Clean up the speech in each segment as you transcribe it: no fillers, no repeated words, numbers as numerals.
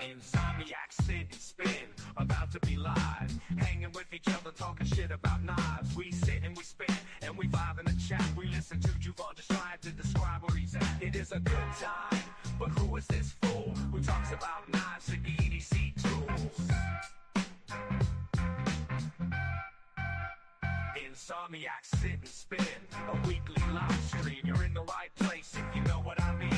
Insomniac, sit and spin, about to be live, hanging with each other, talking shit about knives. We sit and we spin, and we vibe in the chat. We listen to Juvon just trying to describe where he's at. It is a good time, but who is this fool who talks about knives and EDC tools? Insomniac, sit and spin, a weekly live stream. You're in the right place if you know what I mean.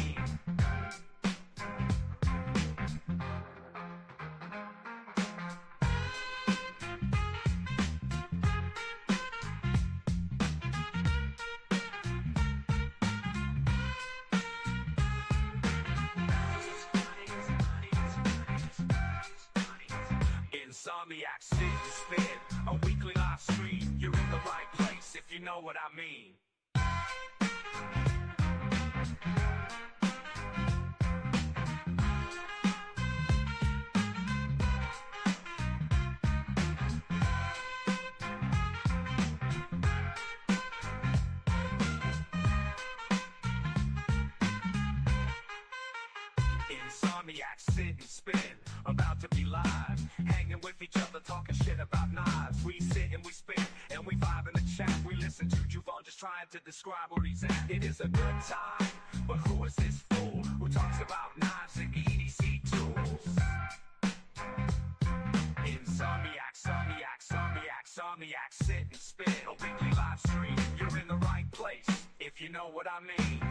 Insomniac, sit and spin, a weekly live stream. You're in the right place if you know what I mean. Insomniac, sit and spin, about to be live, hanging with each other, talking shit about knives. We sit and we spin, and we vibe in the chat. We listen to Juvon just trying to describe where he's at. It is a good time, but who is this fool who talks about knives and EDC tools? Insomniac, Insomniac, sit and spin, a weekly live stream. You're in the right place if you know what I mean.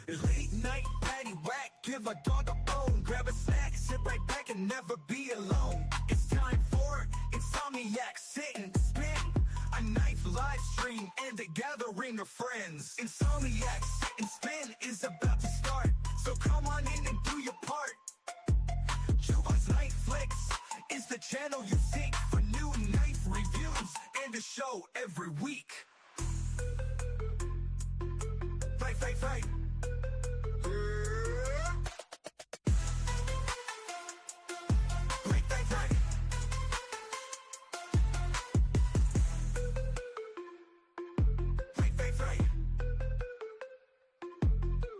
Late night patty whack, give a dog a bone. Grab a snack, sit right back and never be alone. It's time for Insomniac, sit and spin, a knife live stream and a gathering of friends. Insomniac, sit and spin is about to start, so come on in and do your part. Juvon's Night Flicks is the channel you seek for new knife reviews and a show every week. Fight.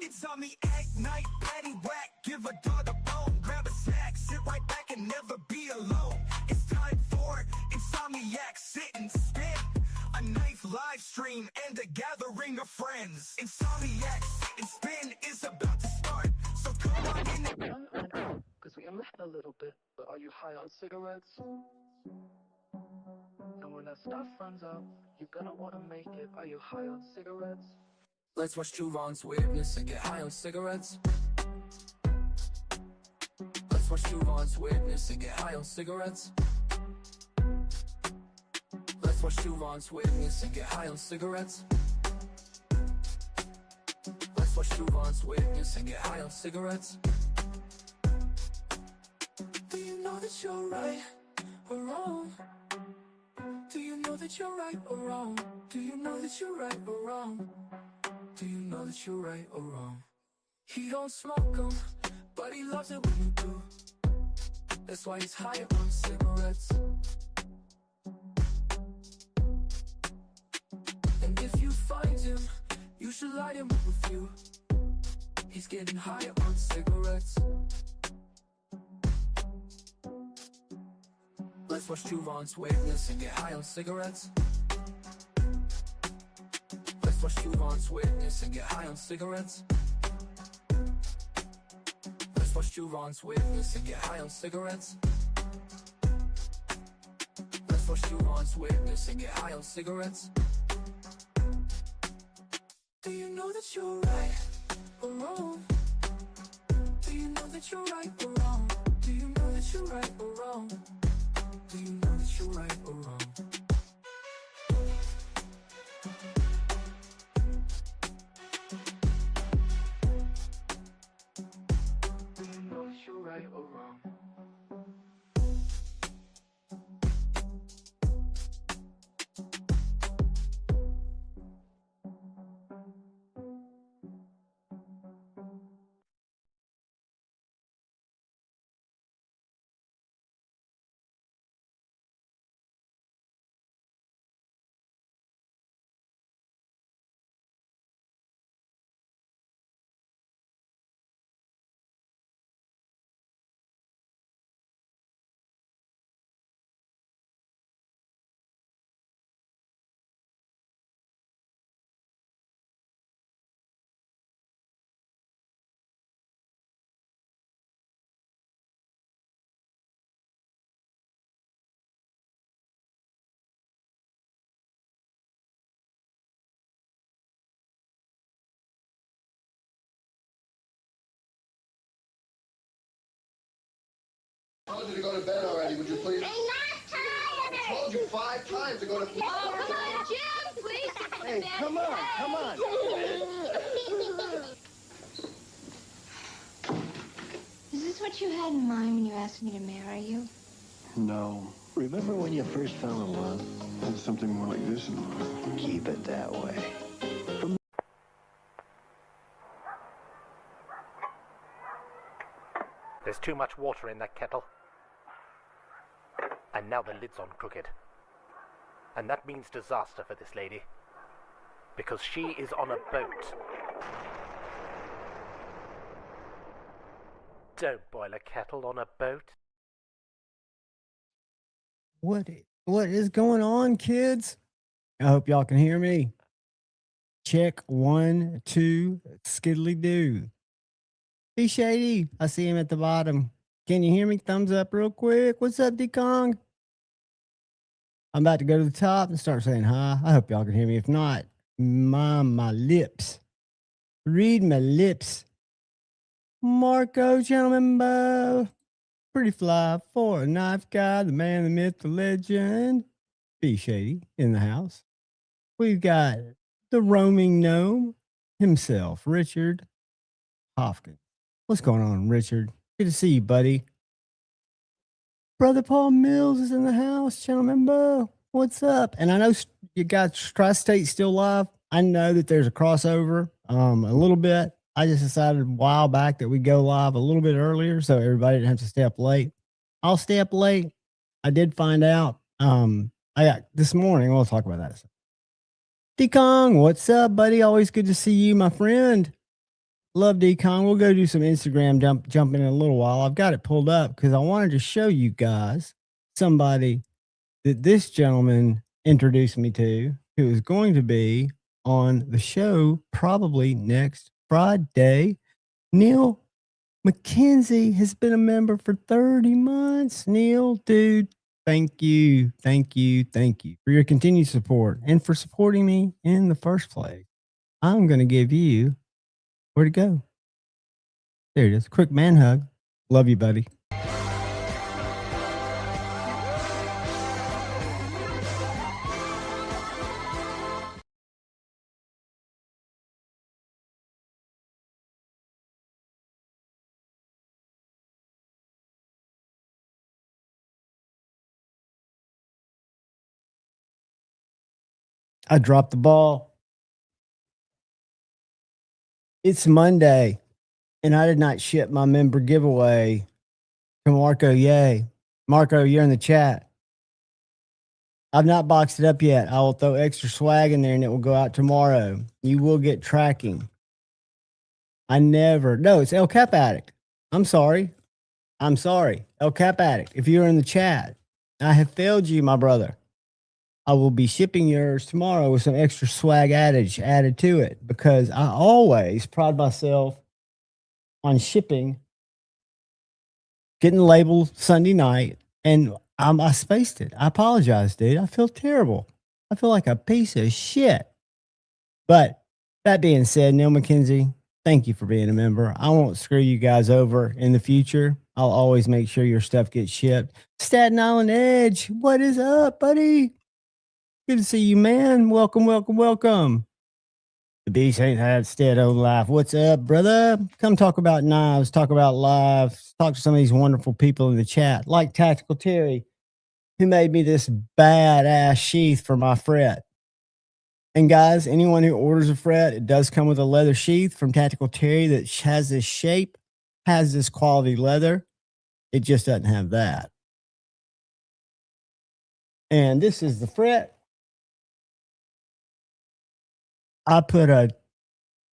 Insomniac, night, patty whack, give a dog a bone. Grab a snack, sit right back and never be alone. It's time for Insomniac, sit and spin, a knife live stream and a gathering of friends. Insomniac, sit and spin is about to start, so come on in. Young and old, because we only have a little bit, but are you high on cigarettes? And when that stuff runs out, you're gonna want to make it. Are you high on cigarettes? Let's watch Juvon's weirdness and get high on cigarettes. Let's watch Juvon's weirdness and get high on cigarettes. Let's watch Juvon's weirdness and get high on cigarettes. Let's watch Juvon's weirdness and get high on cigarettes. Do you know that you're right or wrong? Do you know that you're right or wrong? Do you know that you're right or wrong? Do you know that you're right or wrong? He don't smoke them, but he loves it when you do. That's why he's high on cigarettes. And if you find him, you should light him up with you. He's getting high on cigarettes. Let's watch Juvon's weirdness and get high on cigarettes. Let's watch Juvon's weirdness and get high on cigarettes. Let's watch Juvon's weirdness and get high on cigarettes. Let's watch Juvon's weirdness and get high on cigarettes. Do you know that you're right or wrong? Do you know that you're right or wrong? Do you know that you're right or wrong? Do you know that you're right or wrong? I told you to go to bed already, would you please? I'm not tired! I told you 5 times to go to bed. Oh, come on, Jim, please. Hey, come on, come on. Is this what you had in mind when you asked me to marry you? No. Remember when you first fell in love? There's something more like this in life. Keep it that way. There's too much water in that kettle. And now the lid's on crooked. And that means disaster for this lady. Because she is on a boat. Don't boil a kettle on a boat. What is going on, kids? I hope y'all can hear me. Check 1, 2, skiddly do. Be shady. I see him at the bottom. Can you hear me? Thumbs up real quick. What's up, D-Kong? I'm about to go to the top and start saying hi. I hope y'all can hear me. If not, my lips. Read my lips. Marco, gentleman, Bo. Pretty fly for a knife guy, the man, the myth, the legend. Be shady in the house. We've got the roaming gnome himself, Richard Hopkins. What's going on, Richard? Good to see you, buddy. Brother Paul Mills is in the house, gentlemen. Bo, what's up? And I know you got Tri-State still live. I know that there's a crossover a little bit. I just decided a while back that we go live a little bit earlier so everybody didn't have to stay up late. I'll stay up late. I did find out I got this morning. We'll talk about that. D-Kong, what's up, buddy? Always good to see you, my friend. Love D-Kong. We'll go do some Instagram jumping in a little while. I've got it pulled up because I wanted to show you guys somebody that this gentleman introduced me to who is going to be on the show probably next Friday. Neil McKenzie has been a member for 30 months. Neil, dude, thank you for your continued support and for supporting me in the first place. I'm going to give you where to go. There it is. Quick man hug. Love you, buddy. I dropped the ball. It's Monday, and I did not ship my member giveaway to Marco. Yay. Marco, you're in the chat. I've not boxed it up yet. I will throw extra swag in there, and it will go out tomorrow. You will get tracking. No, it's El Cap Addict. I'm sorry. El Cap Addict. If you're in the chat, I have failed you, my brother. I will be shipping yours tomorrow with some extra swag added to it because I always pride myself on shipping, getting labeled Sunday night, and I spaced it. I apologize, dude. I feel terrible. I feel like a piece of shit. But that being said, Neil McKenzie, thank you for being a member. I won't screw you guys over in the future. I'll always make sure your stuff gets shipped. Staten Island Edge, what is up, buddy? Good to see you, man. Welcome. The beast ain't had stead on life. What's up, brother? Come talk about knives, talk about live, talk to some of these wonderful people in the chat, like Tactical Terry, who made me this badass sheath for my fret. And guys, anyone who orders a fret, it does come with a leather sheath from Tactical Terry that has this shape, has this quality leather. It just doesn't have that. And this is the fret. I put a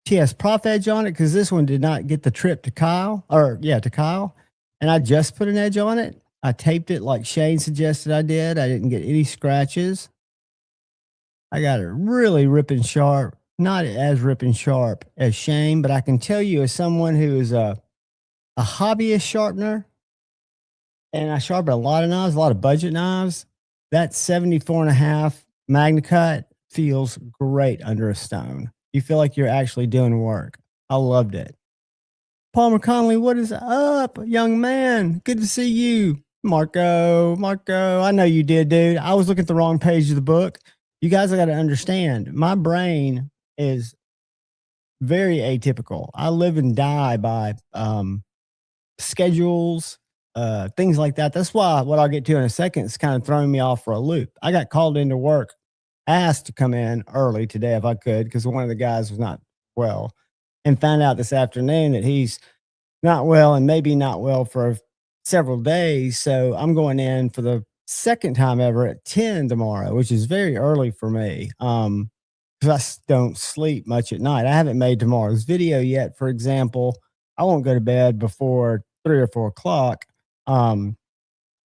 TS Prof edge on it because this one did not get the trip to Kyle. And I just put an edge on it. I taped it like Shane suggested I did. I didn't get any scratches. I got it really ripping sharp. Not as ripping sharp as Shane, but I can tell you as someone who is a hobbyist sharpener, and I sharpen a lot of knives, a lot of budget knives, that 74.5 MagnaCut feels great under a stone. You feel like you're actually doing work. I loved it. Palmer Connolly, what is up, young man? Good to see you. Marco, I know you did, dude. I was looking at the wrong page of the book. You guys got to understand, my brain is very atypical. I live and die by schedules, things like that. That's why what I'll get to in a second is kind of throwing me off for a loop. I got called into work, asked to come in early today if I could because one of the guys was not well, and found out this afternoon that he's not well and maybe not well for several days. So I'm going in for the second time ever at 10 tomorrow, which is very early for me. Because don't sleep much at night. I haven't made tomorrow's video yet. For example, I won't go to bed before 3 or 4 o'clock. And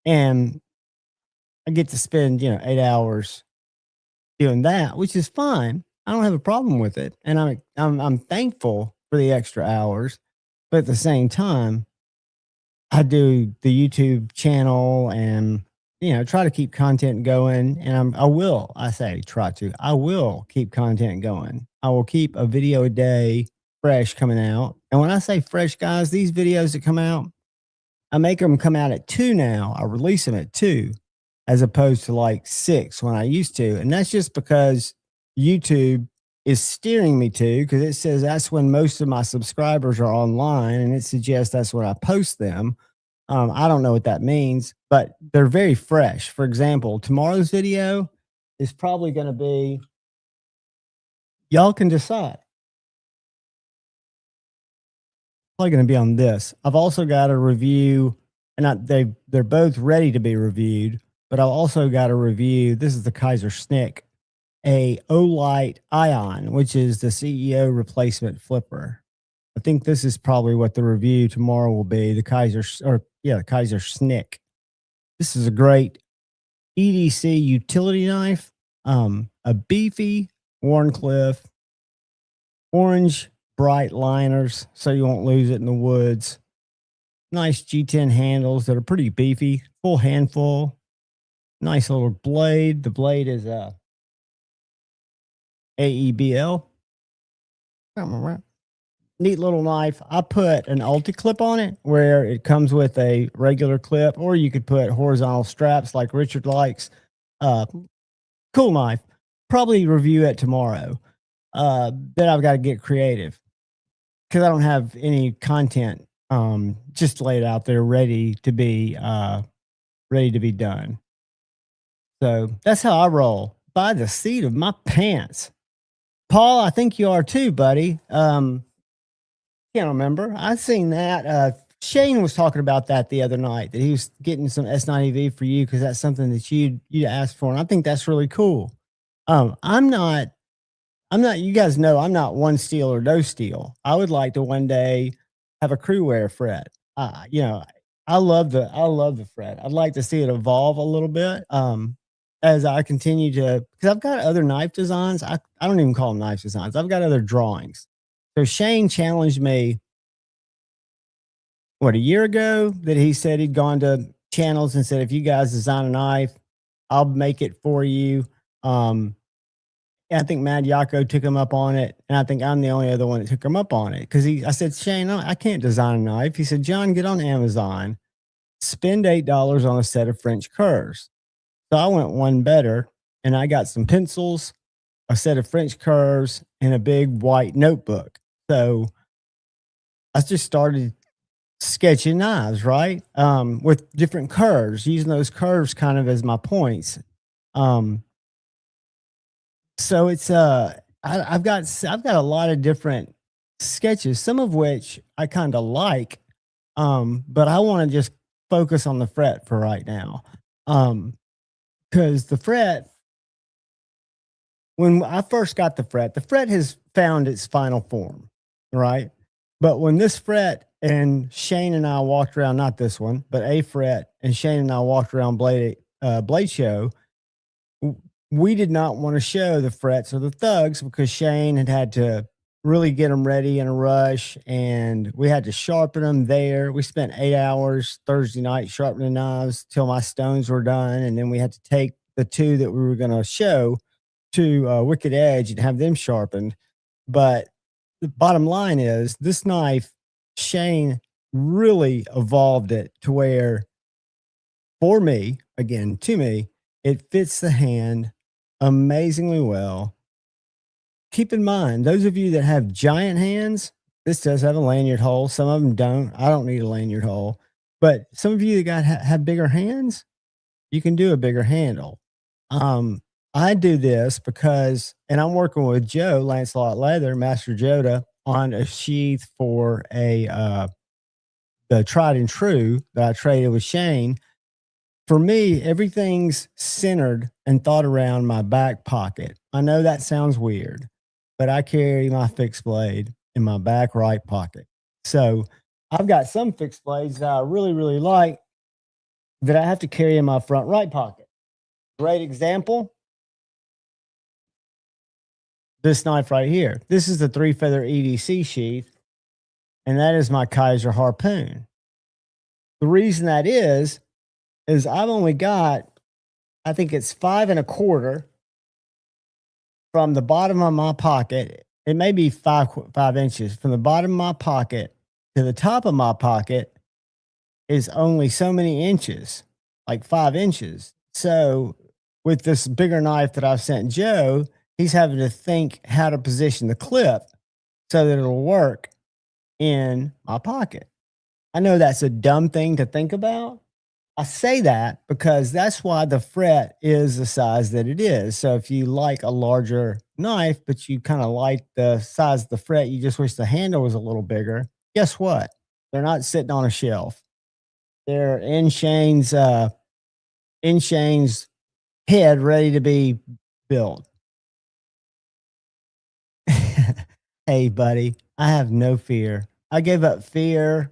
I get to spend, 8 hours doing that, which is fine. I don't have a problem with it. And I'm thankful for the extra hours. But at the same time, I do the YouTube channel and try to keep content going. And I will keep content going. I will keep a video a day fresh coming out. And when I say fresh, guys, these videos that come out, I make them come out at 2 now. I release them at 2 as opposed to like 6 when I used to. And that's just because YouTube is steering me to, because it says that's when most of my subscribers are online and it suggests that's when I post them. I don't know what that means, but they're very fresh. For example, tomorrow's video is probably going to be, y'all can decide. Probably going to be on this. I've also got a review, and they're both ready to be reviewed, but I've also got a review. This is the Kaiser Snick, a Olight Ion, which is the CEO replacement flipper. I think this is probably what the review tomorrow will be. The Kaiser Snick. This is a great EDC utility knife. A beefy Warncliffe orange bright liners, so you won't lose it in the woods. Nice G10 handles that are pretty beefy. Full handful. Nice little blade. The blade is AEBL. Neat little knife. I put an ulti clip on it where it comes with a regular clip, or you could put horizontal straps like Richard likes. Cool knife. Probably review it tomorrow. Then I've got to get creative because I don't have any content just laid out there ready to be done. So that's how I roll, by the seat of my pants. Paul, I think you are too, buddy. Can't remember. I seen that. Shane was talking about that the other night, that he was getting some S90V for you because that's something that you asked for, and I think that's really cool. I'm not. You guys know I'm not one steel or no steel. I would like to one day have a crew wear fret. I love the fret. I'd like to see it evolve a little bit. As I continue to, because I've got other knife designs. I don't even call them knife designs. I've got other drawings. So Shane challenged me, a year ago, that he said he'd gone to channels and said, if you guys design a knife, I'll make it for you. I think Mad Yako took him up on it, and I think I'm the only other one that took him up on it. Because I said, Shane, I can't design a knife. He said, John, get on Amazon, spend $8 on a set of French curves. So I went one better, and I got some pencils, a set of French curves, and a big white notebook. So I just started sketching knives, right? With different curves, using those curves kind of as my points. So it's I've got a lot of different sketches, some of which I kind of like, but I want to just focus on the fret for right now, because the fret, when I first got the fret has found its final form, right? But when this fret and Shane and I walked around, not this one, but a fret, and Shane and I walked around Blade Show, we did not want to show the frets or the thugs because Shane had to really get them ready in a rush, and we had to sharpen them there. We spent 8 hours Thursday night sharpening knives till my stones were done, and then we had to take the 2 that we were going to show to Wicked Edge and have them sharpened. But the bottom line is, this knife, Shane really evolved it to where for me, again, to me, it fits the hand amazingly well. Keep in mind, those of you that have giant hands, this does have a lanyard hole. Some of them don't. I don't need a lanyard hole. But some of you that have bigger hands, you can do a bigger handle. I do this because, and I'm working with Joe, Lancelot Leather, Master Joda, on a sheath for the tried and true that I traded with Shane. For me, everything's centered and thought around my back pocket. I know that sounds weird, but I carry my fixed blade in my back right pocket. So I've got some fixed blades that I really, really like that I have to carry in my front right pocket. Great example. This knife right here. This is the 3-feather EDC sheath, and that is my Kaiser harpoon. The reason that is I've only got, I think it's 5 1/4 from the bottom of my pocket. It may be 5 inches from the bottom of my pocket to the top of my pocket is only so many inches, like 5 inches. So with this bigger knife that I've sent Joe, he's having to think how to position the clip so that it'll work in my pocket. I know that's a dumb thing to think about. I say that because that's why the fret is the size that it is. So if you like a larger knife, but you kind of like the size of the fret, you just wish the handle was a little bigger. Guess what? They're not sitting on a shelf. They're in Shane's head, ready to be built. Hey, buddy, I have no fear. I gave up fear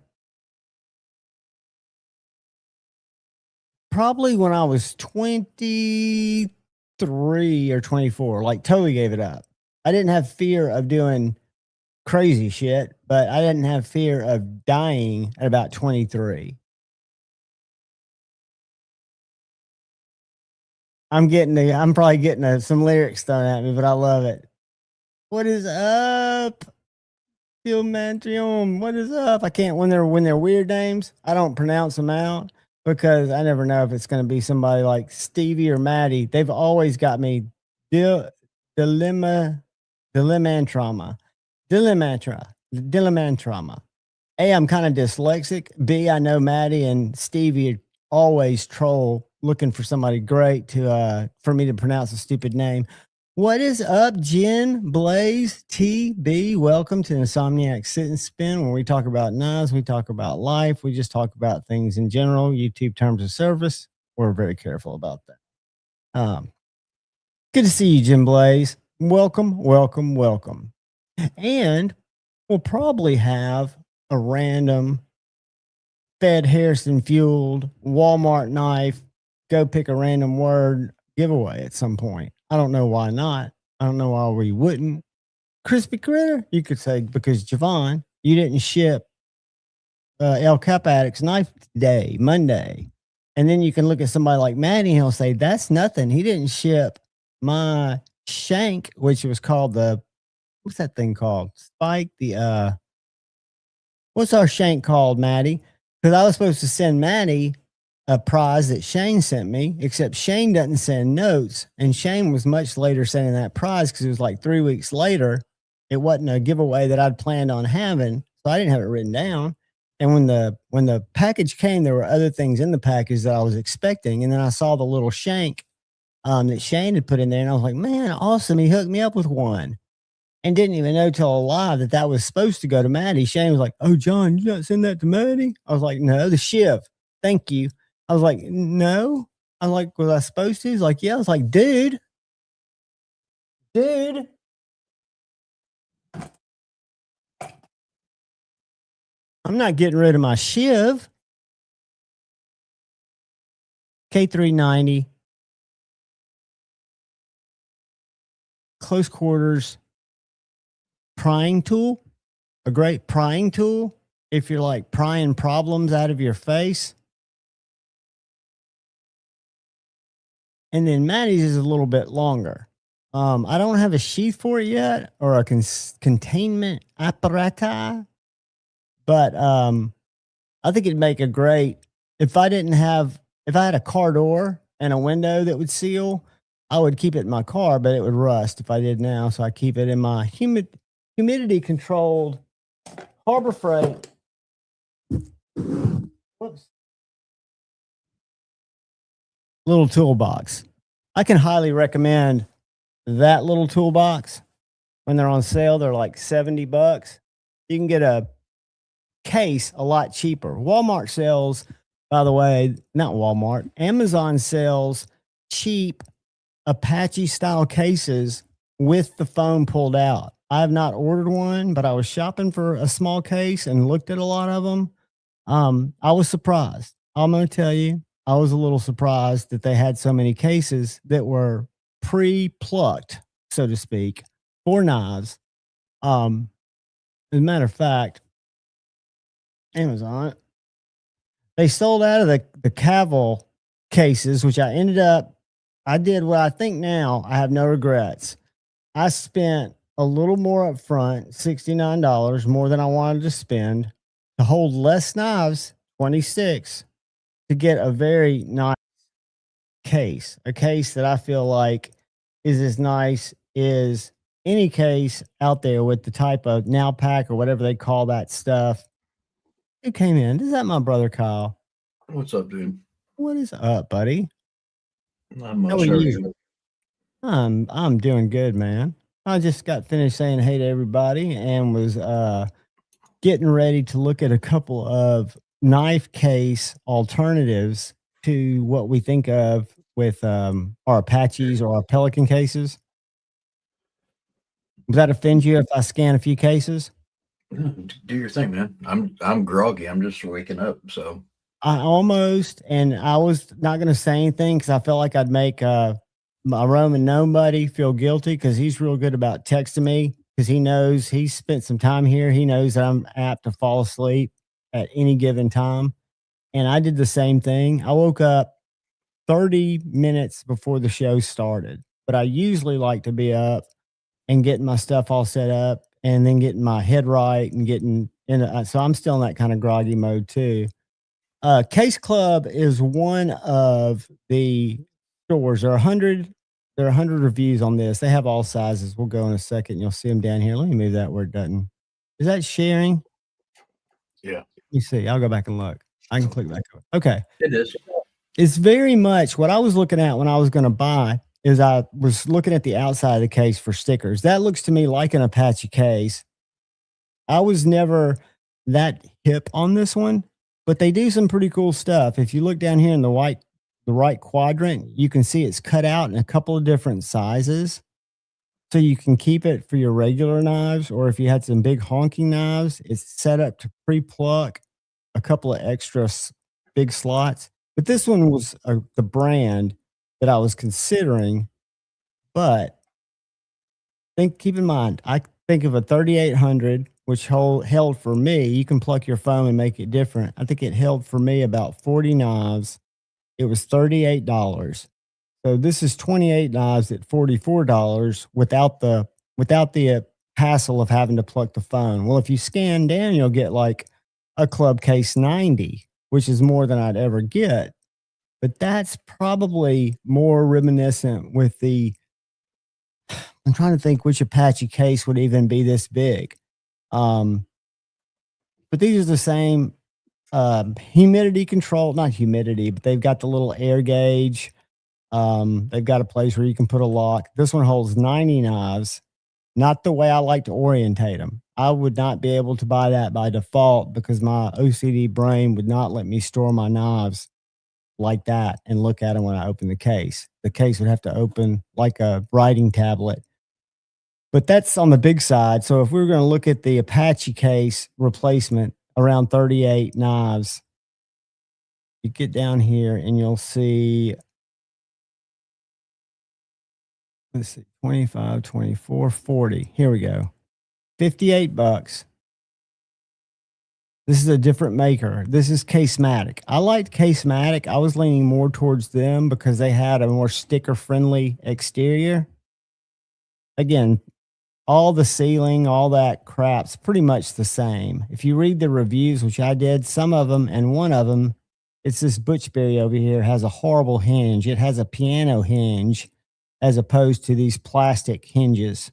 probably when I was 23 or 24, like totally gave it up. I didn't have fear of doing crazy shit, but I didn't have fear of dying at about 23. I'm probably getting some lyrics thrown at me, but I love it. What is up? Mantrium, what is up? I can't when they're weird names, I don't pronounce them out because I never know if it's going to be somebody like Stevie or Maddie. They've always got me dilemma trauma. A, I'm kind of dyslexic. B, I know Maddie and Stevie always troll looking for somebody great to for me to pronounce a stupid name. What is up, Jen, Blaze, TB? Welcome to Insomniac Sit and Spin, where we talk about knives, we talk about life, we just talk about things in general, YouTube terms of service. We're very careful about that. Good to see you, Jen Blaze. Welcome, welcome, welcome. And we'll probably have a random Fed Harrison fueled Walmart knife, go pick a random word giveaway at some point. I don't know why not. I don't know why we wouldn't. Crispy Critter, you could say, because Javon, you didn't ship El Cap Addict's knife today, Monday. And then you can look at somebody like Maddie and he'll say, that's nothing. He didn't ship my shank, which was called what's that thing called? Spike, what's our shank called, Maddie? Because I was supposed to send Maddie a prize that Shane sent me, except Shane doesn't send notes. And Shane was much later sending that prize because it was like 3 weeks later. It wasn't a giveaway that I'd planned on having. So I didn't have it written down. And when the package came, there were other things in the package that I was expecting. And then I saw the little shank that Shane had put in there. And I was like, man, awesome. He hooked me up with one. And didn't even know till live that was supposed to go to Maddie. Shane was like, oh, John, you not send that to Maddie? I was like, no, the Shiv. Thank you. I was like, no. I was like, was I supposed to? He's like, yeah. I was like, dude. I'm not getting rid of my Shiv. K390. Close quarters prying tool. A great prying tool if you're like prying problems out of your face. And then Maddie's is a little bit longer. I don't have a sheath for it yet or a containment apparatus, but I think it'd make a great, if I didn't have If I had a car door and a window that would seal, I would keep it in my car, but it would rust if I did now. So I keep it in my humidity controlled Harbor Freight. Whoops. Little toolbox. I can highly recommend that little toolbox. When they're on sale, they're like $70. You can get a case a lot cheaper. Walmart sells, by the way, not Walmart, Amazon sells cheap Apache style cases with the phone pulled out. I have not ordered one, but I was shopping for a small case and looked at a lot of them. I was surprised. I'm going to tell you, I was a little surprised that they had so many cases that were pre-plucked, so to speak, for knives. As a matter of fact, Amazon, they sold out of the Cavill cases, which I did what I think now I have no regrets. I spent a little more up front, $69, more than I wanted to spend to hold less knives, 26, to get a very nice case, a case that I feel like is as nice as any case out there with the type of now pack or whatever they call that stuff. Who came in? Is that my brother Kyle? What's up, dude? What is up, buddy? Not much. How are you? I'm doing good, man. I just got finished saying hey to everybody and was getting ready to look at a couple of knife case alternatives to what we think of with our Apaches or our Pelican cases. Does that offend you if I scan a few cases? Do your thing, man. I'm groggy. I'm just waking up, so I almost, and I was not going to say anything because I felt like I'd make my Roman nobody feel guilty because he's real good about texting me because he knows he's spent some time here. He knows that I'm apt to fall asleep at any given time. And I did the same thing. I woke up 30 minutes before the show started, but I usually like to be up and getting my stuff all set up and then getting my head right and getting in. So I'm still in that kind of groggy mode too. Case Club is one of the stores. There are 100 reviews on this. They have all sizes. We'll go in a second. You'll see them down here. Let me move that where it doesn't. Is that sharing? Yeah. Let me see. I'll go back and look. I can click back up. Okay. It is. It's very much what I was looking at when I was going to buy is I was looking at the outside of the case for stickers. That looks to me like an Apache case. I was never that hip on this one, but they do some pretty cool stuff. If you look down here in the right quadrant, you can see it's cut out in a couple of different sizes. So you can keep it for your regular knives, or if you had some big honking knives, it's set up to pre-pluck a couple of extra big slots. But this one was the brand that I was considering. But keep in mind, I think of a 3800, which held for me. You can pluck your phone and make it different. I think it held for me about 40 knives. It was $38. So this is 28 knives at $44 without the hassle of having to pluck the phone. Well, if you scan down, you'll get like a club case 90, which is more than I'd ever get. But that's probably more reminiscent with I'm trying to think which Apache case would even be this big. But these are the same humidity control, not humidity, but they've got the little air gauge. They've got a place where you can put a lock. This one holds 90 knives, not the way I like to orientate them. I would not be able to buy that by default because my OCD brain would not let me store my knives like that and look at them when I open the case. The case would have to open like a writing tablet. But that's on the big side. So if we were going to look at the Apache case replacement around 38 knives, you get down here and you'll see, let's see, 25, 24, 40. Here we go. $58. This is a different maker. This is Casematic. I liked Casematic. I was leaning more towards them because they had a more sticker-friendly exterior. Again, all the sealing, all that crap's pretty much the same. If you read the reviews, which I did, some of them, and one of them It's this Butchberry over here has a horrible hinge. It has a piano hinge as opposed to these plastic hinges.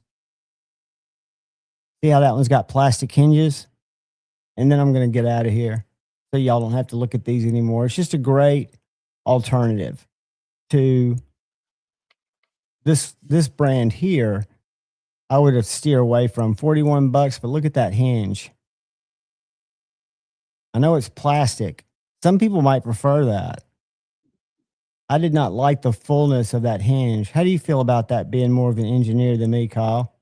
See how that one's got plastic hinges? And then I'm going to get out of here so y'all don't have to look at these anymore. It's just a great alternative to this brand here. I would have steer away from $41, but look at that hinge. I know it's plastic. Some people might prefer that. I did not like the fullness of that hinge. How do you feel about that being more of an engineer than me, Kyle?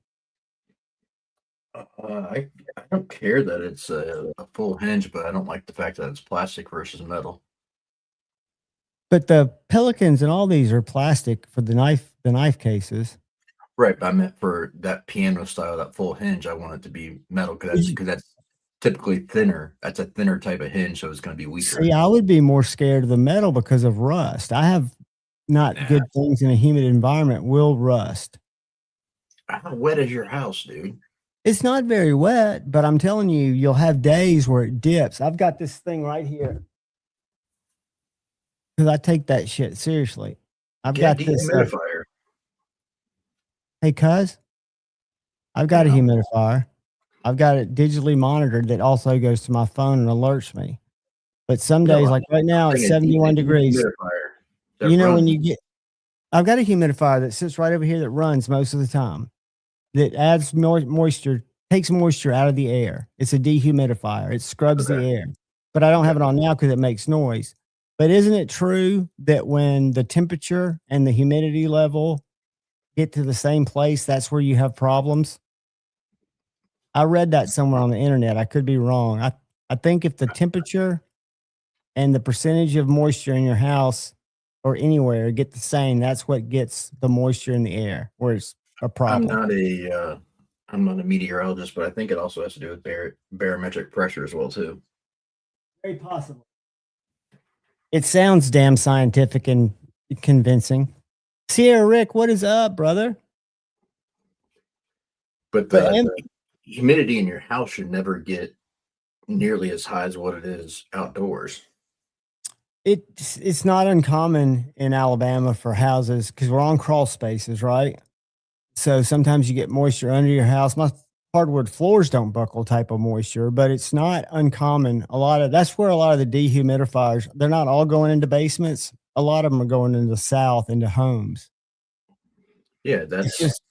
I don't care that it's a full hinge, but I don't like the fact that it's plastic versus metal. But the Pelicans and all these are plastic for the knife cases. Right, but I meant for that piano style, that full hinge, I want it to be metal because that's typically thinner. That's a thinner type of hinge, so it's going to be weaker. See, I would be more scared of the metal because of rust. I have not good things in a humid environment will rust. How wet is your house, dude? It's not very wet, but I'm telling you, you'll have days where it dips. I've got this thing right here because I take that shit seriously. I've got this humidifier. Hey, cuz, I've got a humidifier. I've got it digitally monitored that also goes to my phone and alerts me. But some days, like right now, it's 71 degrees. You know, when you get, I've got a humidifier that sits right over here that runs most of the time, that adds moisture, takes moisture out of the air. It's a dehumidifier. It scrubs the air. But I don't have it on now because it makes noise. But isn't it true that when the temperature and the humidity level get to the same place, that's where you have problems? I read that somewhere on the internet. I could be wrong. I think if the temperature and the percentage of moisture in your house or anywhere get the same, that's what gets the moisture in the air, where it's a problem. I'm not a meteorologist, but I think it also has to do with barometric pressure as well too. Very possible. It sounds damn scientific and convincing. Sierra Rick, what is up, brother? But the humidity in your house should never get nearly as high as what it is outdoors. It's not uncommon in Alabama for houses because we're on crawl spaces, right? So sometimes you get moisture under your house. My hardwood floors don't buckle type of moisture, but it's not uncommon. That's where a lot of the dehumidifiers, they're not all going into basements. A lot of them are going into the south, into homes. Yeah, that's just.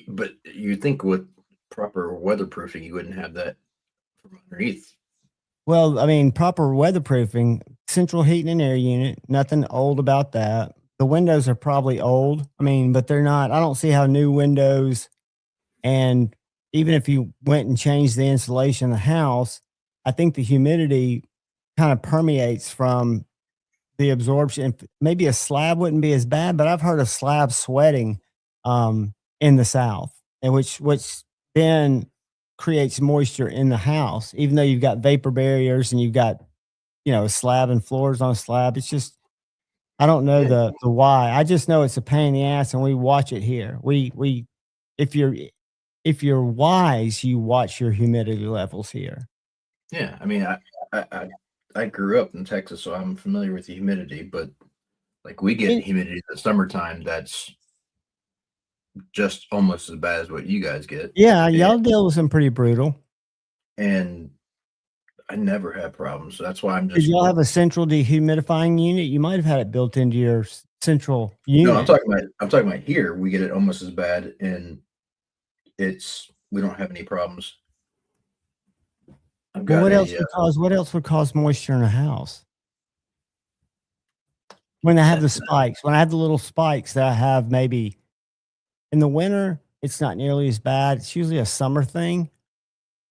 But you think with proper weatherproofing, you wouldn't have that from underneath. Well, I mean, proper weatherproofing, central heating and air unit, nothing old about that. The windows are probably old. I mean, but they're not. I don't see how new windows, and even if you went and changed the insulation of the house, I think the humidity kind of permeates from the absorption. Maybe a slab wouldn't be as bad, but I've heard of slab sweating in the South, and which then creates moisture in the house, even though you've got vapor barriers and you've got, a slab and floors on a slab. It's just, I don't know the why. I just know it's a pain in the ass, and we watch it here. If you're wise, you watch your humidity levels here. Yeah, I mean, I grew up in Texas, so I'm familiar with the humidity, but like we get humidity in the summertime that's just almost as bad as what you guys get. Yeah, y'all deal with some pretty brutal. And I never had problems, so that's why I'm just. Did y'all have a central dehumidifying unit? You might have had it built into your central unit. No, I'm talking about here. We get it almost as bad, and we don't have any problems. What else would cause moisture in a house? When I have the spikes, when I have the little spikes that I have, maybe in the winter, it's not nearly as bad. It's usually a summer thing.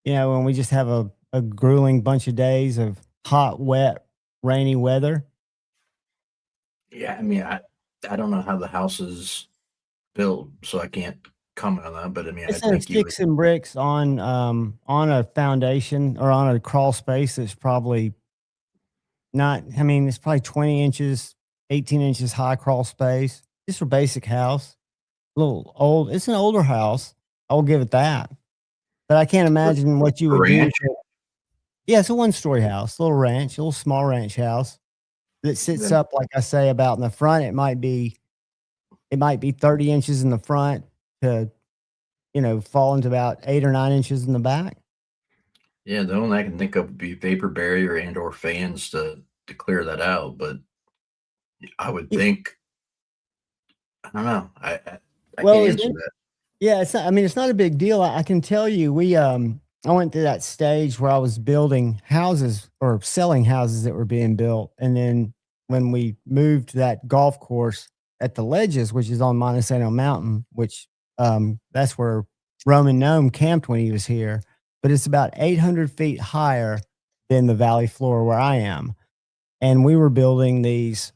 When we just have a grueling bunch of days of hot, wet, rainy weather. Yeah, I mean, I don't know how the house is built, so I can't comment on that. But I mean, I think sticks and bricks on a foundation or on a crawl space that's probably not. I mean, it's probably 20 inches, 18 inches high crawl space. Just a basic house. A little old. It's an older house. I'll give it that. But I can't imagine what you would do. Yeah, it's a one-story house, a little ranch, a little small ranch house. that sits Then- up, like I say, about in the front. It might be 30 inches in the front to, fall into about 8 or 9 inches in the back. Yeah, the only I can think of would be vapor barrier and or fans to clear that out. But I would think, I don't know. I Well, can't is answer it- that. Yeah, it's not, I mean, it's not a big deal. I can tell you, I went through that stage where I was building houses or selling houses that were being built. And then when we moved to that golf course at the Ledges, which is on Montesano Mountain, which that's where Roman Gnome camped when he was here, but it's about 800 feet higher than the valley floor where I am. And we were building these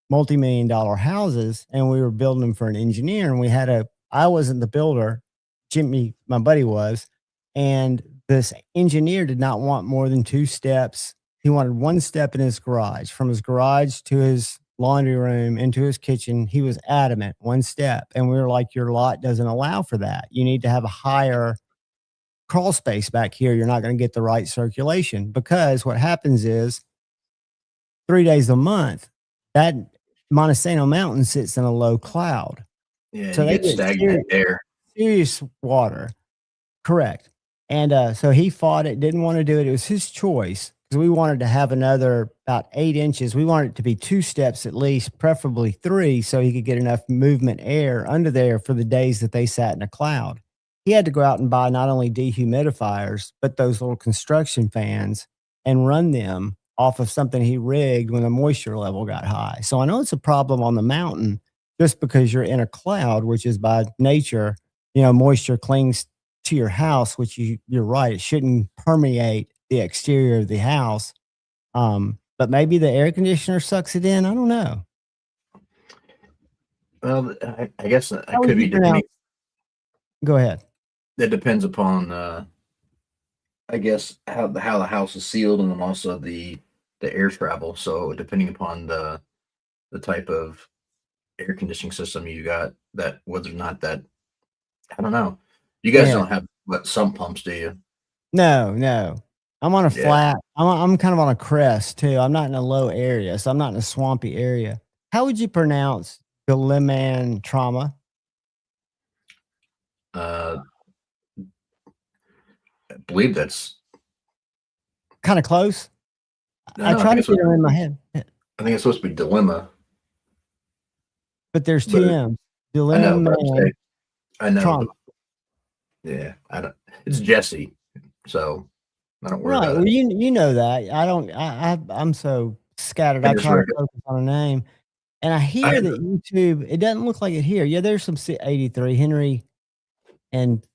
multi-million-dollar houses, and we were building them for an engineer. And I wasn't the builder, Jimmy, my buddy, was. And this engineer did not want more than 2 steps. He wanted 1 step in his garage, from his garage to his laundry room into his kitchen. He was adamant, 1 step. And we were like, your lot doesn't allow for that. You need to have a higher crawl space back here. You're not going to get the right circulation, because what happens is 3 days a month, that Montesano Mountain sits in a low cloud. Yeah, So you they get get stagnant air. serious water. Correct. And so he fought it, didn't want to do it. It was his choice, because we wanted to have another about 8 inches. We wanted it to be 2 steps at least, preferably 3, so he could get enough movement air under there for the days that they sat in a cloud. He had to go out and buy not only dehumidifiers, but those little construction fans, and run them off of something he rigged when the moisture level got high. So I know it's a problem on the mountain, just because you're in a cloud, which is by nature, moisture clings to your house, which you're right, it shouldn't permeate the exterior of the house. But maybe the air conditioner sucks it in. I don't know. Well, I guess that How would could you be depending. Go ahead. That depends upon, I guess, how the house is sealed, and then also the air travel. So depending upon the type of air conditioning system you got, that whether or not that, I don't know. You guys Yeah. don't have sump pumps, do you? No. I'm on a Yeah. flat. I'm kind of on a crest too. I'm not in a low area, so I'm not in a swampy area. How would you pronounce Gilliman trauma? I believe that's. Kind of close. No, I no, try to think get it's them in my head, I think it's supposed to be dilemma. but there's 2 But M's. I know, but I'm Gilliman saying, I know. trauma. Yeah, I don't. It's Jesse, so I don't worry Right. about Well, it. you know that. I don't. I'm so scattered. I I just try to heard it. focus on a name, and I hear that YouTube. It doesn't look like it here. Yeah, there's some 83 Henry, and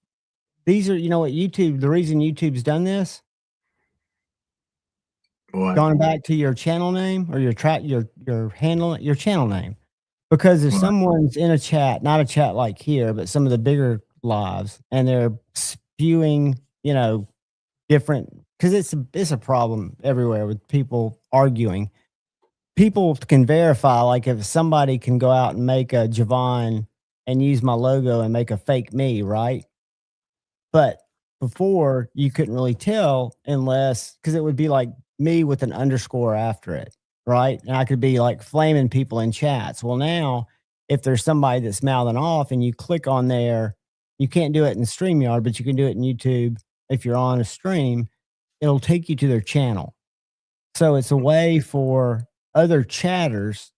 these are. You know what YouTube? The reason YouTube's done this, Why? going back to your channel name or your handle, your channel name, because if Why? someone's in a chat, not a chat like here, but some of the bigger lives, and they're spewing, different, because it's a problem everywhere with people arguing. People can verify, like if somebody can go out and make a Javon and use my logo and make a fake me, right? But before, you couldn't really tell, unless, because it would be like me with an underscore after it, right? And I could be like flaming people in chats. Well, now if there's somebody that's mouthing off and you click on there, you can't do it in StreamYard, but you can do it in YouTube. If you're on a stream, it'll take you to their channel. So it's a way for other chatters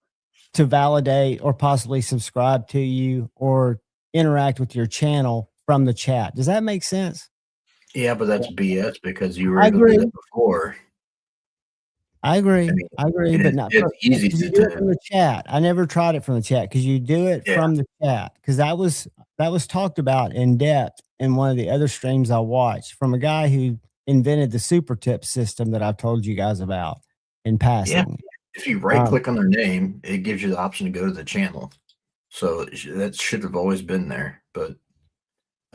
to validate or possibly subscribe to you or interact with your channel from the chat. Does that make sense? Yeah, but that's BS, because you were I able to do agree. that before. I agree. I mean, But it's not easy because you to do it from the chat. I never tried it from the chat, because you do it Yeah. from the chat, because that was talked about in depth in one of the other streams I watched from a guy who invented the super tip system that I've told you guys about in passing. If you right click on their name, it gives you the option to go to the channel. So that should have always been there. But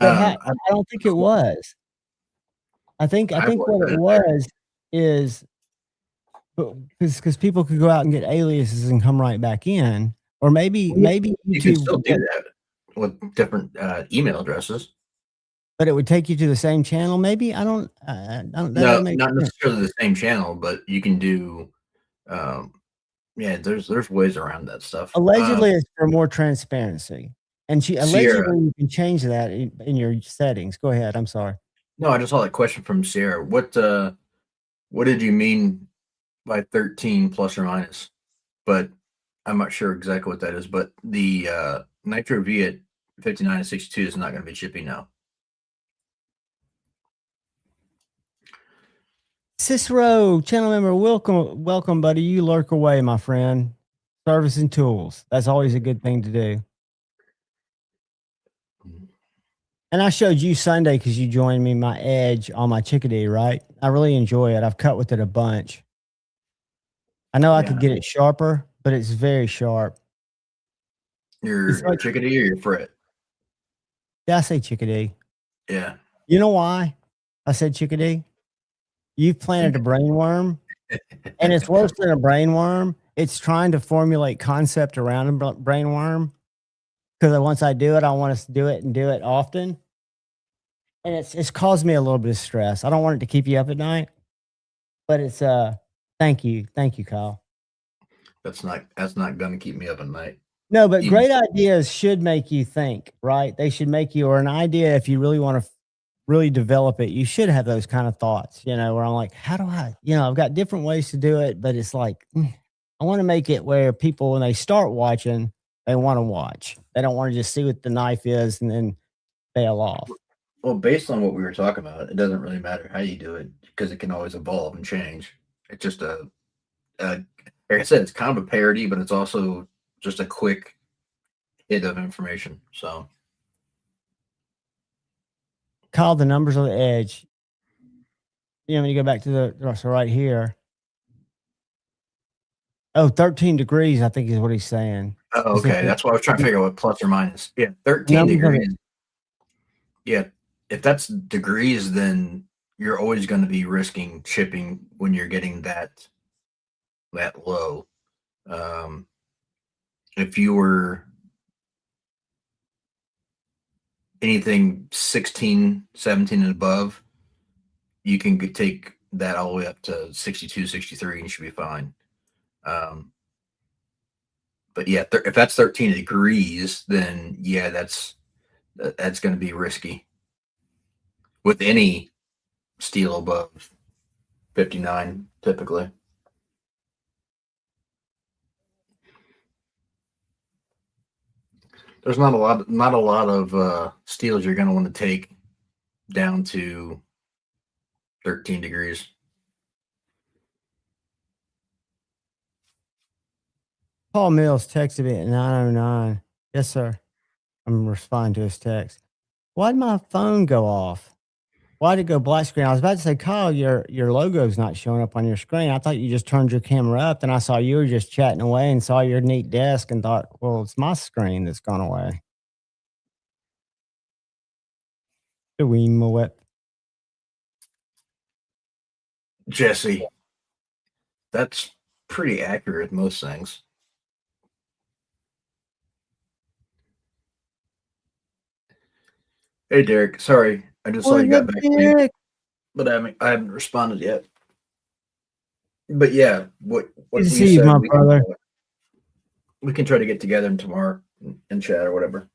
I don't think it was. I think what it was is because people could go out and get aliases and come right back in, or maybe you YouTube, can still do that with different email addresses. but it would take you to the same channel. Maybe I don't. That No, doesn't make not sense. necessarily the same channel, but you can do Yeah, there's ways around that stuff. Allegedly, it's for more transparency. And Sierra. allegedly you can change that in your settings. Go ahead. I'm sorry. No, I just saw that question from Sierra. What did you mean by 13 plus or minus? But I'm not sure exactly what that is. But the Nitro V at 59 and 62 is not going to be shipping now. Cicero, channel member, welcome, buddy. You lurk away, my friend. Service and tools. That's always a good thing to do. And I showed you Sunday because you joined me my edge on my chickadee, right? I really enjoy it. I've cut with it a bunch. I know I could get it sharper, but it's very sharp. Your chickadee or your fret? Yeah, I say chickadee. Yeah. You know why I said chickadee? You've planted a brainworm, and it's worse than a brainworm. It's trying to formulate concept around a brainworm. Because once I do it, I want us to do it often. And it's caused me a little bit of stress. I don't want it to keep you up at night. But it's thank you, Kyle. That's not gonna keep me up at night. No, but great ideas should make you think, right? They should make you, or an idea, if you really want to really develop it, you should have those kind of thoughts, where I'm like, how do I, I've got different ways to do it, but it's like, I want to make it where people, when they start watching, they want to watch. They don't want to just see what the knife is and then bail off. Well, based on what we were talking about, it doesn't really matter how you do it because it can always evolve and change. It's just like I said, it's kind of a parody, but it's also just a quick hit of information. So, Kyle, the numbers on the edge. When you go back to so right here. Oh, 13 degrees, I think is what he's saying. Oh, okay. That's why I was trying to figure out what plus or minus. Yeah, 13 degrees. Yeah, if that's degrees, then you're always going to be risking chipping when you're getting that low. If you were anything 16, 17 and above, you can take that all the way up to 62, 63 and you should be fine. But yeah, if that's 13 degrees, then yeah, that's going to be risky with any steel above 59 typically. There's not a lot of steels you're going to want to take down to 13 degrees. Paul Mills texted me at 9:09. Yes, sir. I'm responding to his text. Why'd my phone go off? Why'd it go black screen? I was about to say, Kyle, your logo's not showing up on your screen. I thought you just turned your camera up. Then I saw you were just chatting away and saw your neat desk and thought, well, it's my screen that's gone away. Jesse, that's pretty accurate, most things. Hey, Derek. Sorry, I just saw you got back to me, but I haven't responded yet. But yeah, what you said, my brother. We can try to get together tomorrow and chat or whatever.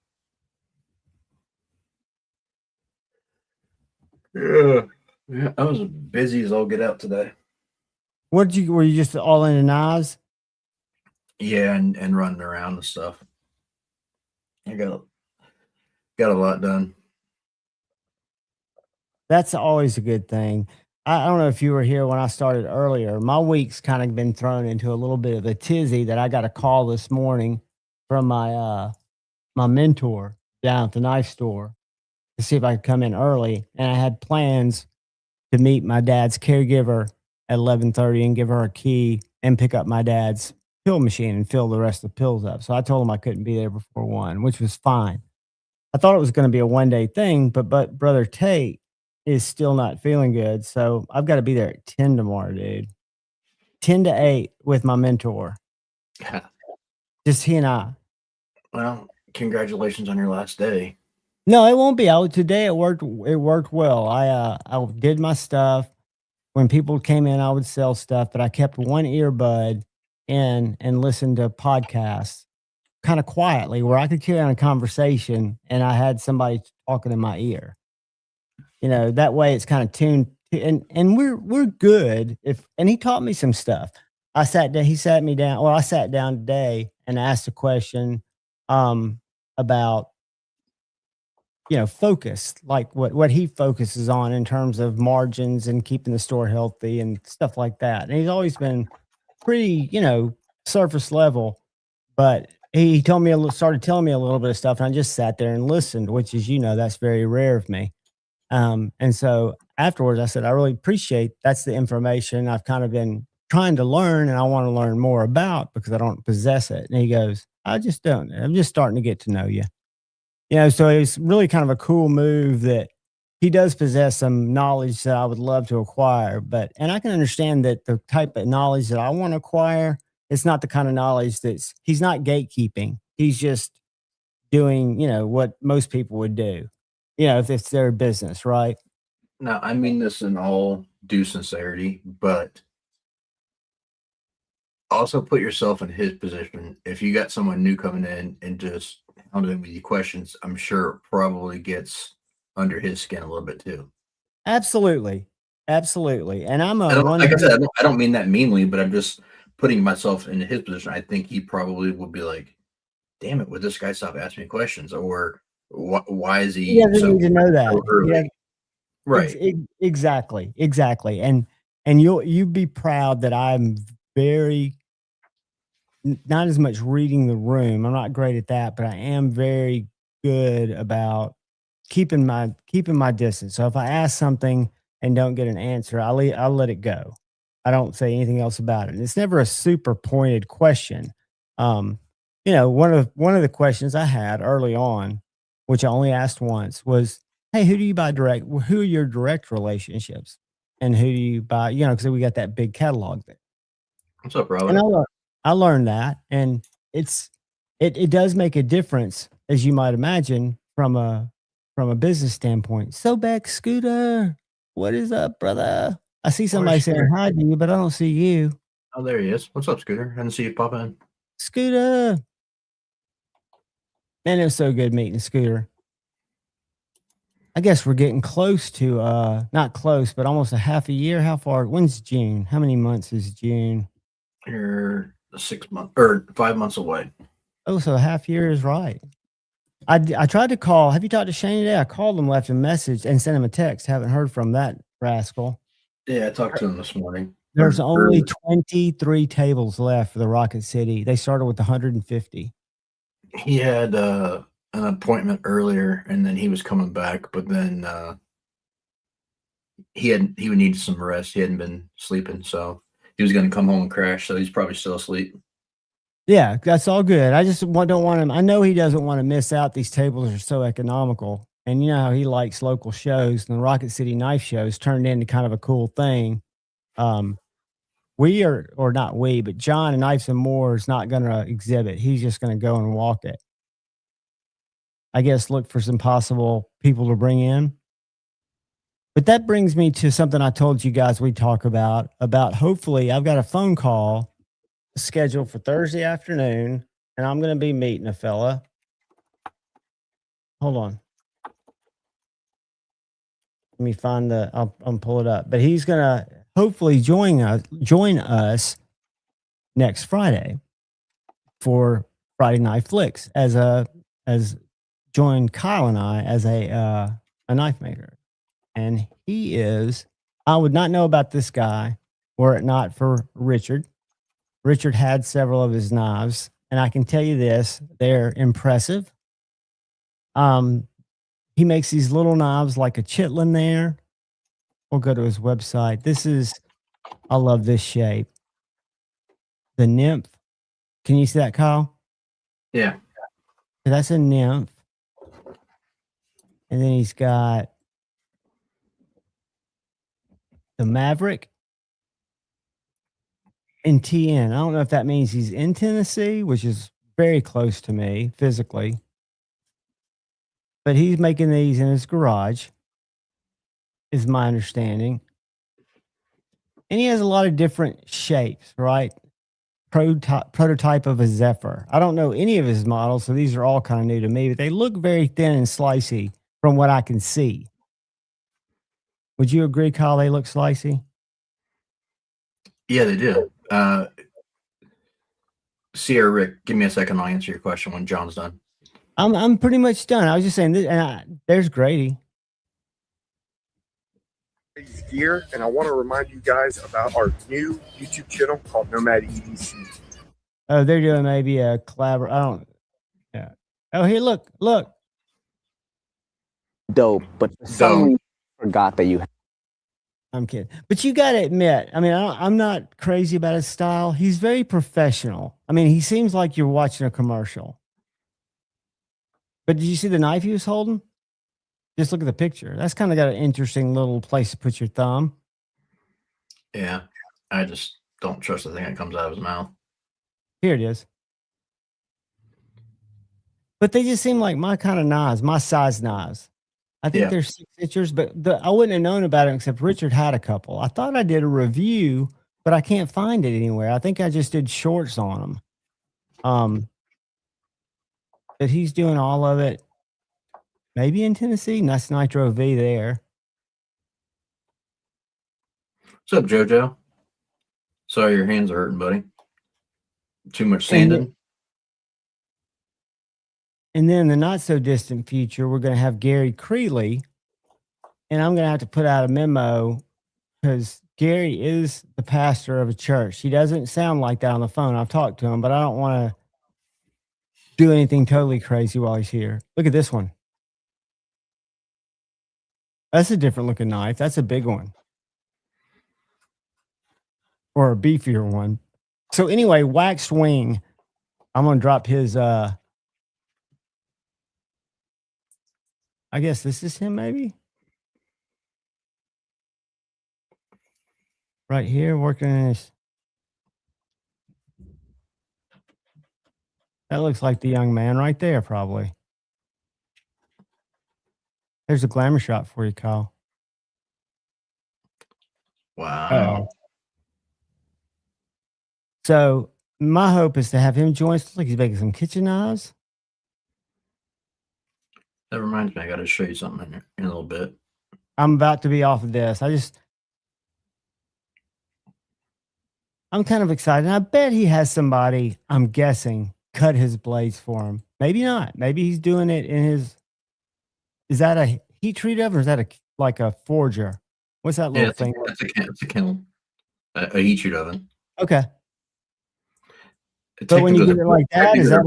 Yeah, I was busy as all get out today. Were you just all into knives? Yeah, and running around and stuff. I got a lot done. That's always a good thing. I don't know if you were here when I started earlier. My week's kind of been thrown into a little bit of a tizzy that I got a call this morning from my my mentor down at the knife store to see if I could come in early. And I had plans to meet my dad's caregiver at 11:30 and give her a key and pick up my dad's pill machine and fill the rest of the pills up. So I told him I couldn't be there before 1, which was fine. I thought it was going to be a one-day thing, but Brother Tate is still not feeling good. So I've got to be there at 10 tomorrow, dude. 10 to 8 with my mentor. Just he and I. Well, congratulations on your last day. No, it won't be. Today it worked well. I did my stuff. When people came in, I would sell stuff, but I kept one earbud in and listen to podcasts kind of quietly where I could carry on a conversation and I had somebody talking in my ear. That way it's kind of tuned and we're good and he taught me some stuff. He sat me down. Well, I sat down today and asked a question about focus, like what he focuses on in terms of margins and keeping the store healthy and stuff like that. And he's always been pretty, surface level, but he started telling me a little bit of stuff, and I just sat there and listened, which is, that's very rare of me. And so afterwards, I said, I really appreciate that's the information I've kind of been trying to learn, and I want to learn more about because I don't possess it. And he goes, I just don't. I'm just starting to get to know you. So it's really kind of a cool move that he does possess some knowledge that I would love to acquire. And I can understand that the type of knowledge that I want to acquire, it's not the kind of knowledge he's not gatekeeping. He's just doing, what most people would do, if it's their business, right? Now, I mean this in all due sincerity, but also put yourself in his position. If you got someone new coming in and just hounding with you questions, I'm sure it probably gets under his skin a little bit too. Absolutely. Absolutely. And I'm like I said, I don't mean that meanly, but I'm just putting myself in his position. I think he probably would be like, damn it, would this guy stop asking me questions? Or why is he doesn't need to know that. Early? Right. Exactly. And you'd be proud that I'm very not as much reading the room. I'm not great at that, but I am very good about keeping my distance. So if I ask something and don't get an answer, I'll let it go. I don't say anything else about it. And it's never a super pointed question. One of the questions I had early on, which I only asked once, was, "Hey, who do you buy direct? Who are your direct relationships, and who do you buy?" Because we got that big catalog there. What's up, brother? And I learned that, and it does make a difference, as you might imagine, from a business standpoint. So back, Scooter, what is up, brother? I see somebody saying hi to you, but I don't see you. Oh, there he is. What's up, Scooter? I didn't see you pop in. Scooter. Man, it was so good meeting Scooter. I guess we're getting close to, not close, but almost a half a year. How far? When's June? How many months is June? You're 6 months or 5 months away. Oh, so a half year is right. I tried to call. Have you talked to Shane today? I called him, left a message, and sent him a text. Haven't heard from that rascal. Yeah, I talked to him this morning. There's only 23 tables left for the Rocket City. They started with 150. He had an appointment earlier, and then he was coming back, but then he would need some rest. He hadn't been sleeping, so he was going to come home and crash. So he's probably still asleep. Yeah, that's all good. I just don't want him. I know he doesn't want to miss out. These tables are so economical. And you know how he likes local shows, and the Rocket City knife shows turned into kind of a cool thing. But John and Knives and More is not going to exhibit. He's just going to go and walk it. I guess look for some possible people to bring in. But that brings me to something I told you guys we'd talk about hopefully I've got a phone call scheduled for Thursday afternoon, and I'm going to be meeting a fella. Hold on. Let me find I'll pull it up. But he's going to hopefully join us next Friday for Friday Night Flicks as join Kyle and I as a knife maker. And I would not know about this guy were it not for Richard. Richard had several of his knives, and I can tell you this, they're impressive. He makes these little knives like a chitlin there. We'll go to his website. I love this shape. The nymph. Can you see that, Kyle? Yeah. So that's a nymph. And then he's got the Maverick in TN. I don't know if that means he's in Tennessee, which is very close to me physically. But he's making these in his garage, is my understanding. And he has a lot of different shapes, right? prototype of a Zephyr. I don't know any of his models, so these are all kind of new to me, but they look very thin and slicey from what I can see. Would you agree, Kyle, they look slicey? Yeah, they do. Sierra, Rick, give me a second. I'll answer your question when John's done. I'm pretty much done. I was just saying, there's Grady. Gear, and I want to remind you guys about our new YouTube channel called Nomad EDC. Oh, they're doing maybe a collab. I don't. Yeah. Oh, here, look. Dope, but for some reason, forgot that you. I'm kidding, but you got to admit, I mean, I'm not crazy about his style. He's very professional. I mean, he seems like you're watching a commercial. But did you see the knife he was holding? Just look at the picture. That's kind of got an interesting little place to put your thumb. Yeah, I just don't trust the thing that comes out of his mouth. Here it is. But they just seem like my kind of knives, my size knives. I think they're 6 inches, but I wouldn't have known about it except Richard had a couple. I thought I did a review, but I can't find it anywhere. I think I just did shorts on them. But he's doing all of it. Maybe in Tennessee. Nice Nitro V there. What's up, JoJo? Sorry your hands are hurting, buddy. Too much sanding. And then in the not so distant future, we're going to have Gary Creeley. And I'm going to have to put out a memo because Gary is the pastor of a church. He doesn't sound like that on the phone. I've talked to him, but I don't want to do anything totally crazy while he's here. Look at this one. That's a different looking knife. That's a big one. Or a beefier one. So anyway, Waxed Wing. I'm going to drop his, I guess this is him maybe. Right here, working in his. That looks like the young man right there, probably. There's a glamour shot for you, Kyle. Wow. Uh-oh. So my hope is to have him join us. Like he's making some kitchen knives. That reminds me, I got to show you something in a little bit. I'm about to be off of this. I'm kind of excited. I bet he has somebody, I'm guessing, cut his blades for him. Maybe not. Maybe he's doing it in his. Is that a heat treat oven or is that like a forger? What's that little thing? It's a kiln. A heat treat oven. Okay. But when you get it like that, is that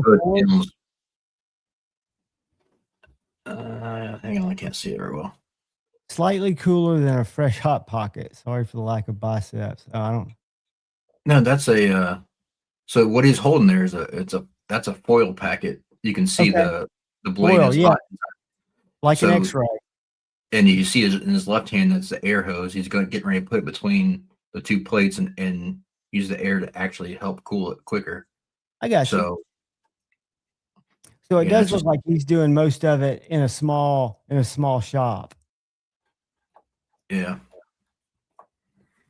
hang on, I can't see it very well. Slightly cooler than a fresh hot pocket. Sorry for the lack of biceps. I don't. No, that's a. So what he's holding there is that's a foil packet. You can see the blade is hot. Like an X-ray. And you see in his left hand that's the air hose. He's getting ready to put it between the two plates and use the air to actually help cool it quicker. I got you. So it does look like he's doing most of it in a small shop. Yeah.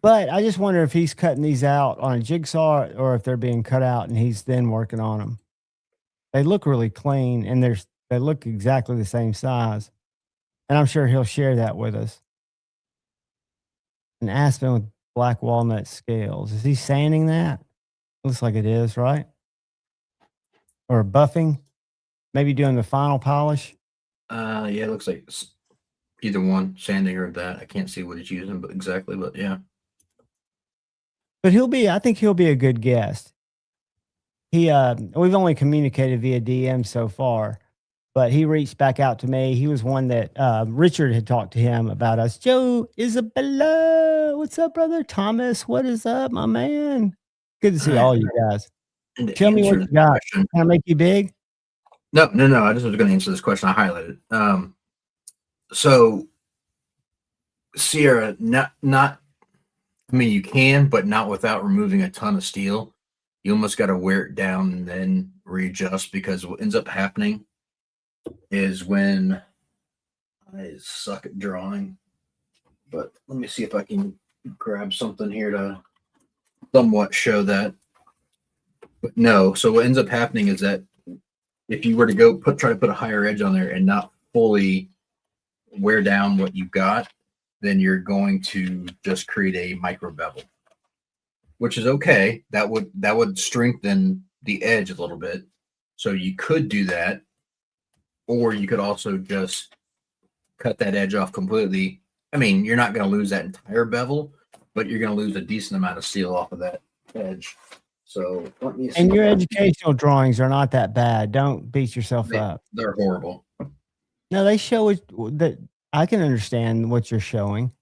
But I just wonder if he's cutting these out on a jigsaw or if they're being cut out and he's then working on them. They look really clean and they look exactly the same size. And I'm sure he'll share that with us. An aspen with black walnut scales. Is he sanding that? Looks like it is, right? Or buffing? Maybe doing the final polish? Yeah, it looks like either one, sanding or that. I can't see what he's using, but yeah. But I think he'll be a good guest. We've only communicated via DM so far, but he reached back out to me. He was one that Richard had talked to him about us. Joe Isabella, what's up, brother? Thomas, what is up, my man? Good to see all you guys. Tell me what you got. Can I make you big? No. I just was going to answer this question. I highlighted. So Sierra, not. I mean, you can, but not without removing a ton of steel. You almost got to wear it down and then readjust, because what ends up happening is when I suck at drawing. But let me see if I can grab something here to somewhat show that. But no. So what ends up happening is that if you were to try to put a higher edge on there and not fully wear down what you've got, then you're going to just create a micro bevel, which is okay. That would strengthen the edge a little bit. So you could do that, or you could also just cut that edge off completely. I mean, you're not going to lose that entire bevel, but you're going to lose a decent amount of steel off of that edge. So let me see. And your educational drawings are not that bad. Don't beat yourself up. They're horrible. No, they show it that I can understand what you're showing.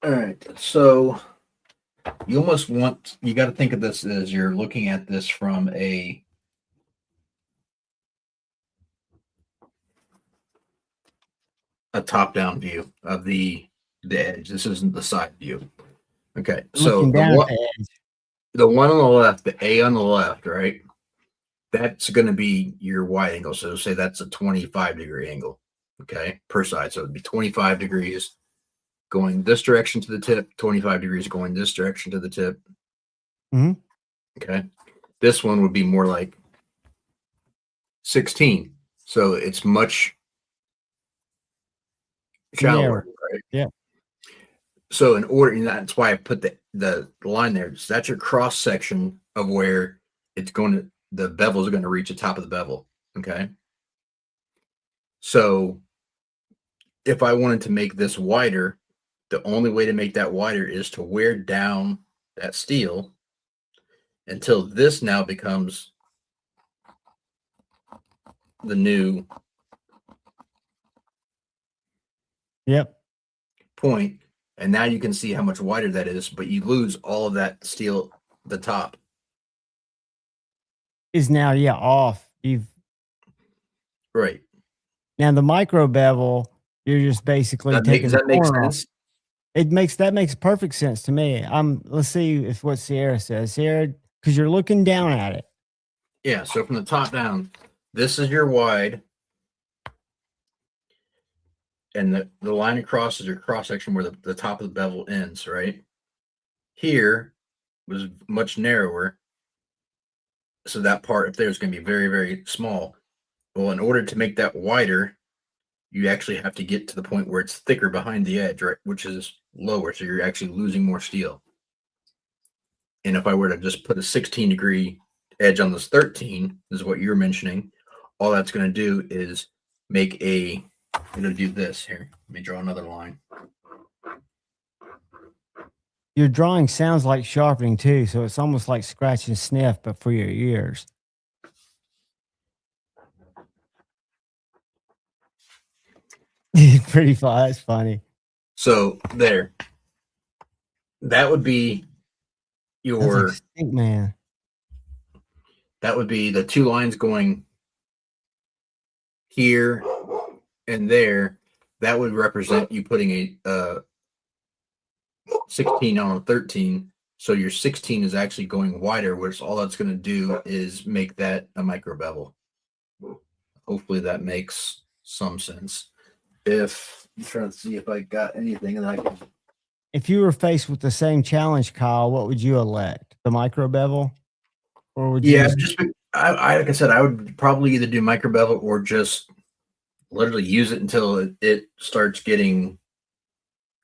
All right. So you got to think of this as you're looking at this from a top-down view of the edge. This isn't the side view. Okay. So the one on the left, the A on the left, right? That's going to be your wide angle. So say that's a 25-degree angle, okay, per side. So it'd be 25 degrees going this direction to the tip, 25 degrees going this direction to the tip. Mm-hmm. Okay. This one would be more like 16. So it's much shallower, right? Yeah. So in order, and that's why I put the line there. So that's your cross section of where the bevel is going to reach the top of the bevel. Okay. So if I wanted to make this wider, the only way to make that wider is to wear down that steel until this now becomes the new point. And now you can see how much wider that is, but you lose all of that steel, the top. Is now off. Right. Now the micro bevel, you're just basically taking does that make sense? Off. That makes perfect sense to me. Let's see what Sierra says. Sierra, because you're looking down at it. Yeah, so from the top down, this is your wide. And the line across is your cross section where the top of the bevel ends, right? Here was much narrower. So that part up there is going to be very, very small. Well, in order to make that wider, you actually have to get to the point where it's thicker behind the edge, right? Which is lower. So you're actually losing more steel. And if I were to just put a 16-degree edge on this 13, is what you're mentioning, all that's going to do is make I'm going to do this here. Let me draw another line. Your drawing sounds like sharpening too, so it's almost like scratch and sniff, but for your ears. Pretty fun. That's funny. So there. That would be your man. That would be the two lines going here and there. That would represent you putting a 16 on a 13. So your 16 is actually going wider, which all that's going to do is make that a micro bevel. Hopefully that makes some sense. I'm trying to see if I got anything that I can. If you were faced with the same challenge, Kyle, what would you elect? The micro bevel? Or would you like I said, I would probably either do micro bevel or just literally use it until it starts getting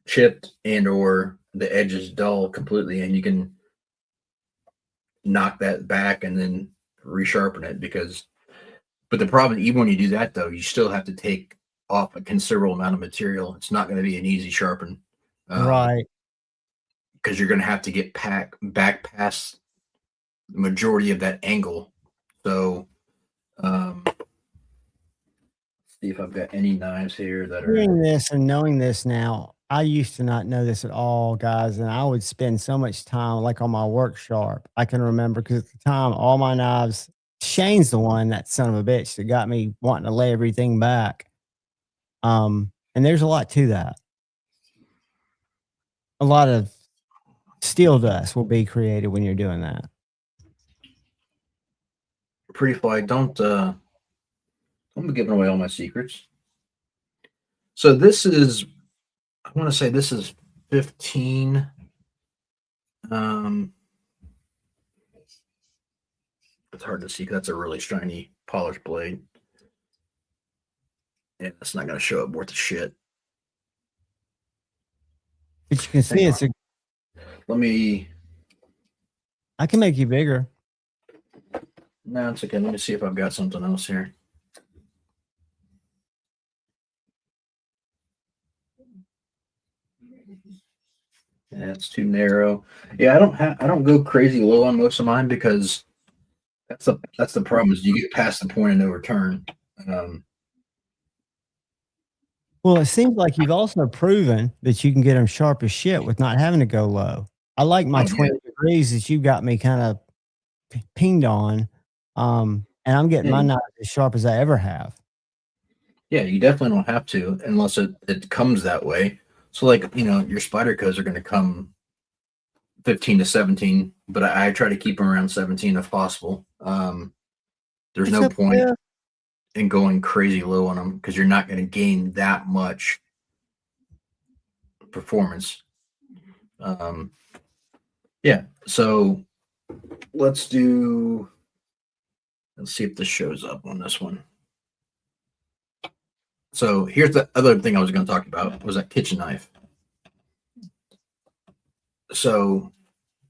chipped and or the edge is dull completely, and you can knock that back and then resharpen it. But the problem, even when you do that though, you still have to take off a considerable amount of material. It's not going to be an easy sharpen, right? Because you're going to have to get back past the majority of that angle. So see if I've got any knives here that are hearing this and knowing this now. I used to not know this at all, guys, and I would spend so much time like on my work sharp. I can remember because at the time, all my knives, Shane's the one, that son of a bitch, that got me wanting to lay everything back. And there's a lot to that. A lot of steel dust will be created when you're doing that. Pretty fly. Don't I'm giving away all my secrets. So this is, I want to say this is 15. It's hard to see. That's a really shiny polished blade. And it's not going to show up worth a shit. But you can see it's a. Let me. I can make you bigger. No, it's okay. Let me see if I've got something else here. Yeah, it's too narrow. Yeah, I don't go crazy low on most of mine because that's the problem is you get past the point of no return. Well, it seems like you've also proven that you can get them sharp as shit with not having to go low. I like my 20 degrees that you got me kind of pinged on, and I'm getting my knife as sharp as I ever have. Yeah, you definitely don't have to unless it comes that way. So, like, your spider codes are going to come 15 to 17, but I try to keep them around 17 if possible. There's no point in going crazy low on them because you're not going to gain that much performance. Yeah, so let's see if this shows up on this one. So here's the other thing I was going to talk about was that kitchen knife. So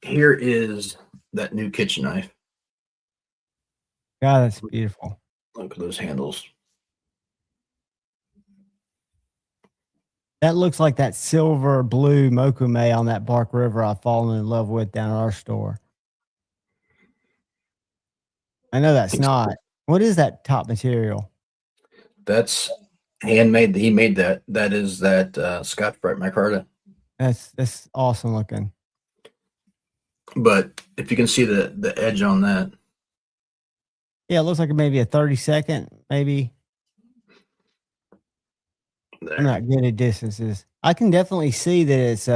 here is that new kitchen knife. God, that's beautiful. Look at those handles. That looks like that silver blue mokume on that Bark River I've fallen in love with down at our store. I know that's not. What is that top material? That's handmade. He made that. That is that Scotch-Brite micarta. That's awesome looking. But if you can see the edge on that. Yeah, it looks like maybe a 30-second, maybe. There. I'm not good at distances. I can definitely see that it's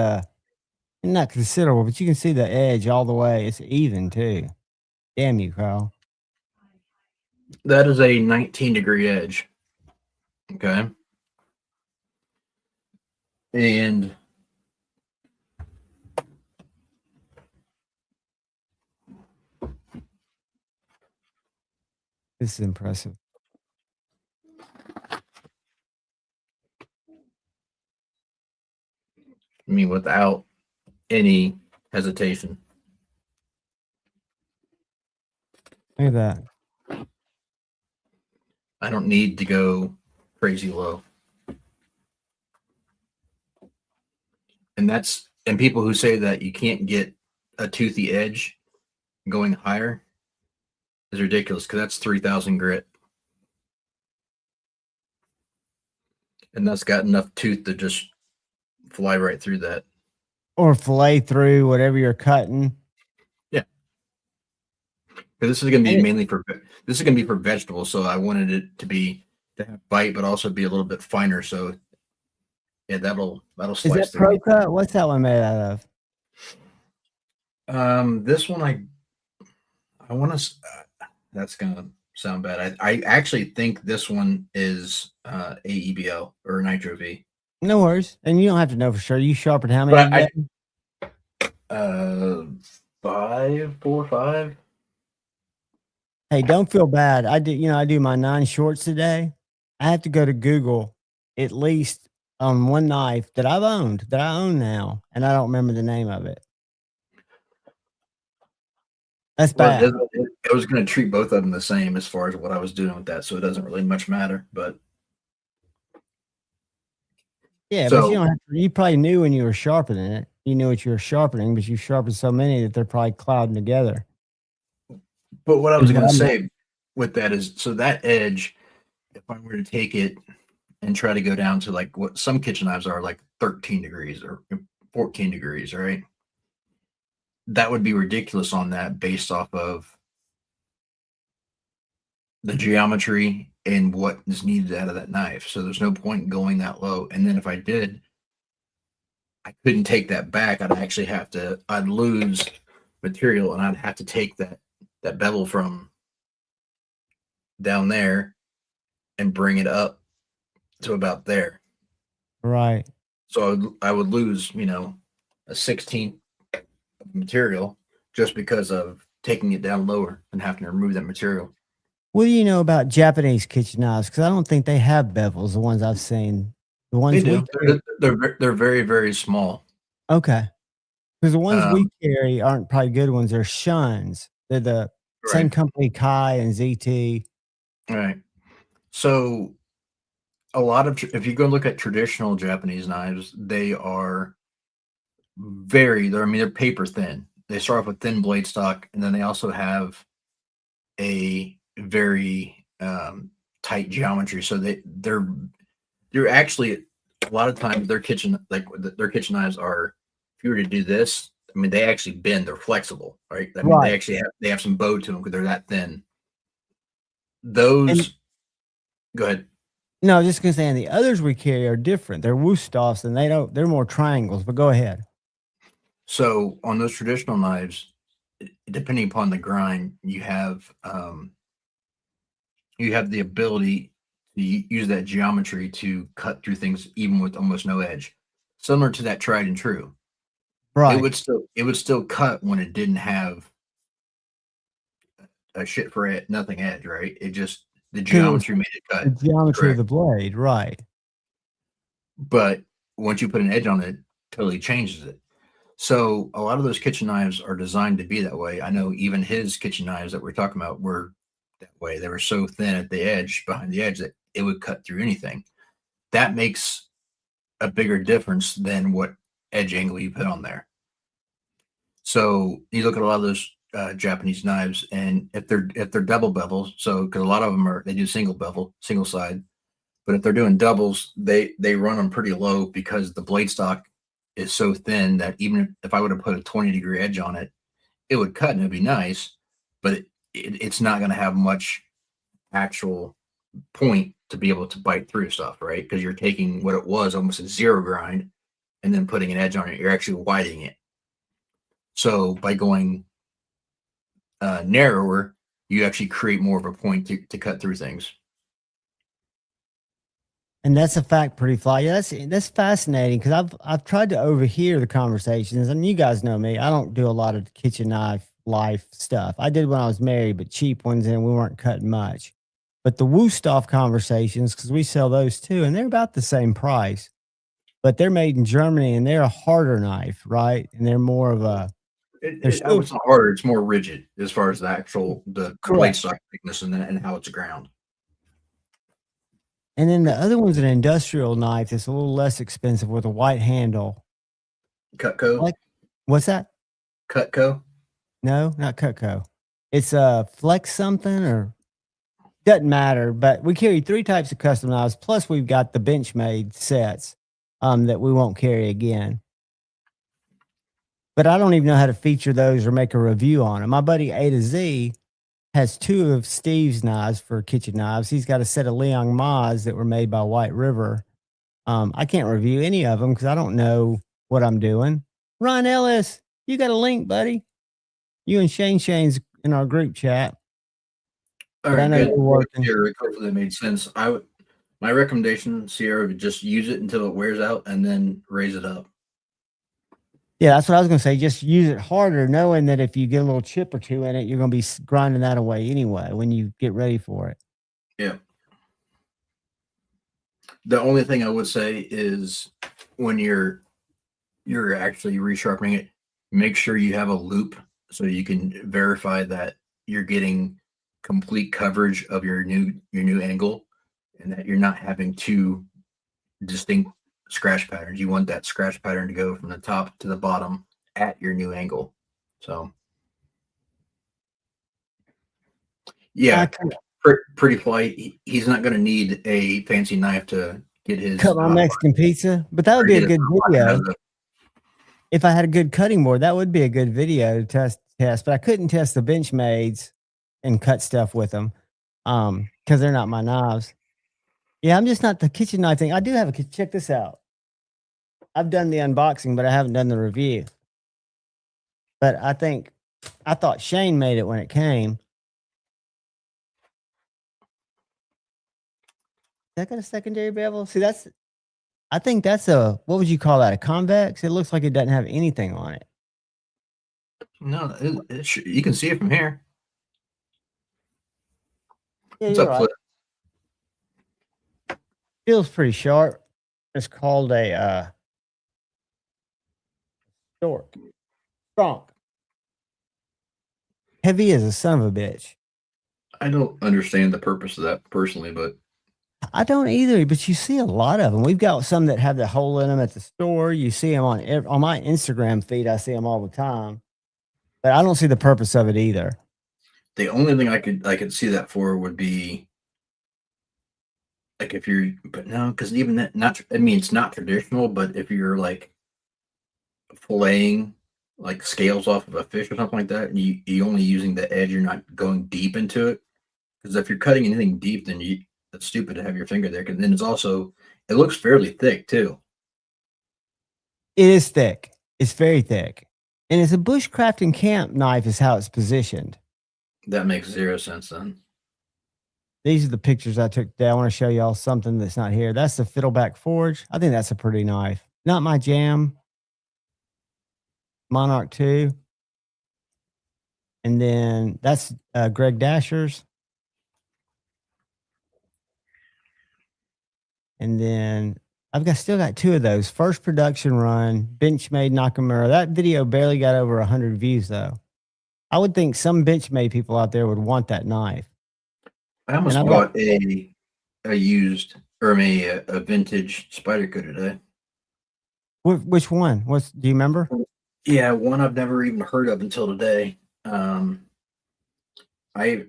not considerable, but you can see the edge all the way. It's even too. Damn you, Kyle. That is a 19-degree edge. Okay. And this is impressive. I mean, without any hesitation. Look at that. I don't need to go crazy low. And people who say that you can't get a toothy edge going higher is ridiculous because that's 3,000 grit. And that's got enough tooth to just fly right through that. Or fillet through whatever you're cutting. Yeah. This is going to be mainly for vegetables, so I wanted it to have bite, but also be a little bit finer. So yeah, that'll slice. Is that Pro Cut? What's that one made out of? This one I want to. That's gonna sound bad. I actually think this one is AEBL or Nitro V. No worries, and you don't have to know for sure. You sharpened how many? 5, 4, 5. Hey, don't feel bad. I do my 9 shorts today. I have to go to Google at least on one knife that I own now, and I don't remember the name of it. That's bad. I was going to treat both of them the same as far as what I was doing with that, so it doesn't really much matter. But yeah, but you don't have to, you probably knew when you were sharpening it. You knew what you were sharpening, but you sharpened so many that they're probably clouding together. But what I was going to say with that is, so that edge, if I were to take it and try to go down to like what some kitchen knives are, like 13 degrees or 14 degrees, right? That would be ridiculous on that based off of the geometry and what is needed out of that knife. So there's no point in going that low. And then if I did, I couldn't take that back. I'd lose material and I'd have to take that bevel from down there and bring it up to about there. Right. So I would lose, a 16th material just because of taking it down lower and having to remove that material. What do you know about Japanese kitchen knives? Because I don't think they have bevels. The ones I've seen, the ones They we do. carry. They're very, very small. Okay, because the ones we Um, carry aren't probably good ones. They're Shuns. They're the same right. company, Kai and ZT. Right. So a lot of if you go look at traditional Japanese knives, they are they're paper thin. They start off with thin blade stock, and then they also have a very tight geometry. So they're actually a lot of times their kitchen knives are, if you were to do this, I mean they actually bend. They're flexible, right? I mean Right. they have some bow to them because they're that thin. And Those go ahead. no, I was just gonna say, and the others we carry are different. They're Wusthoffs, and they're more triangles. But go ahead. So on those traditional knives, depending upon the grind, you have the ability to use that geometry to cut through things even with almost no edge, similar to that tried and true. Right. It would still cut when it didn't have a shit for it, nothing edge, right? It just the 'Cause it was geometry made it the cut. geometry of Correct. the blade, right? But once you put an edge on it, totally changes it. So a lot of those kitchen knives are designed to be that way. I know even his kitchen knives that we're talking about were that way. They were so thin at the edge, behind the edge, that it would cut through anything. That makes a bigger difference than what edge angle you put on there. So you look at a lot of those Japanese knives, and if they're double bevels, so because a lot of them they do single bevel, single side, but if they're doing doubles, they run them pretty low because the blade stock is so thin that even if I would have put a 20-degree edge on it, it would cut and it'd be nice, but it's not going to have much actual point to be able to bite through stuff, right? Because you're taking what it was almost a zero grind and then putting an edge on it. You're actually widening it. So by going narrower, you actually create more of a point to cut through things. And that's a fact, pretty fly. Yeah, that's fascinating because I've tried to overhear the conversations, and you guys know me. I don't do a lot of kitchen knife life stuff. I did when I was married, but cheap ones, and we weren't cutting much. But the Wusthof conversations, because we sell those too, and they're about the same price, but they're made in Germany, and they're a harder knife, right? And they're more of a they're It's still not harder. It's more rigid as far as the blade correct. stock thickness and how it's ground. And then the other one's an industrial knife that's a little less expensive with a white handle. Cutco. Like, what's that? Cutco. No, not Cutco. It's a Flex something or doesn't matter. But we carry 3 types of custom knives. Plus, we've got the Benchmade sets that we won't carry again. But I don't even know how to feature those or make a review on them. My buddy A to Z has 2 of Steve's knives for kitchen knives. He's got a set of Liang Ma's that were made by White River. I can't review any of them because I don't know what I'm doing. Ron Ellis, you got a link, buddy? You and Shane's in our group chat. All But I right, know good. you're working. Sierra, hopefully that made sense. My recommendation, Sierra, would just use it until it wears out and then raise it up. Yeah, that's what I was going to say. Just use it harder, knowing that if you get a little chip or two in it, you're going to be grinding that away anyway when you get ready for it. Yeah. The only thing I would say is when you're actually resharpening it, make sure you have a loop so you can verify that you're getting complete coverage of your new angle and that you're not having 2 distinct scratch patterns. You want that scratch pattern to go from the top to the bottom at your new angle. So yeah, pretty fly. He's not going to need a fancy knife to get his cut my Mexican pizza, but that would be a good video. If I had a good cutting board, that would be a good video to test. But I couldn't test the Benchmades and cut stuff with them because they're not my knives. Yeah, I'm just not the kitchen knife thing. I do have a check this out. I've done the unboxing, but I haven't done the review. But I thought Shane made it when it came. that got a secondary bevel? See, I think that's what would you call that? A convex? It looks like it doesn't have anything on it. No, you can see it from here. Yeah, What's you're up, right. Flip? Feels pretty sharp. It's called a stork. Strong. Heavy as a son of a bitch. I don't understand the purpose of that personally, but I don't either, but you see a lot of them. We've got some that have the hole in them at the store. You see them on my Instagram feed. I see them all the time, but I don't see the purpose of it either. the only thing I could see that for would be like if you're, but no, because even that not. I mean, it's not traditional, but if you're like filleting like scales off of a fish or something like that, and you only using the edge, you're not going deep into it. Because if you're cutting anything deep, then that's stupid to have your finger there. Because then it looks fairly thick too. It is thick. It's very thick, and it's a bushcraft camp knife. Is how it's positioned. That makes zero sense then. These are the pictures I took today. I want to show y'all something that's not here. That's the Fiddleback Forge. I think that's a pretty knife. Not my jam. Monarch 2. And then that's Greg Dasher's. And then still got 2 of those. First production run, Benchmade Nakamura. That video barely got over 100 views though. I would think some Benchmade people out there would want that knife. I almost bought a used or a vintage Spyderco today. Which one? Do you remember? Yeah, one I've never even heard of until today. I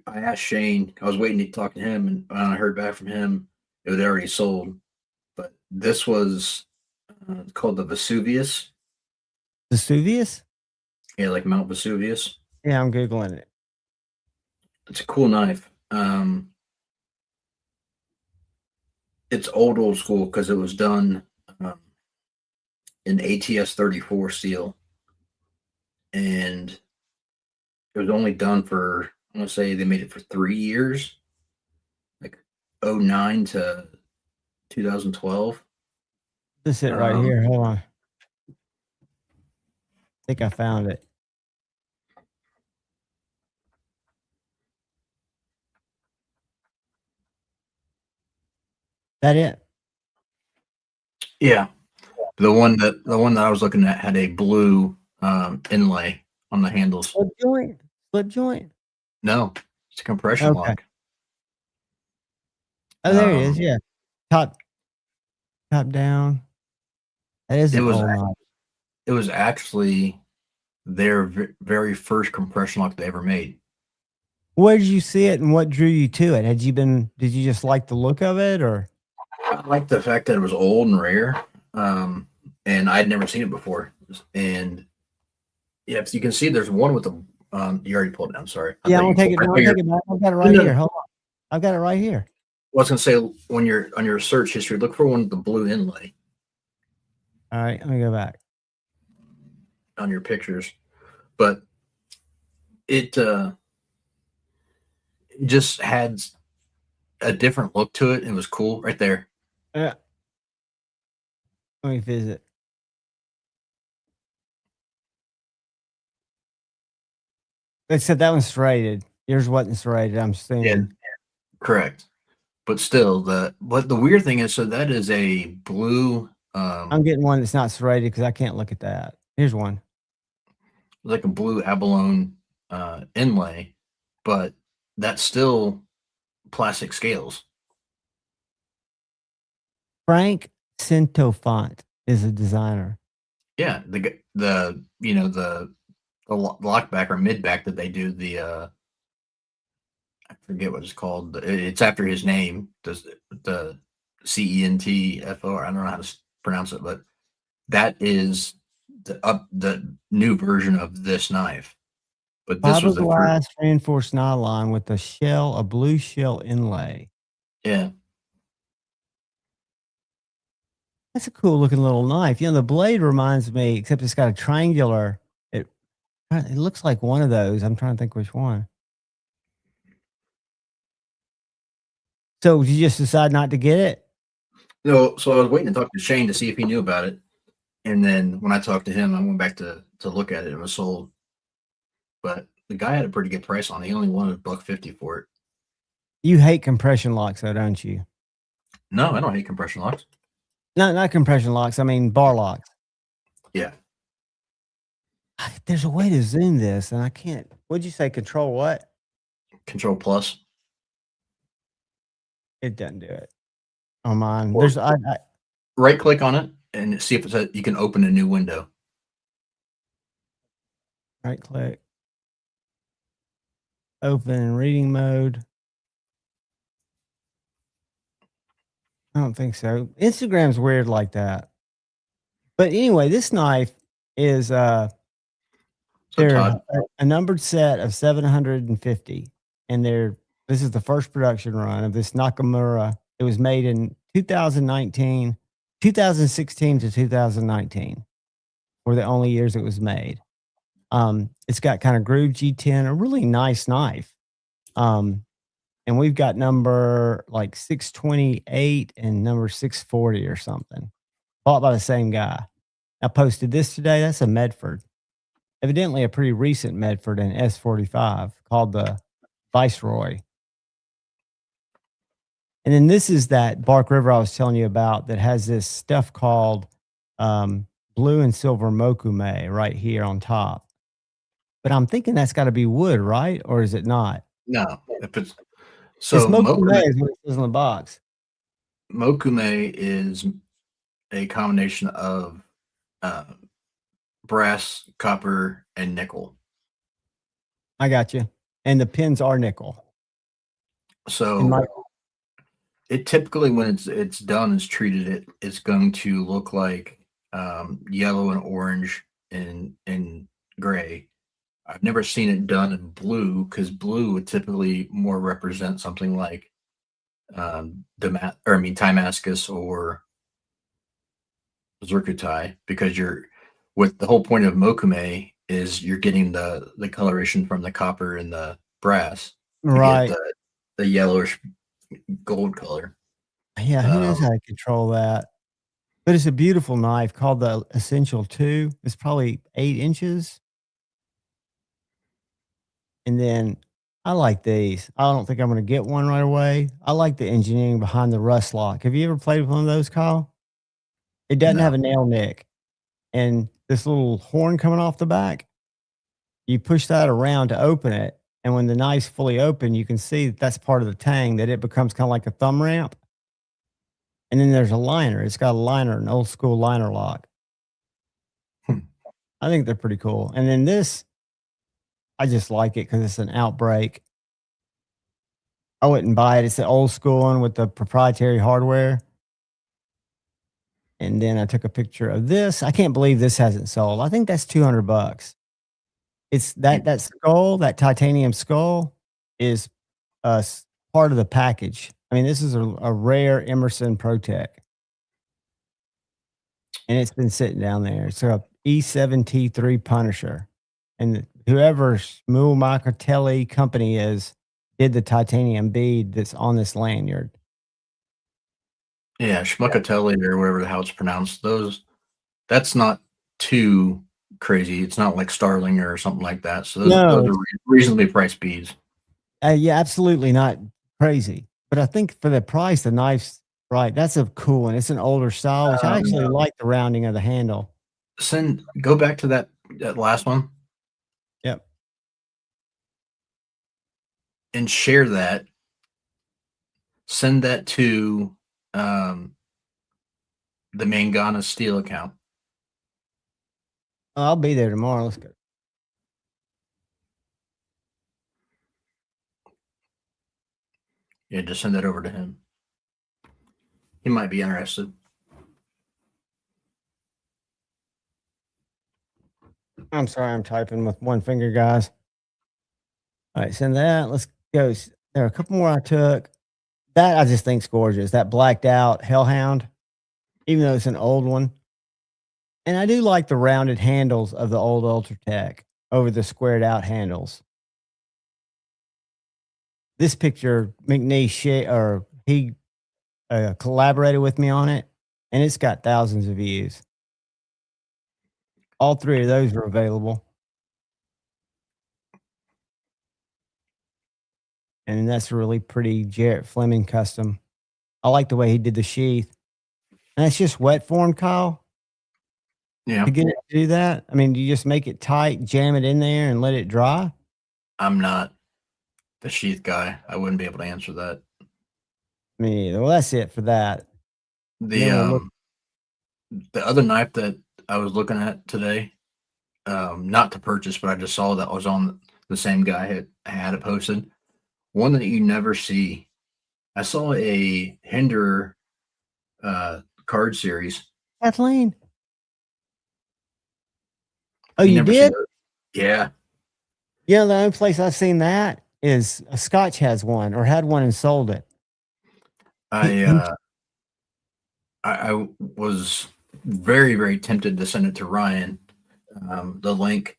asked Shane. I was waiting to talk to him, and when I heard back from him, it had already sold. But this was called the Vesuvius. Vesuvius? Yeah, like Mount Vesuvius. Yeah, I'm Googling it. It's a cool knife. It's old school because it was done in ATS 34 steel, and it was only done for, I want to say they made it for 3 years, like 09 to 2012. This is it right here. Hold on. I think I found it. That it? Yeah. The one that I was looking at had a blue inlay on the handles. Slip joint? No, it's a compression lock. Oh, there it is. Yeah. Top down. That is an old knife. It was actually their very first compression lock they ever made. Where did you see it and what drew you to it? Did you just like the look of it, or? I liked the fact that it was old and rare. And I'd never seen it before. And yeah, you can see there's one with the you already pulled it down, sorry. Yeah, I'm gonna take it down. I've got it right here. Hold on. I've got it right here. I was gonna say, when you're on your search history, look for one with the blue inlay. All right, let me go back on your pictures. But it just had a different look to it. It was cool right there. Yeah. Let me visit. Except that one's serrated. Yours wasn't serrated, I'm assuming. Yeah, correct. But still, the weird thing is, so that is a blue. I'm getting one that's not serrated because I can't look at that. Here's one. Like a blue abalone inlay, but that's still plastic scales. Frank Centofont is a designer. Yeah, the lockback or midback that they do, I forget what it's called. It's after his name. The CENTFO. I don't know how to pronounce it, but that is the new version of this knife. But this was the fiberglass reinforced nylon with a blue shell inlay. Yeah. That's a cool looking little knife. The blade reminds me, except it's got a triangular. It looks like one of those. I'm trying to think which one. So you just decide not to get it? No, so I was waiting to talk to Shane to see if he knew about it. And then when I talked to him, I went back to look at it. It was sold. But the guy had a pretty good price on it. He only wanted $150 for it. You hate compression locks, though, don't you? No, I don't hate compression locks. No, not compression locks. I mean bar locks. Yeah. There's a way to zoom this, and I can't. What'd you say? Control what? Control plus. It doesn't do it on mine. There's I right click on it and see if it says you can open a new window. Right click. Open in reading mode. I don't think so. Instagram's weird like that. But anyway, this knife is they're a numbered set of 750, and this is the first production run of this Nakamura. It was made in 2016 to 2019 were the only years it was made. It's got kind of groove G10, a really nice knife. And we've got number like 628 and number 640 or something, bought by the same guy. I posted this today. That's a Medford, evidently a pretty recent Medford in S45 called the Viceroy. And then this is that Bark River I was telling you about that has this stuff called blue and silver mokume right here on top. But I'm thinking that's got to be wood, right? Or is it not? No, if it's mokume is what it says on the box. Mokume is a combination of brass, copper, and nickel. I got you. And the pins are nickel. So it typically, when it's done, it's treated, it's going to look like yellow and orange and gray. I've never seen it done in blue, because blue would typically more represent something like Timascus or Zircutai, because with the whole point of mokume is you're getting the coloration from the copper and the brass, right? The yellowish gold color. Yeah, who knows how to control that? But it's a beautiful knife called the Essential 2. It's probably 8 inches. And then I like these. I don't think I'm going to get one right away. I like the engineering behind the rust lock. Have you ever played with one of those, Kyle? It doesn't have a nail nick. And this little horn coming off the back, you push that around to open it. And when the knife's fully open, you can see that's part of the tang, that it becomes kind of like a thumb ramp. And then there's a liner. It's got a liner, an old school liner lock. I think they're pretty cool. And then this, I just like it because it's an Outbreak. I wouldn't buy it. It's the old school one with the proprietary hardware. And then I took a picture of this. I can't believe this hasn't sold. I think that's $200. It's that skull, that titanium skull, is part of the package. I mean, this is a rare Emerson ProTech, and it's been sitting down there. It's a E7T3 Punisher, and whoever Shmuel Macatelli company is did the titanium bead that's on this lanyard. Yeah, Schmuckatelli or whatever the hell it's pronounced. That's not too crazy. It's not like Starling or something like that. So those are reasonably priced beads. Yeah, absolutely not crazy. But I think for the price, the knife's right. That's a cool one. It's an older style, which I actually like the rounding of the handle. Go back to that last one. Yep. And share that. Send that to the Mangana Steel account. I'll be there tomorrow. Let's go. Yeah, just send that over to him. He might be interested. I'm sorry, I'm typing with one finger, guys. All right, send that. Let's go. There are a couple more I took. That I just think's gorgeous. That blacked out Hellhound, even though it's an old one. And I do like the rounded handles of the old Ultratech over the squared out handles. This picture, McNee he collaborated with me on it, and it's got thousands of views. All 3 of those are available. And that's a really pretty Jarrett Fleming custom. I like the way he did the sheath. And that's just wet form, Kyle? Yeah. To get it to do that? I mean, do you just make it tight, jam it in there, and let it dry? I'm not the sheath guy. I wouldn't be able to answer that. Me either. Well, that's it for that. The other knife that I was looking at today, not to purchase, but I just saw that was on the same guy had it posted. One that you never see. I saw a Hinder card series. Kathleen. Oh, you did? Yeah. Yeah, the only place I've seen that is Scotch has one or had one and sold it. I was very, very tempted to send it to Ryan, the link,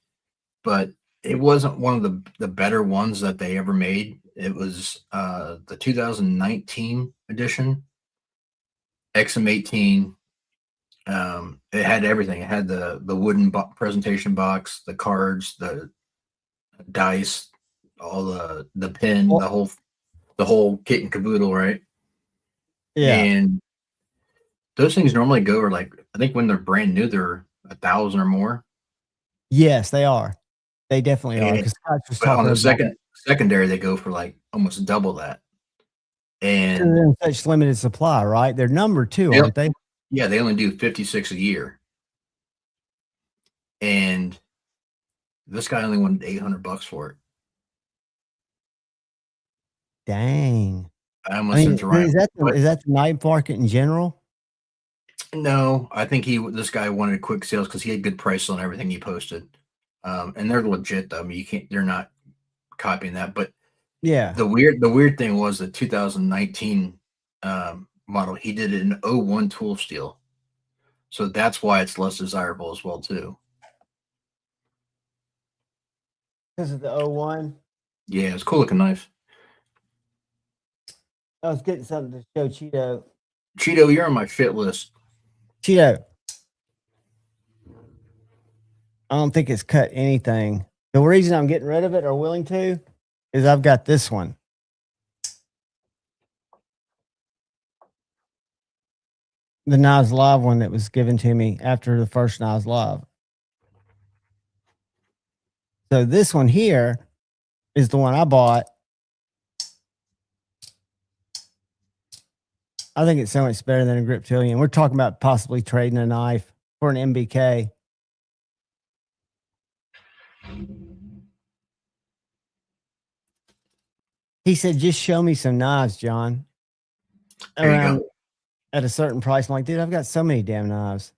but it wasn't one of the better ones that they ever made. It was the 2019 edition, XM18. It had everything. It had the wooden presentation box, the cards, the dice, all the pin, the whole kit and caboodle, right? Yeah. And those things normally go for like, I think when they're brand new, they're $1,000 or more. Yes, they are. They definitely are. Because but on the secondary, they go for like almost double that. And they're in such limited supply, right? They're numbered too, aren't they? Yeah, they only do 56 a year. And this guy only wanted $800 for it. Dang. I almost sent to Ryan. Is that the night market in general? No, I think this guy wanted quick sales because he had good prices on everything he posted. And they're legit though. I mean, they're not copying that. But yeah, the weird thing was the 2019 model. He did it in 01 tool steel, so that's why it's less desirable as well too. Because of the 01. Yeah, it's a cool looking knife. I was getting something to show Cheeto. Cheeto, you're on my fit list. Cheeto. I don't think it's cut anything. The reason I'm getting rid of it or willing to is I've got this one. The Knives Live one that was given to me after the first Knives Live. So this one here is the one I bought. I think it's so much better than a Griptilian. We're talking about possibly trading a knife for an MBK. He said, just show me some knives, John. There you go. At a certain price. I'm like, dude, I've got so many damn knives.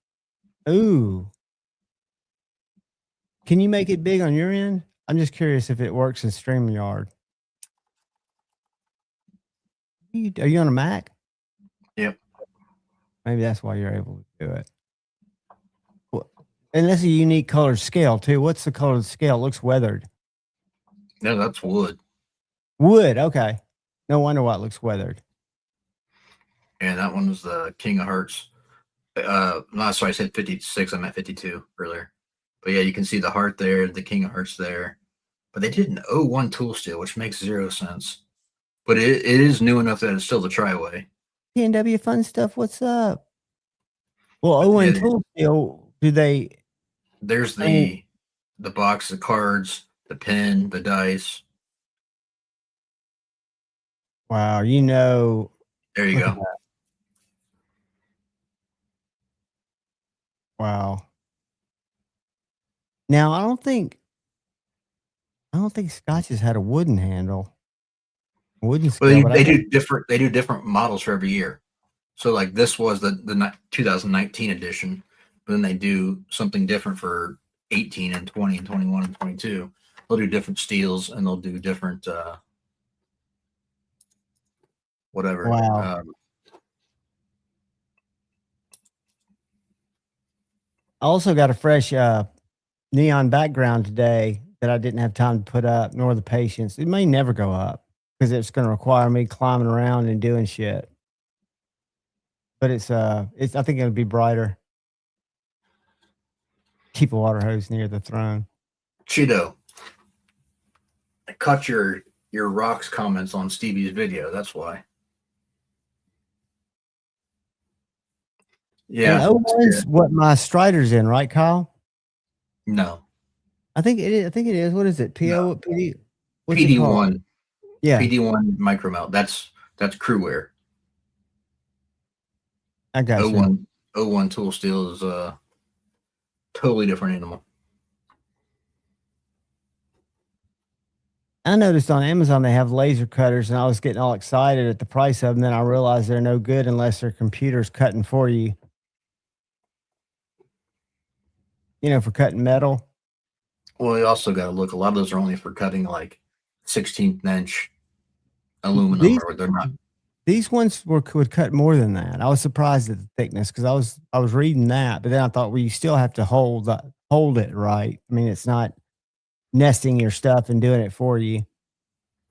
Ooh. Can you make it big on your end? I'm just curious if it works in StreamYard. Are you on a Mac? Yep. Maybe that's why you're able to do it. And that's a unique colored scale, too. What's the colored scale? It looks weathered. No, that's wood. Wood, okay. No wonder why it looks weathered. And that one was the King of Hearts. No, sorry, I said 56. I meant 52 earlier. But yeah, you can see the heart there, the King of Hearts there. But they did an 01 tool steel, which makes 0 sense. But it is new enough that it's still the tri-way. PNW Fun Stuff, what's up? Well, 01 tool steel, do they... There's the box, the cards, the pen, the dice. Wow, you know... There you go. Wow. Now, I don't think Scotch has had a wooden handle. Wooden scale, well, they do different models for every year. So like this was the 2019 edition, but then they do something different for 18 and 20 and 21 and 22. They'll do different steels and they'll do different whatever. Wow. I also got a fresh neon background today that I didn't have time to put up, nor the patience. It may never go up. because it's going to require me climbing around and doing shit. But it's I think it'll be brighter. Keep a water hose near the throne. Cheeto, I caught your rocks comments on Stevie's video. That's why. Yeah. And O1's what my Strider's in, right, Kyle? No. I think it is. I think it is. What is it? No. PD? What's it called? PD1. Yeah. PD1 micro melt. That's crew wear. I got you. O1 tool steel is a totally different animal. I noticed on Amazon they have laser cutters, and I was getting all excited at the price of them. Then I realized they're no good unless their computer's cutting for you. You know, for cutting metal. Well, you also got to look. A lot of those are only for cutting like 16th inch aluminum, or they're not. These ones would cut more than that. I was surprised at the thickness because I was reading that, but then I thought, well, you still have to hold it right. I mean, it's not nesting your stuff and doing it for you.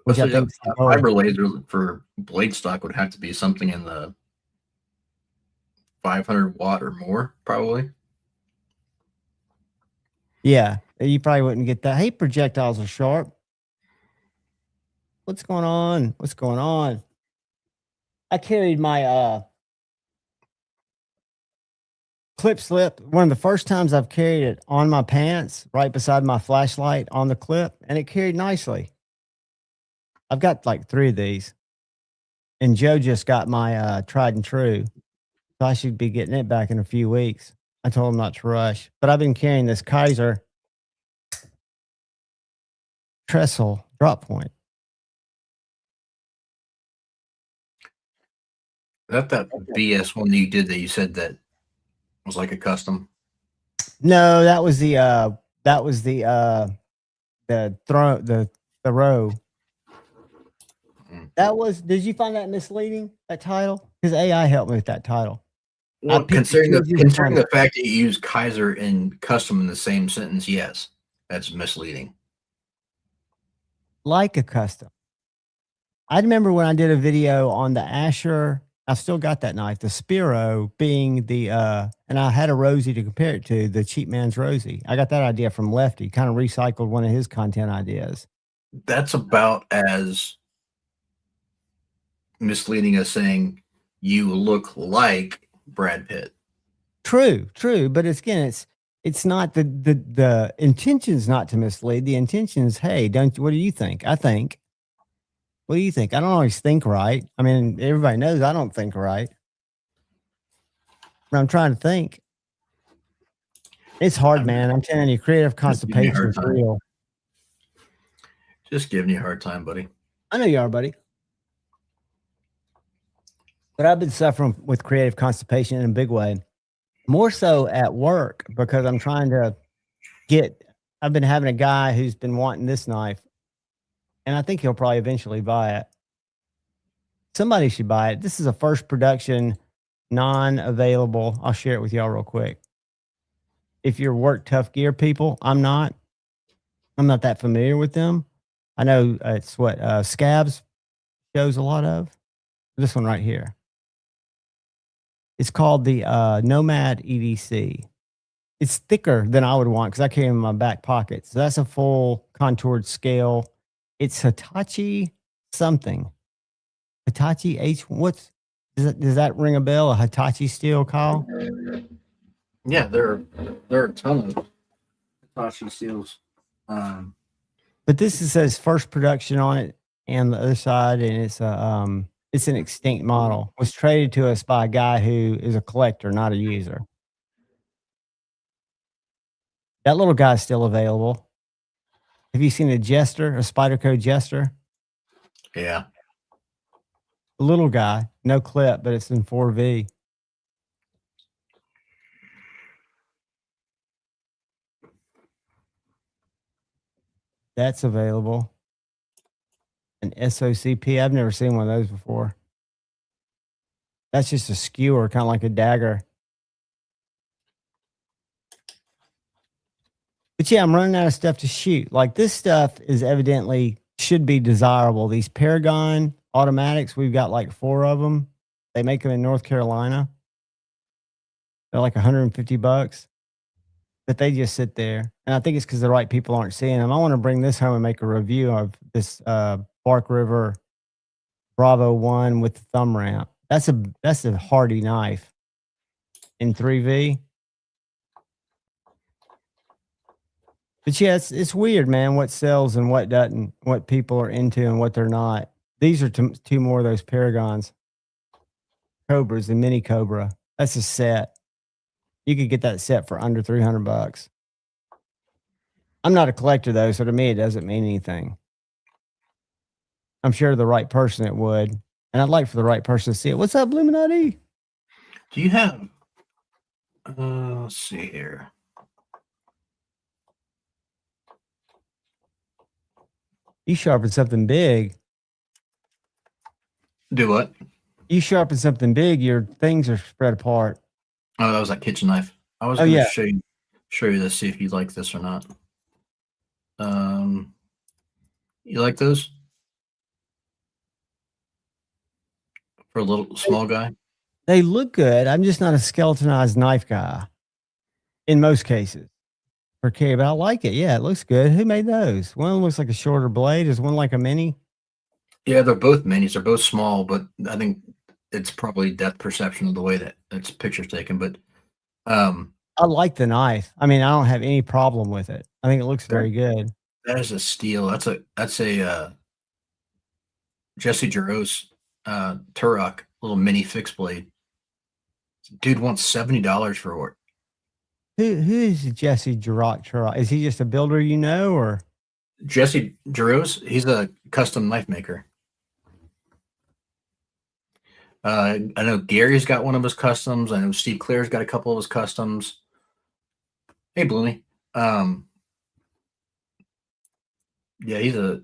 Which I think a fiber laser for blade stock would have to be something in the 500 watt or more, probably. Yeah, you probably wouldn't get that. Hey, projectiles are sharp. What's going on? What's going on? I carried my clip slip. One of the first times I've carried it on my pants, right beside my flashlight on the clip, and it carried nicely. I've got like 3 of these. And Joe just got my tried and true. So I should be getting it back in a few weeks. I told him not to rush. But I've been carrying this Kaiser trestle drop point. That BS one that you did that you said that was like a custom? No, that was the row. That was, did you find that misleading, that title? Because AI helped me with that title. Well, considering the fact that you use Kaiser and custom in the same sentence, yes, that's misleading. Like a custom. I remember when I did a video on the Asher, I still got that knife, the Spiro being the, and I had a Rosie to compare it to, the Cheap Man's Rosie. I got that idea from Lefty, kind of recycled one of his content ideas. That's about as misleading as saying you look like Brad Pitt. True. But it's not the intention's not to mislead. The intention is, hey, what do you think? What do you think? I don't always think right. I mean, everybody knows I don't think right. But I'm trying to think. It's hard, man. I'm telling you, creative constipation is real. Just giving you a hard time, buddy. I know you are, buddy. But I've been suffering with creative constipation in a big way. More so at work because I'm trying to I've been having a guy who's been wanting this knife. And I think he'll probably eventually buy it. Somebody should buy it. This is a first production, non-available. I'll share it with y'all real quick. If you're work tough gear people, I'm not that familiar with them. I know it's what Scabs shows a lot of. This one right here. It's called the Nomad EDC. It's thicker than I would want because I carry it in my back pocket. So that's a full contoured scale. It's Hitachi something. Hitachi H. Does that ring a bell? A Hitachi steel, Kyle? Yeah, there are a ton of Hitachi steels. But this says first production on it, and the other side, and it's an extinct model. It was traded to us by a guy who is a collector, not a user. That little guy's still available. Have you seen a Jester, a Spyderco Jester? Yeah. A little guy, no clip, but it's in 4V. That's available. An SOCP. I've never seen one of those before. That's just a skewer, kind of like a dagger. But yeah, I'm running out of stuff to shoot. Like this stuff is evidently should be desirable. These Paragon automatics, we've got like 4 of them. They make them in North Carolina. They're like $150, but they just sit there. And I think it's because the right people aren't seeing them. I want to bring this home and make a review of this Bark River Bravo 1 with the thumb ramp. That's a hardy knife in 3V. But yeah, it's weird, man, what sells and what doesn't, what people are into and what they're not. These are two more of those Paragons. Cobras, the mini Cobra. That's a set. You could get that set for under $300. I'm not a collector though, so to me it doesn't mean anything. I'm sure the right person it would, and I'd like for the right person to see it. What's up, Illuminati? Do you have? Let's see here. You sharpen something big. Do what? You sharpen something big, your things are spread apart. Oh, that was that kitchen knife. I was going to show you this, see if you like this or not. You like those? For a little small guy? They look good. I'm just not a skeletonized knife guy in most cases. For K, but I like it. Yeah, it looks good. Who made those? One looks like a shorter blade. Is one like a mini? Yeah, they're both minis. They're both small, but I think it's probably depth perception of the way that it's pictures taken. But I like the knife. I mean, I don't have any problem with it. I think it looks very good. That is a steal. That's a Jesse Jaros Turok little mini fixed blade. Dude wants $70 for it. Who is Jesse Turok? Is he just a builder, or Jesse Jaros? He's a custom knife maker. I know Gary's got one of his customs. I know Steve Clare's got a couple of his customs. Hey, Bloomy. Yeah,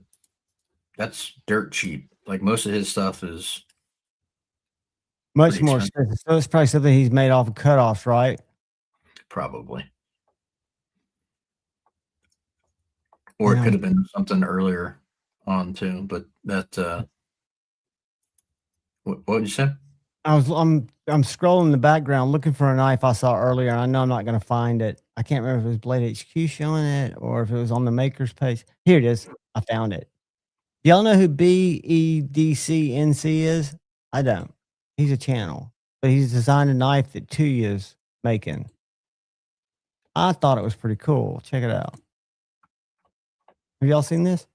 that's dirt cheap. Like most of his stuff is much more expensive. So it's probably something he's made off of cutoffs, right? Probably. Or it could have been something earlier on too, but that what did you say? I'm scrolling in the background looking for a knife I saw earlier. I know I'm not going to find it. I can't remember if it was Blade HQ showing it or if it was on the maker's page. Here it is. I found it. Y'all know who BEDCNC is? I don't. He's a channel, but he's designed a knife that Tuya's making. I thought it was pretty cool. Check it out. Have y'all seen this?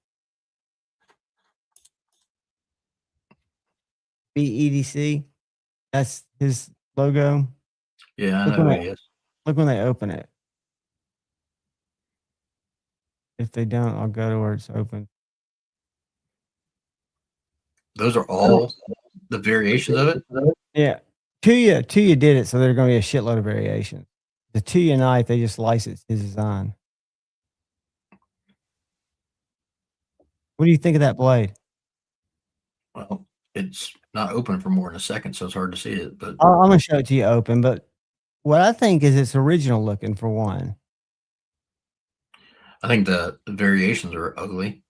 BEDC. That's his logo. Yeah, I know who he is. Look when they open it. If they don't, I'll go to where it's open. Those are all the variations of it? Yeah. Tuya did it, so there's going to be a shitload of variations. The Tuya knife, they just licensed his design. What do you think of that blade? Well, it's not open for more than a second, so it's hard to see it. But I'm going to show it to you open, but what I think is it's original looking for one. I think the variations are ugly.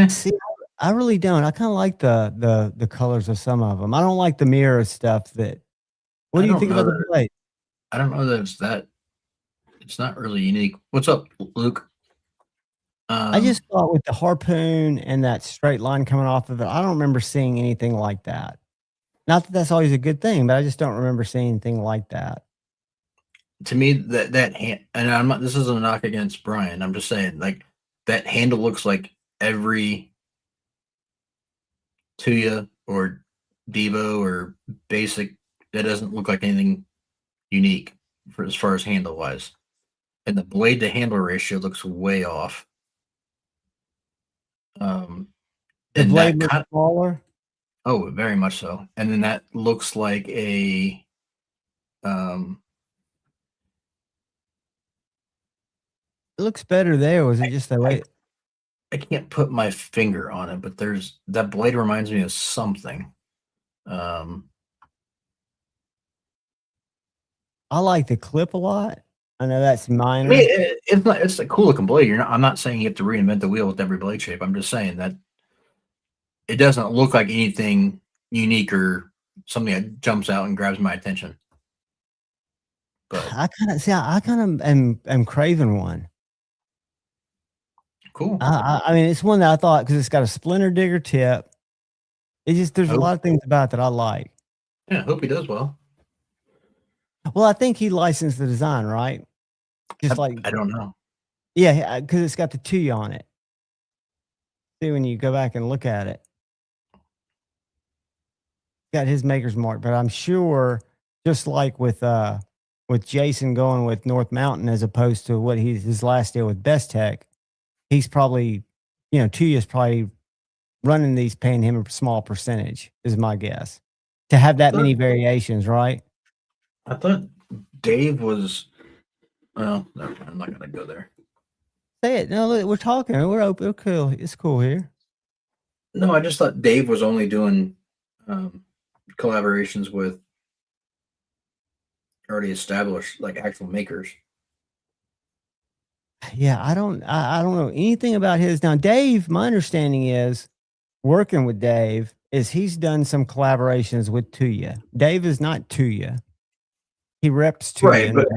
See, I really don't. I kind of like the colors of some of them. I don't like the mirror stuff. What do you think about the blade? I don't know that it's not really unique. What's up, Luke? I just thought with the harpoon and that straight line coming off of it, I don't remember seeing anything like that. Not that that's always a good thing, but I just don't remember seeing anything like that. To me, that hand, and I'm not. This isn't a knock against Brian. I'm just saying, like that handle looks like every Tuya or Devo or basic. That doesn't look like anything unique for as far as handle wise, and the blade to handle ratio looks way off. The blade looks smaller. Oh, very much so. And then that looks like a it looks better there. Was it just that way? I can't put my finger on it, but there's that blade reminds me of something. I like the clip a lot. I know that's I minor. mean, it's not. It's a cool looking blade. I'm not saying you have to reinvent the wheel with every blade shape. I'm just saying that it doesn't look like anything unique or something that jumps out and grabs my attention. But I kind of am craving one. cool. I mean, it's one that I thought because it's got a splinter digger tip. There's a lot of things about it that I like. Yeah, I hope he does well. Well, I think he licensed the design, right? Just like I don't know. Yeah, because it's got the Tuya on it. See when you go back and look at it, got his maker's mark. But I'm sure, just like with Jason going with North Mountain as opposed to what his last deal with Best Tech, he's probably, Tuya's probably running these, paying him a small percentage, is my guess, to have that many variations, right? I thought Dave was. Well, no, I'm not gonna go there. Say it. No, look, we're talking. We're open. We're cool. It's cool here. No, I just thought Dave was only doing collaborations with already established, like actual makers. Yeah, I don't know anything about his. Now, Dave, my understanding is, working with Dave, is he's done some collaborations with Tuya. Dave is not Tuya. He reps Tuya. Right, but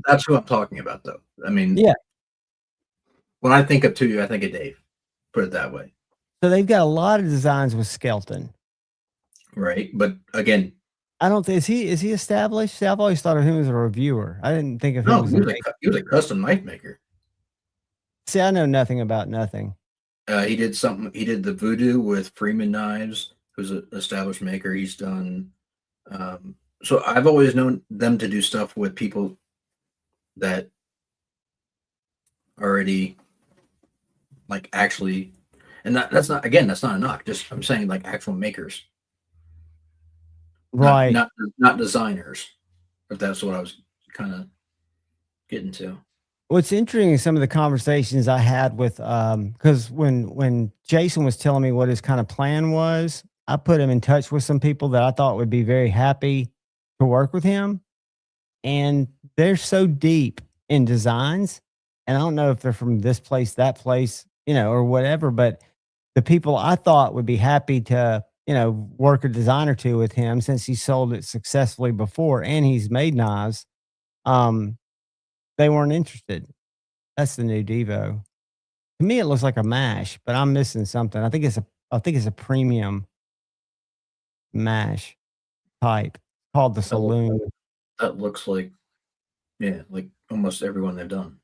that's who I'm talking about, though. I mean, yeah. When I think of Tuya, I think of Dave. Put it that way. So they've got a lot of designs with Skelton. Right, but again, I don't think is he established? See, I've always thought of him as a reviewer. I didn't think of him as he was a custom knife maker. See, I know nothing about nothing. He did something. He did the Voodoo with Freeman Knives, who's an established maker. He's done. So I've always known them to do stuff with people that already, like, actually, and that's not a knock. Just I'm saying, like, actual makers, right? Not designers. If that's what I was kind of getting to. What's interesting is some of the conversations I had with, because when Jason was telling me what his kind of plan was, I put him in touch with some people that I thought would be very happy to work with him. And they're so deep in designs. And I don't know if they're from this place, that place, or whatever, but the people I thought would be happy to, work a design or two with him, since he sold it successfully before and he's made knives. They weren't interested. That's the new Devo. To me, it looks like a mash, but I'm missing something. I think it's a premium mash type called the Saloon. That looks like, yeah, like almost everyone they've done.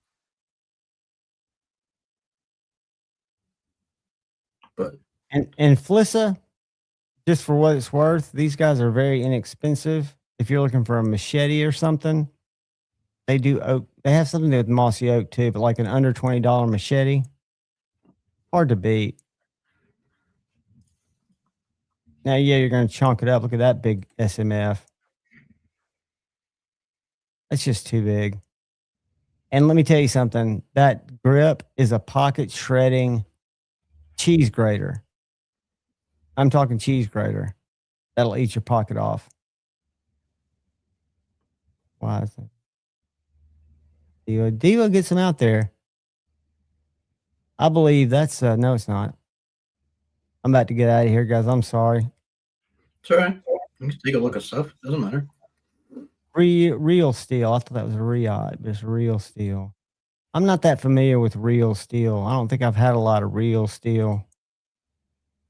But and Flissa, just for what it's worth, these guys are very inexpensive. If you're looking for a machete or something, they do oak. They have something to do with mossy oak too, but like an under $20 machete, hard to beat. Now, yeah, you're going to chunk it up. Look at that big SMF. That's just too big. And let me tell you something. That grip is a pocket shredding cheese grater. I'm talking cheese grater. That'll eat your pocket off. Why is it? Devo gets them out there. I believe that's no, it's not. I'm about to get out of here, guys. I'm sorry. It's all right. You can take a look at stuff. Doesn't matter. Real steel. I thought that was a Riyadh, but it's real steel. I'm not that familiar with real steel. I don't think I've had a lot of real steel.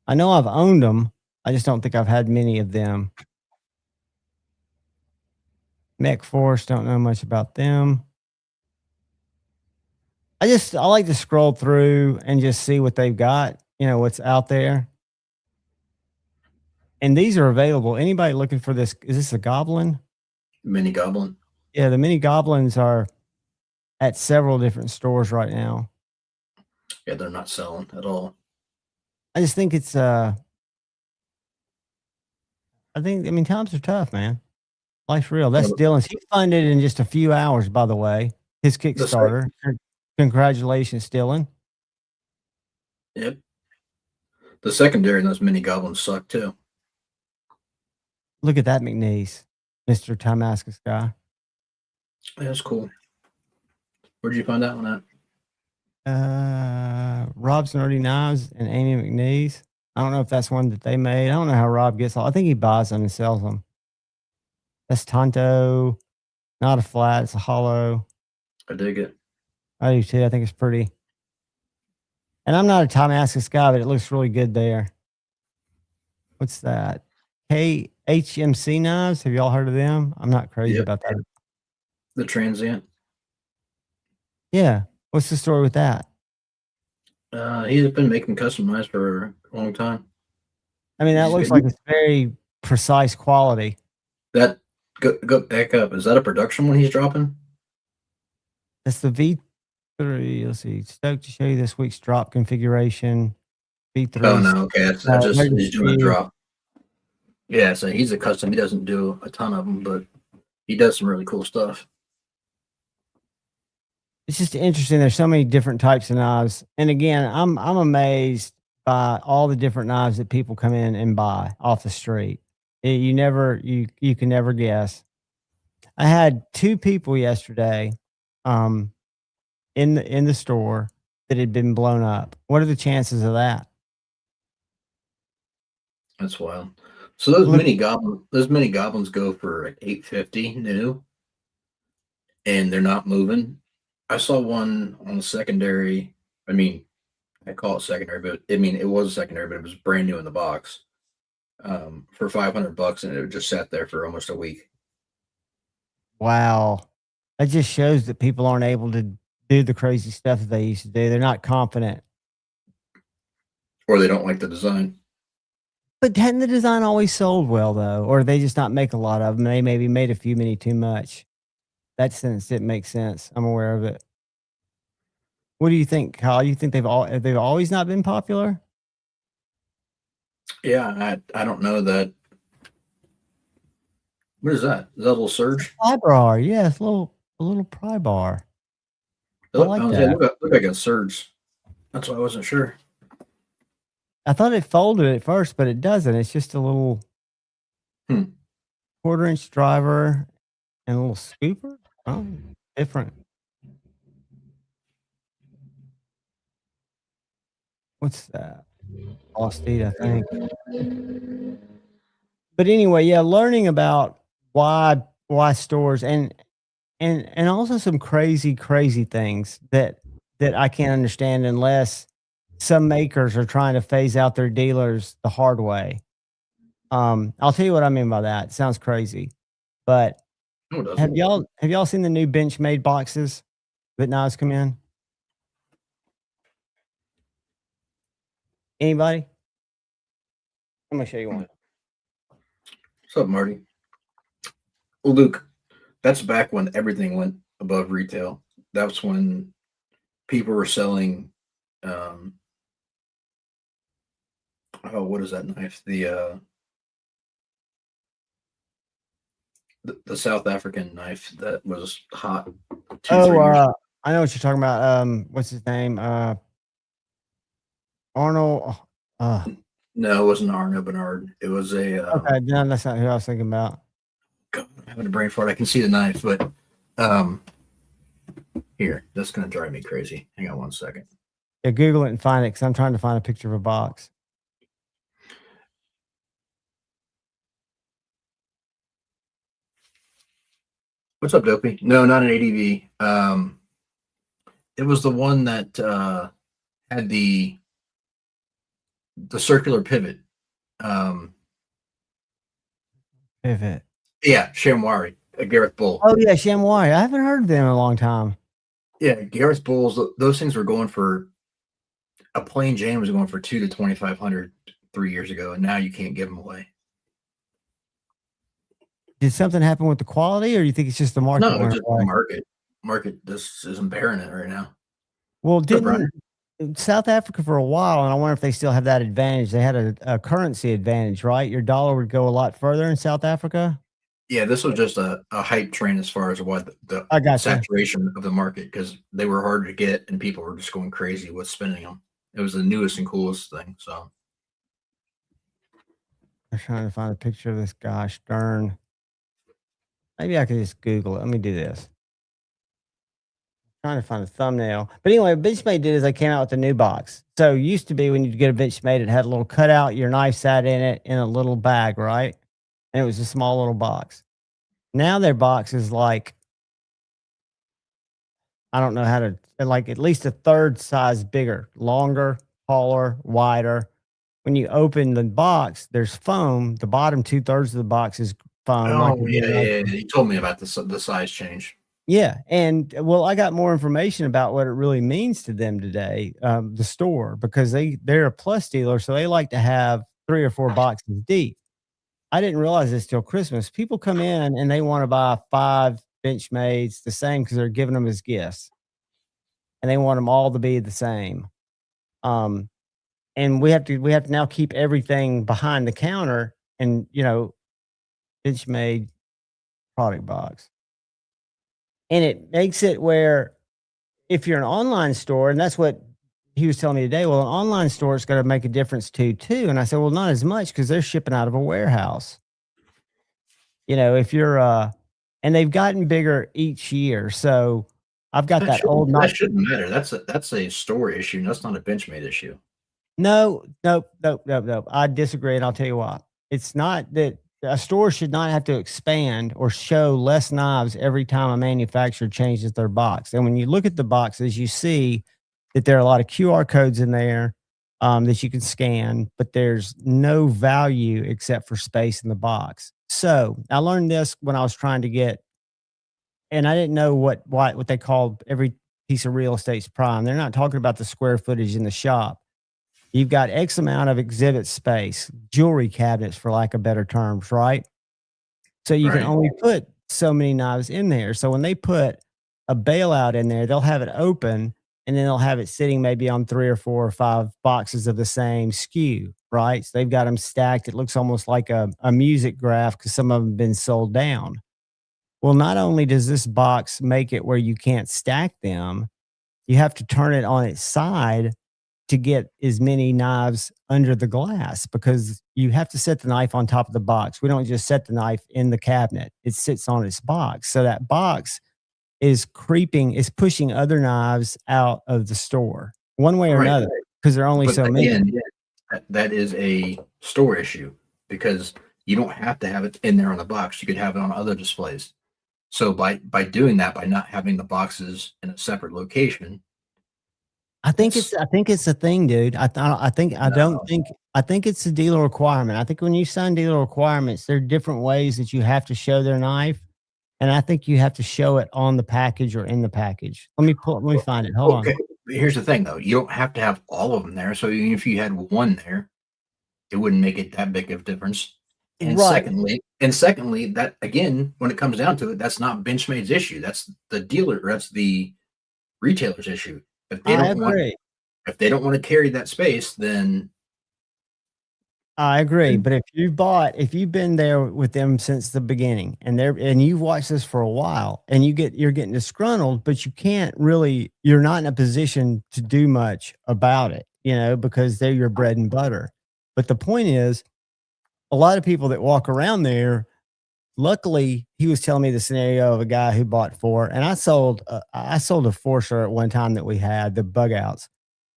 I know I've owned them. I just don't think I've had many of them. Mech Force, don't know much about them. I like to scroll through and just see what they've got, what's out there. And these are available. Anybody looking for this? Is this a Goblin? Mini Goblin. Yeah, the Mini Goblins are at several different stores right now. Yeah, they're not selling at all. I just think it's times are tough, man. Life's real. That's Dylan's. He funded in just a few hours, by the way. His Kickstarter. Congratulations, Dylan. Yep. The secondary in those Mini Goblins suck too. Look at that McNeese, Mr. Damascus guy. Yeah, that's cool. Where'd you find that one at? Rob's Nerdy Knives and Amy McNeese. I don't know if that's one that they made. I don't know how Rob gets all. I think he buys them and sells them. That's Tonto, not a flat, it's a hollow. I dig it. I do too. I think it's pretty. And I'm not a Timascus guy, but it looks really good there. What's that? KHMC knives. Have y'all heard of them? I'm not crazy about that. The Transient. Yeah. What's the story with that? He's been making custom knives for a long time. I mean, that looks like it's very precise quality. That go back up. Is that a production one he's dropping? That's the V3. Let's see. Stoked to show you this week's drop configuration. V3. Oh no, okay. I just he's doing a drop. Yeah, so he's a custom. He doesn't do a ton of them, but he does some really cool stuff. It's just interesting. There's so many different types of knives, and again, I'm amazed by all the different knives that people come in and buy off the street. You can never guess. I had 2 people yesterday, in the store that had been blown up. What are the chances of that? That's wild. So those mini goblins go for like $850 new, and they're not moving. I saw one on the secondary. I mean, I call it secondary, but I mean it was secondary, but it was brand new in the box, for $500, and it just sat there for almost a week. Wow, that just shows that people aren't able to do the crazy stuff that they used to do. They're not confident, or they don't like the design. But hadn't the design always sold well though, or they just not make a lot of them? They maybe made a few many too much. That sentence didn't make sense. I'm aware of it. What do you think, Kyle? You think they've always not been popular? Yeah, I don't know that. What is that? Is that a little surge? Pry bar, yeah, it's a little pry bar. I like that. Yeah, look like a surge. That's why I wasn't sure. I thought it folded at first, but it doesn't. It's just a little 1/4-inch driver and a little scooper. Oh, different. What's that? Lost Eat, I think. But anyway, yeah, learning about why stores and also some crazy things that I can't understand unless some makers are trying to phase out their dealers the hard way. I'll tell you what I mean by that. It sounds crazy, but have y'all seen the new Benchmade boxes that knives come in? Anybody? I'm gonna show you one. What's up, Marty? Well, Luke, that's back when everything went above retail. That's when people were selling. What is that knife? The South African knife that was hot. 3 years. I know what you're talking about. What's his name? Arnold. No, it wasn't Arno Bernard. It was a. Okay, no, that's not who I was thinking about. God, I'm having a brain fart. I can see the knife, but here, that's gonna drive me crazy. Hang on one second. Yeah, Google it and find it because I'm trying to find a picture of a box. What's up, Dopey? No, not an ADV. It was the one that had the circular pivot. Pivot. Yeah, Shamwari, Gareth Bull. Oh yeah, Shamwari. I haven't heard of them in a long time. Yeah, Gareth Bulls. Those things were going for a plain Jane was going for $2,000 to $2,500 3 years ago, and now you can't give them away. Did something happen with the quality, or do you think it's just the market? No, it's just the market. Market just isn't bearing it right now. Well, didn't South Africa for a while, and I wonder if they still have that advantage. They had a currency advantage, right? Your dollar would go a lot further in South Africa. Yeah, this was just a hype train as far as what the saturation of the market, because they were hard to get and people were just going crazy with spending them. It was the newest and coolest thing. So I'm trying to find a picture of this guy, Stern. Maybe I could just Google it. Let me do this. trying to find a thumbnail. But anyway, Benchmade did is they came out with a new box. So it used to be when you'd get a Benchmade, it had a little cutout, your knife sat in it in a little bag, right? And it was a small little box. Now their box is like, I don't know how to, like at least a third size bigger, longer, taller, wider. When you open the box, there's foam. The bottom 2/3 of the box is foam. Like Oh yeah. You told me about the size change. yeah, and well, I got more information about what it really means to them today, the store, because they're a plus dealer, so they like to have 3 or 4 boxes deep. I didn't realize this till Christmas. People come in and they want to buy 5 Benchmades the same because they're giving them as gifts, and they want them all to be the same. And we have to now keep everything behind the counter, and Benchmade product box. And it makes it where if you're an online store, and that's what he was telling me today, well, an online store is going to make a difference too. And I said, well, not as much because they're shipping out of a warehouse. If you're, and they've gotten bigger each year. So I've got that old. That shouldn't matter. That's a store issue. That's not a Benchmade issue. No. I disagree, and I'll tell you why. It's not that a store should not have to expand or show less knives every time a manufacturer changes their box. And when you look at the boxes, you see that there are a lot of QR codes in there that you can scan, but there's no value except for space in the box. So I learned this when I was trying to get, and I didn't know what they call every piece of real estate's prime. They're not talking about the square footage in the shop. You've got X amount of exhibit space, jewelry cabinets, for lack of better terms, right? So you can only put so many knives in there. So when they put a bailout in there, they'll have it open, and then they'll have it sitting maybe on 3 or 4 or 5 boxes of the same SKU, right? So they've got them stacked. It looks almost like a music graph because some of them have been sold down. Well, not only does this box make it where you can't stack them, you have to turn it on its side to get as many knives under the glass, because you have to set the knife on top of the box. We don't just set the knife in the cabinet. It sits on its box. So that box is pushing other knives out of the store one way or another, because there are only so many. That is a store issue, because you don't have to have it in there on the box. You could have it on other displays. So by doing that, by not having the boxes in a separate location, I think it's a thing, dude. I think it's a dealer requirement. I think when you sign dealer requirements, there are different ways that you have to show their knife, and I think you have to show it on the package or in the package. Let me find it. Hold on. Here's the thing, though. You don't have to have all of them there. So even if you had one there, it wouldn't make it that big of a difference. And secondly, that again, when it comes down to it, that's not Benchmade's issue. That's the dealer. That's the retailer's issue. If they don't want to carry that space, then I agree. But if you've been there with them since the beginning, and you've watched this for a while, and you're getting disgruntled, but you're not in a position to do much about it, because they're your bread and butter. But the point is, a lot of people that walk around there, luckily, he was telling me the scenario of a guy who bought 4, and I sold a Forcer at one time that we had, the bug outs,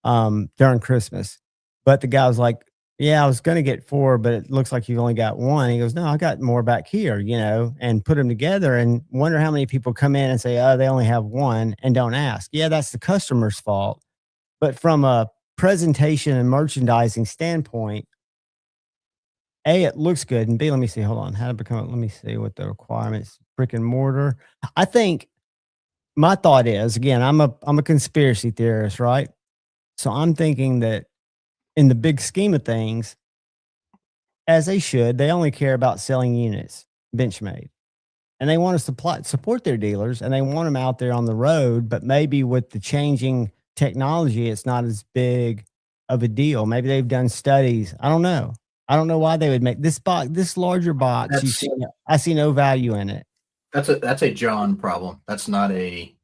during Christmas. But the guy was like, yeah, I was going to get 4, but it looks like you've only got 1. He goes, no, I got more back here, and put them together, and wonder how many people come in and say, oh, they only have 1, and don't ask. Yeah, that's the customer's fault. But from a presentation and merchandising standpoint, A, it looks good, and B, let me see, hold on, let me see what the requirements, brick and mortar. I think my thought is, again, I'm a conspiracy theorist, right? So I'm thinking that in the big scheme of things, as they should, they only care about selling units, Benchmade. And they want to support their dealers, and they want them out there on the road, but maybe with the changing technology, it's not as big of a deal. Maybe they've done studies. I don't know. I don't know why they would make this larger box. I see no value in it. That's a John problem. That's not a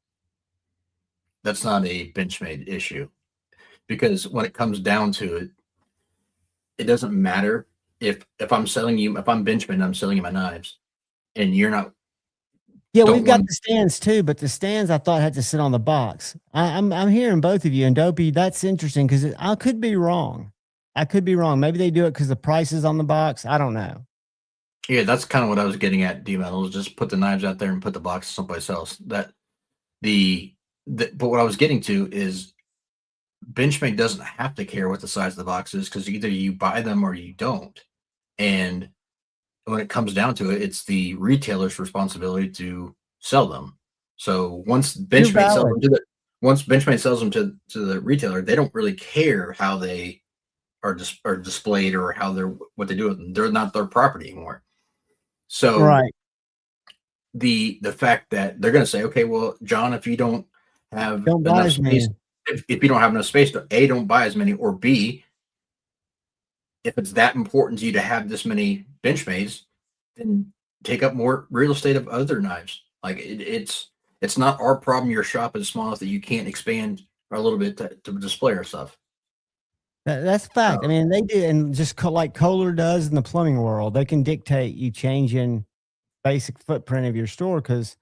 Benchmade issue, because when it comes down to it, it doesn't matter if I'm Benchmade and I'm selling you my knives, and you're not Yeah, don't we've got want. the stands too, but the stands I thought had to sit on the box. I'm hearing both of you, and Dopey, that's interesting because I could be wrong. I could be wrong. Maybe they do it because the price is on the box. I don't know. Yeah, that's kind of what I was getting at. D-Metal, just put the knives out there and put the box someplace else. But what I was getting to is Benchmade doesn't have to care what the size of the box is because either you buy them or you don't. And when it comes down to it, it's the retailer's responsibility to sell them. So once You're Benchmade sells valid. them to the retailer, they don't really care how they are displayed or what they do with them. They're not their property anymore. So Right. the fact that they're going to say, okay, well, John, if you don't have Don't buy enough as many. space, if you don't have enough space to A, don't buy as many, or B, if it's that important to you to have this many Benchmades, then take up more real estate of other knives. Like it's not our problem. Your shop is small enough that you can't expand a little bit to display our stuff. That's a fact. I mean, they do, and just like Kohler does in the plumbing world, they can dictate you changing basic footprint of your store because,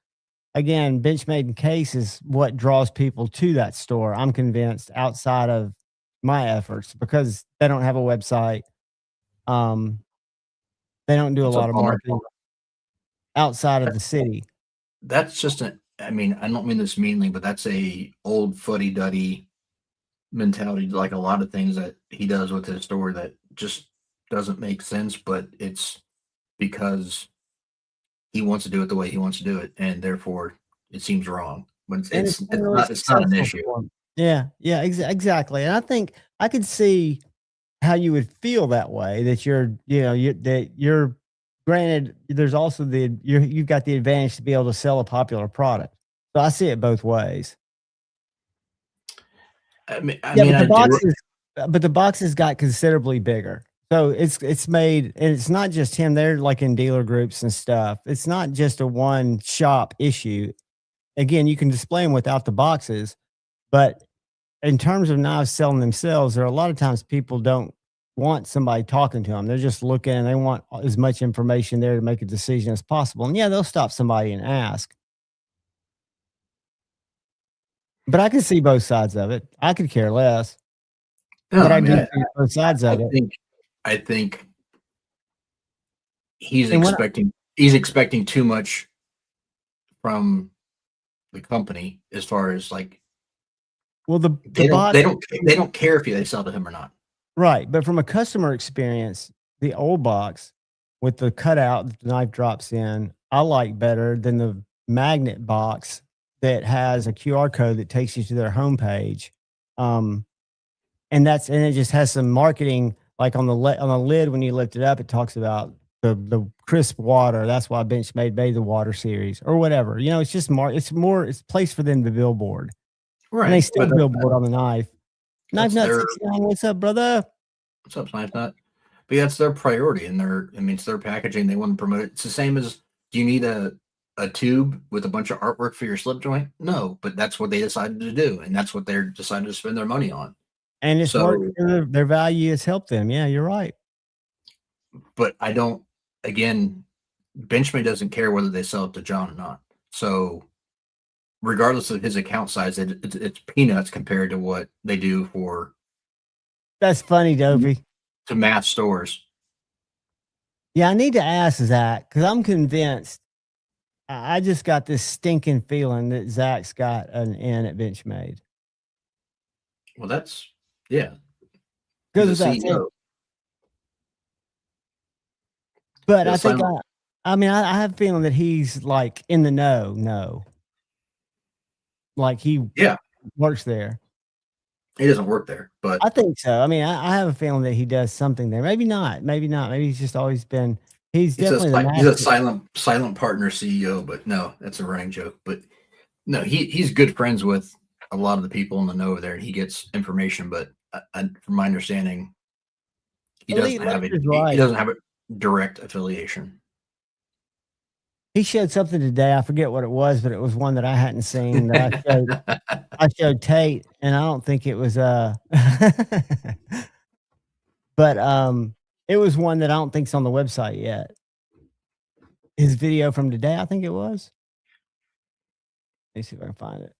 again, Benchmade and Case is what draws people to that store. I'm convinced outside of my efforts because they don't have a website. They don't do a What's up, lot of Palmer? marketing outside of the city. That's just I mean, I don't mean this meanly, but that's a old fuddy-duddy mentality, like a lot of things that he does with his store that just doesn't make sense, but it's because he wants to do it the way he wants to do it, and therefore it seems wrong. But And it's it's been really it's not an successful issue. for 'em. Yeah, yeah, exactly. And I think I could see how you would feel that way that you're granted there's also you've got the advantage to be able to sell a popular product. So I see it both ways. I Yeah, mean, I do. but the boxes got considerably bigger. So it's made, and it's not just him. They're like in dealer groups and stuff. It's not just a one shop issue. Again, you can display them without the boxes, but in terms of knives selling themselves, there are a lot of times people don't want somebody talking to them. They're just looking and they want as much information there to make a decision as possible. And yeah, they'll stop somebody and ask. But I can see both sides of it. I could care less. No, But I I do mean, see both sides of it. I think he's And when expecting too much from the company as far as like well, they don't care if they sell to him or not. right, but from a customer experience, the old box with the cutout that the knife drops in, I like better than the magnet box that has a QR code that takes you to their homepage. And it just has some marketing like on the lid when you lift it up, it talks about the crisp water. That's why Benchmade made the water series or whatever. You know, it's just it's place for them to billboard. Right. And they still billboard on the knife. Knife Nut 69, what's up, brother? What's up, Knife Nut? But that's their priority, and it's their packaging. They want to promote it. It's the same as, do you need a tube with a bunch of artwork for your slip joint? No, but that's what they decided to do, and that's what they're deciding to spend their money on. And it's worked. Their value has helped them. Yeah, you're right. But I don't. Again, Benchmade doesn't care whether they sell it to John or not. So, regardless of his account size, it's peanuts compared to what they do for. That's funny, Dopey. To mass stores. Yeah, I need to ask Zach because I'm convinced. I just got this stinking feeling that Zach's got an in at Benchmade. Well, that's yeah. Good as that. But I think I have a feeling that he's like in the know. No, like he works there. He doesn't work there, but I think so. I mean, I have a feeling that he does something there. Maybe not. Maybe not. Maybe he's just always been. He's definitely he's a silent partner CEO. But no, that's a running joke. But no, he's good friends with a lot of the people in the know there, and he gets information. But from my understanding, he doesn't have a direct affiliation. He showed something today. I forget what it was, but it was one that I hadn't seen that I showed Tate, and I don't think it was but it was one that I don't think's on the website yet. His video from today, I think it was. Let me see if I can find it.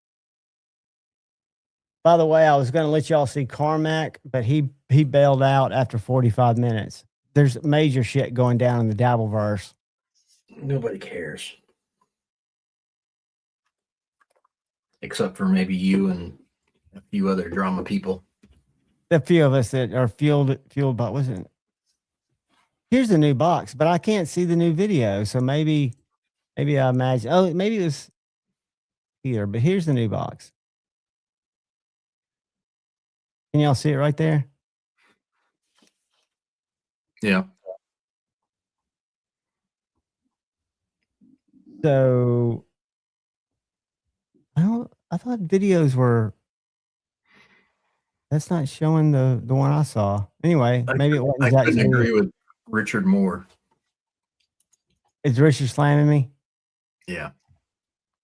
By the way, I was going to let y'all see Carmack, but he bailed out after 45 minutes. There's major shit going down in the Dabbleverse. Nobody cares. Except for maybe you and a few other drama people. The few of us that are fueled by, wasn't it? Here's the new box, but I can't see the new video. So maybe I imagine, maybe it was here, but here's the new box. Can y'all see it right there? Yeah. So I thought videos were, that's not showing the one I saw. Anyway, maybe it wasn't. I couldn't agree with Richard more. Is Richard slamming me? Yeah.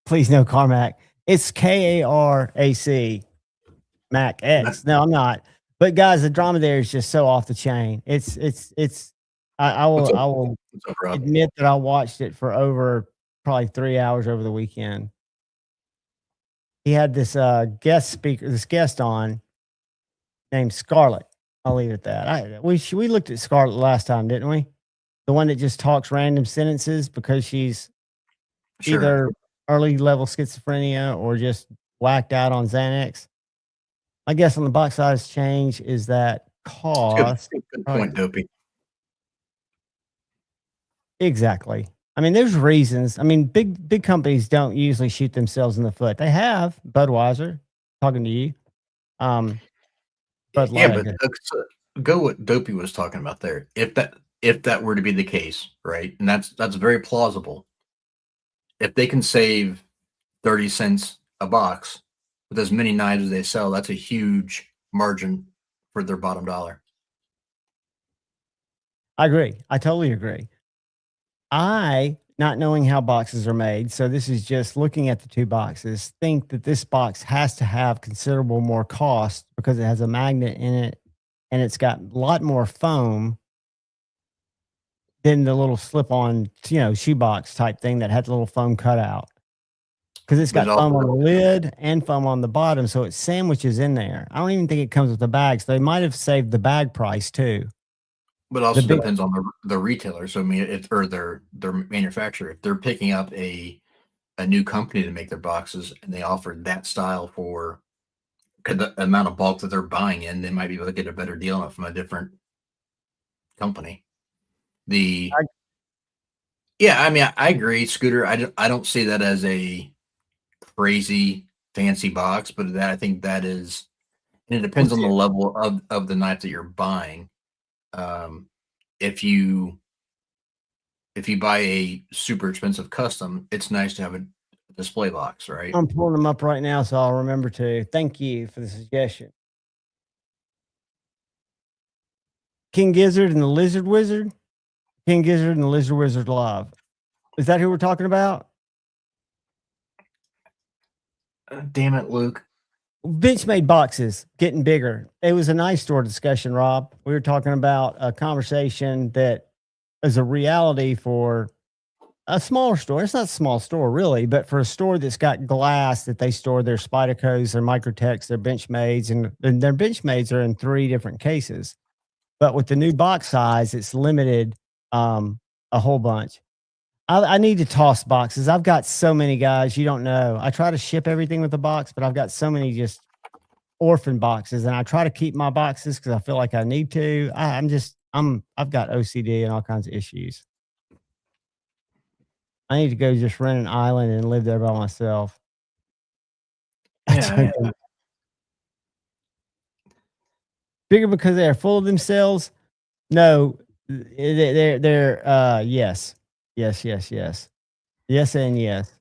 Please no Carmack. It's Karac Mac X. No, I'm not. But guys, the drama there is just so off the chain. I will admit that I watched it for over probably 3 hours over the weekend. He had this guest on named Scarlett. I'll leave it at that. We looked at Scarlett last time, didn't we? The one that just talks random sentences because she's either early level schizophrenia or just whacked out on Xanax. I guess on the box size change is that cost. Good point, Dopey. Exactly. I mean, there's reasons. I mean, big companies don't usually shoot themselves in the foot. They have Budweiser, talking to you. But yeah, go what Dopey was talking about there. If that were to be the case, right? And that's very plausible. If they can save 30 cents a box with as many knives as they sell, that's a huge margin for their bottom dollar. I agree. I totally agree. Not knowing how boxes are made, so this is just looking at the two boxes, think that this box has to have considerable more cost because it has a magnet in it and it's got a lot more foam than the little slip-on, shoebox type thing that had the little foam cutout. Because it's got foam on the lid and foam on the bottom, so it sandwiches in there. I don't even think it comes with the bags. So they might have saved the bag price too. But also depends on the retailer. So I mean, or their manufacturer. If they're picking up a new company to make their boxes and they offer that style for the amount of bulk that they're buying in, they might be able to get a better deal from a different company. I mean, I agree, Scooter. I don't see that as a crazy fancy box, but I think that is, and it depends on the level of the knife that you're buying. If you buy a super expensive custom, it's nice to have a display box, right? I'm pulling them up right now, so I'll remember to. Thank you for the suggestion. King Gizzard and the Lizard Wizard. King Gizzard and the Lizard Wizard Live. Is that who we're talking about? Damn it, Luke. Benchmade boxes getting bigger. It was a nice store discussion, Rob. We were talking about a conversation that is a reality for a smaller store. It's not a small store really, but for a store that's got glass that they store their Spydercos, their Microtechs, their Benchmades, and their Benchmades are in 3 different cases. But with the new box size, it's limited a whole bunch. I need to toss boxes. I've got so many, guys. You don't know. I try to ship everything with a box, but I've got so many just orphan boxes, and I try to keep my boxes because I feel like I need to. I've got OCD and all kinds of issues. I need to go just rent an island and live there by myself. Yeah. Bigger because they're full of themselves. No, they're yes. Yes, and yes.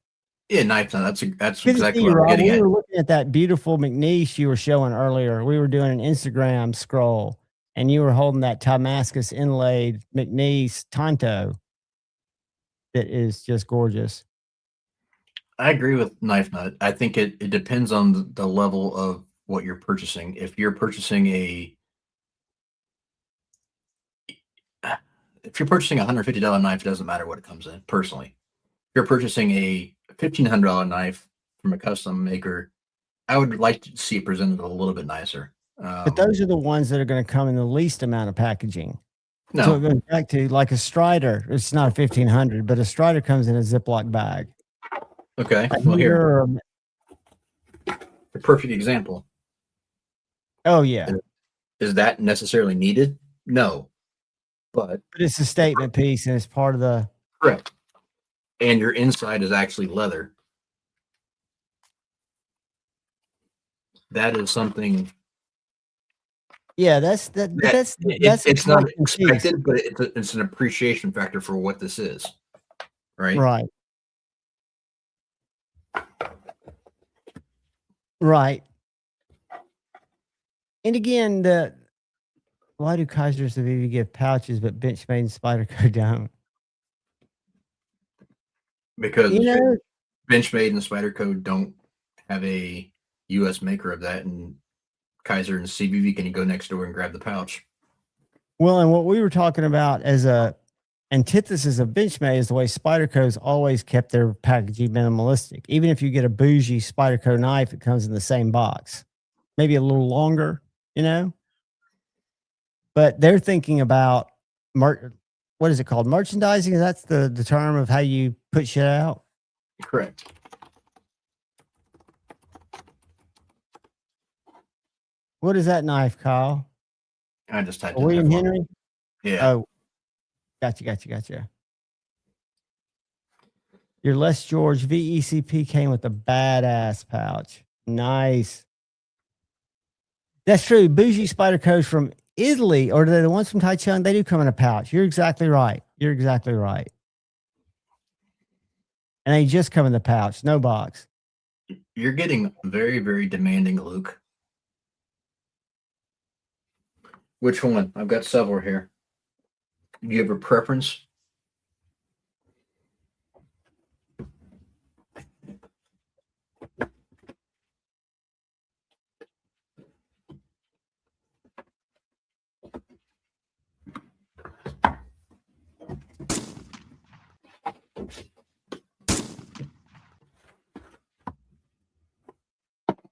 Yeah, knife. That's exactly what I'm getting at. We were looking at that beautiful McNeish you were showing earlier. We were doing an Instagram scroll, and you were holding that Damascus inlaid McNeish Tonto that is just gorgeous. I agree with Knife Nut. I think it depends on the level of what you're purchasing. If you're purchasing a $150 knife, it doesn't matter what it comes in. Personally, if you're purchasing a $1,500 knife, from a custom maker, I would like to see it presented a little bit nicer. But those are the ones that are going to come in the least amount of packaging. No. So it goes back to like a Strider. It's not a 1500, but a Strider comes in a Ziploc bag. Okay. A Well, here, heater, a perfect example. oh yeah, Is that necessarily needed? No. But it's a statement piece and it's part of the. correct. And your inside is actually leather. That is something. Yeah, that's It's a not collection piece. expected, but it's an appreciation factor for what this is, right? Right. Right. And again, why do Kaisers of Ivy give pouches but Benchmade and Spyderco don't? Because You know, Benchmade and Spyderco don't have a U.S. maker of that, and Kaiser and CBV can go next door and grab the pouch. well, and what we were talking about as a antithesis of Benchmade is the way Spyderco's always kept their packaging minimalistic. Even if you get a bougie Spyderco knife, it comes in the same box, maybe a little longer, you know. But they're thinking about what is it called? Merchandising? That's the term of how you put shit out. Correct. What is that knife, Kyle? I just typed William in Henry? Yeah. Oh, gotcha. Your Les George VECP came with a badass pouch. Nice. That's true. Bougie Spyderco's from Italy, or the ones from Taichung, they do come in a pouch. You're exactly right. And they just come in the pouch, no box. You're getting very, very demanding, Luke. Which one? I've got several here. Do you have a preference?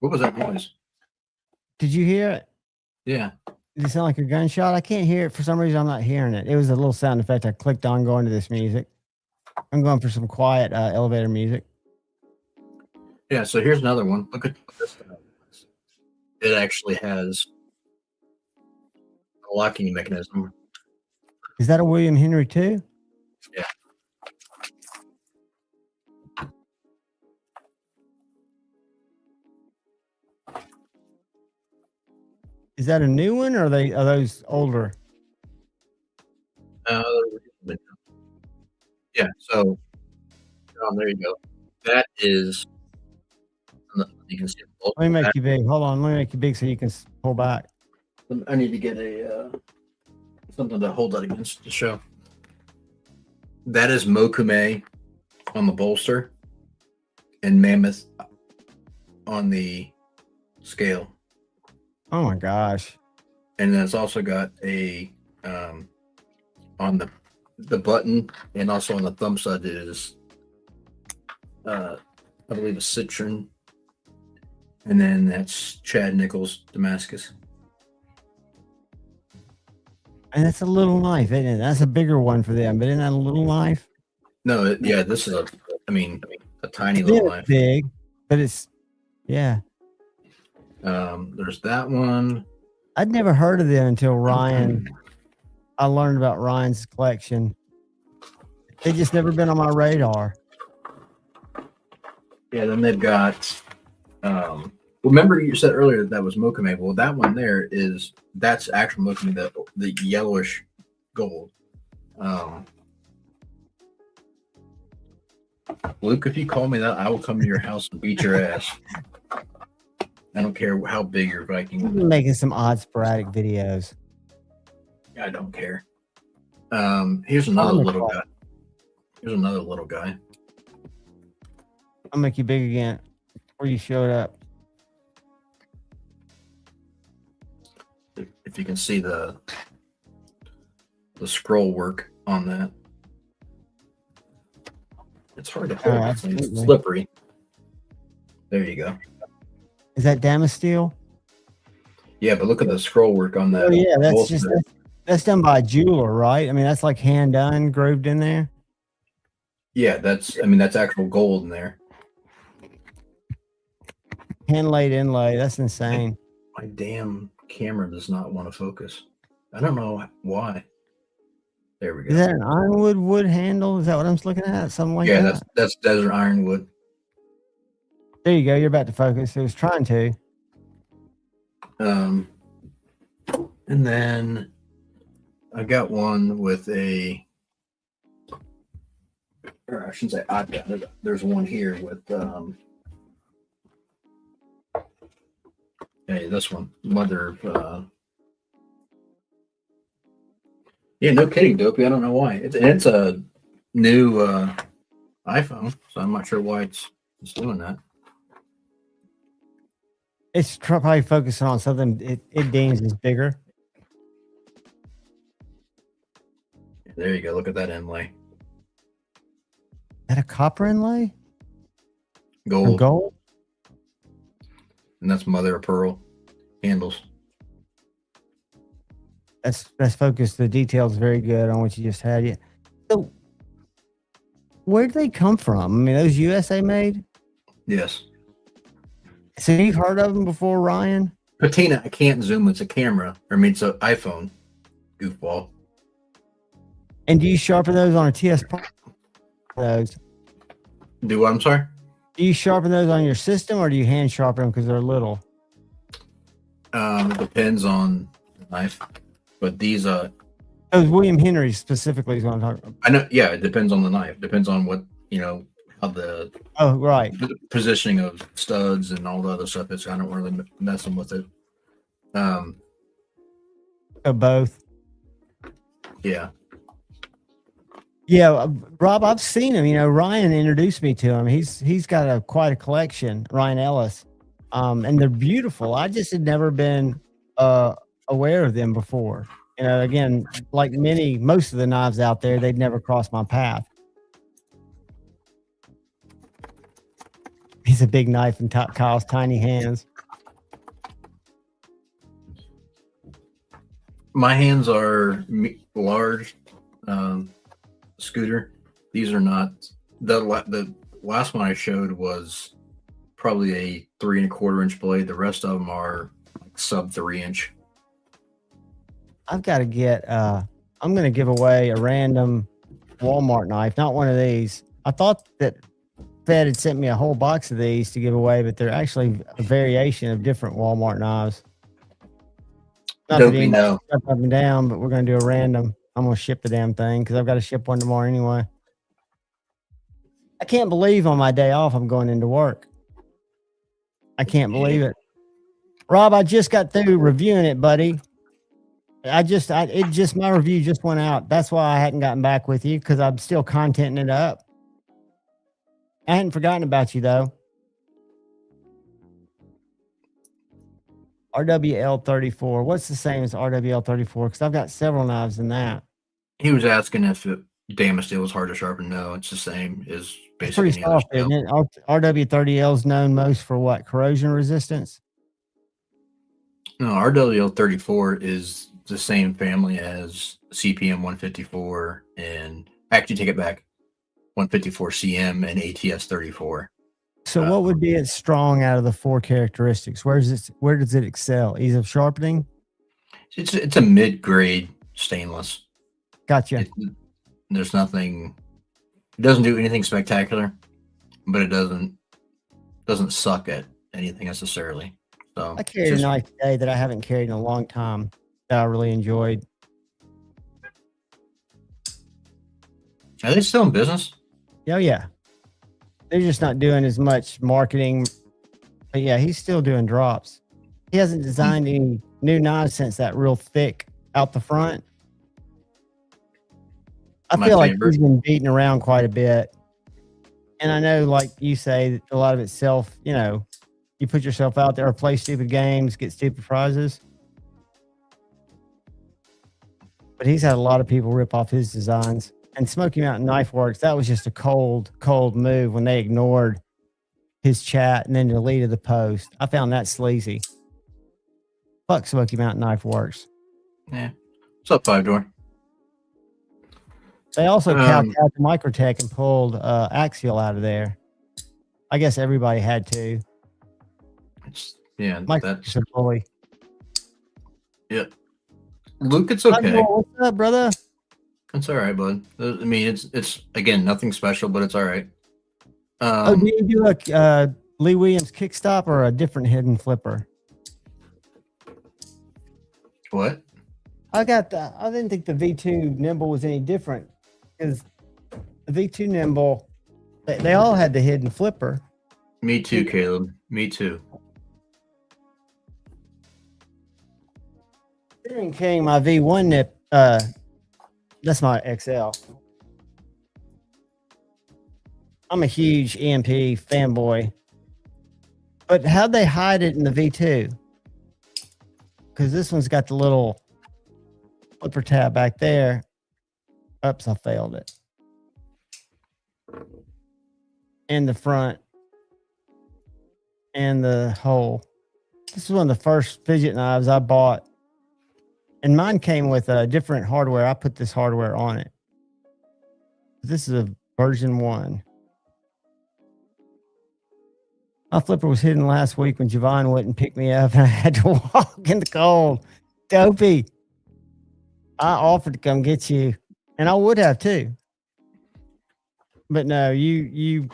What was that noise? Did you hear it? Yeah. Did it sound like a gunshot? I can't hear it. For some reason, I'm not hearing it. It was a little sound effect. I clicked on going to this music. I'm going for some quiet elevator music. Yeah, so here's another one. Look at this. It actually has a locking mechanism. Is that a William Henry too? Yeah. Is that a new one, or are those older? Yeah, so there you go. That is, you can see. Let me make you big. Hold on. Let me make you big so you can pull back. I need to get a something to hold that against to show. That is Mokume on the bolster and Mammoth on the scale. Oh my gosh. And then it's also got a on the button and also on the thumb side is I believe a Citron. And then that's Chad Nichols Damascus. And that's a little knife, isn't it? That's a bigger one for them, but isn't that a little knife? No, yeah, this is a tiny little knife. Big, but it's yeah. There's that one. I'd never heard of them until Ryan. I learned about Ryan's collection. They just never been on my radar. Yeah, then they've got. Remember you said earlier that was Mokume. Well, that one there that's actual Mokume, the yellowish gold. Luke, if you call me that, I will come to your house and beat your ass. I don't care how big your Viking is. I'm making some odd sporadic videos. I don't care. Here's another little guy. I'll make you big again before you show it up. If you can see the scroll work on that. It's hard to hold. It's slippery. There you go. Is that Damasteel? Yeah, but look at the scroll work on that. Oh yeah, that's done by a jeweler, right? I mean, that's like hand done, grooved in there. Yeah, that's actual gold in there. Hand laid inlay. That's insane. My damn camera does not want to focus. I don't know why. There we go. Is that an ironwood wood handle? Is that what I'm looking at? Something like that? Yeah, that's desert ironwood. There you go. You're about to focus. It was trying to. And then I got one with a, or I shouldn't say I've got it. There's one here with hey, this one, mother of yeah, no kidding, Dopey. I don't know why. It's a new iPhone, so I'm not sure why it's doing that. It's probably focusing on something it deems is bigger. There you go. Look at that inlay. Is that a copper inlay? Gold. Or gold? And that's mother of pearl handles. That's focused. The details very good on what you just had. Yeah. So, where did they come from? I mean, those USA made? Yes. So you've heard of them before, Ryan? Patina, I can't zoom. It's a camera. I mean, it's an iPhone. Goofball. And do you sharpen those on a TS? Those. Do what? I'm sorry? Do you sharpen those on your system, or do you hand sharpen them because they're little? It depends on the knife. But these Oh, William Henry specifically is what I'm talking about. I know, yeah, it depends on the knife. Depends on what, how the right positioning of studs and all the other stuff is. I don't really messing with it. Both. Yeah. Yeah, Rob, I've seen him. Ryan introduced me to him. He's got quite a collection, Ryan Ellis. And they're beautiful. I just had never been aware of them before. Again, like most of the knives out there, they'd never crossed my path. He's a big knife in Kyle's tiny hands. My hands are large, Scooter. These are not. The last one I showed was probably a 3 1/4 inch blade. The rest of them are like sub 3 inch. I've got to get. I'm going to give away a random Walmart knife, not one of these. I thought that Fed had sent me a whole box of these to give away, but they're actually a variation of different Walmart knives. Not Don't we know? Up and down, but we're going to do a random. I'm going to ship the damn thing because I've got to ship one tomorrow anyway. I can't believe on my day off I'm going into work. I can't believe it. Rob, I just got through reviewing it, buddy. My review just went out. That's why I hadn't gotten back with you, because I'm still contenting it up. I hadn't forgotten about you though. RWL34. What's the same as RWL34? Because I've got several knives in that. He was asking if Damasteel was hard to sharpen. No, it's the same as basically. It's pretty soft, isn't it? RW30L is known most for what? Corrosion resistance? No, RWL34 is the same family as CPM 154 and actually take it back, 154 CM and ATS 34. So what would be its strong out of the 4 characteristics? Where does it excel? Ease of sharpening? It's a mid-grade stainless. Gotcha. There's nothing. It doesn't do anything spectacular, but it doesn't suck at anything necessarily. So I carried a knife today that I haven't carried in a long time that I really enjoyed. Are they still in business? Oh yeah. They're just not doing as much marketing. But yeah, he's still doing drops. He hasn't designed any new knives since that real thick out the front. I feel like he's been beaten around quite a bit. And I know, like you say, a lot of it's you put yourself out there, play stupid games, get stupid prizes. But he's had a lot of people rip off his designs. And Smoky Mountain Knife Works, that was just a cold move when they ignored his chat and then deleted the post. I found that sleazy. Fuck Smoky Mountain Knife Works. Yeah. What's up, Five Door? They also cowed out the Microtech and pulled Axial out of there. I guess everybody had to. Yeah, that's a bully. Yep. Luke, it's okay. What's up, brother? It's all right, bud. I mean, it's again nothing special, but it's all right. Do you do a Lee Williams kickstop or a different hidden flipper? What? I didn't think the V2 Nimble was any different because the V2 Nimble, they all had the hidden flipper. Me too, Caleb. Me too. Steering King, my V1 nip, that's my XL. I'm a huge EMP fanboy. But how'd they hide it in the V2? Because this one's got the little flipper tab back there. Oops, I failed it. And the front. And the hole. This is one of the first fidget knives I bought. And mine came with a different hardware. I put this hardware on it. This is a version 1. My flipper was hidden last week when Javon wouldn't pick me up and I had to walk in the cold. Dopey. I offered to come get you, and I would have too. But no, you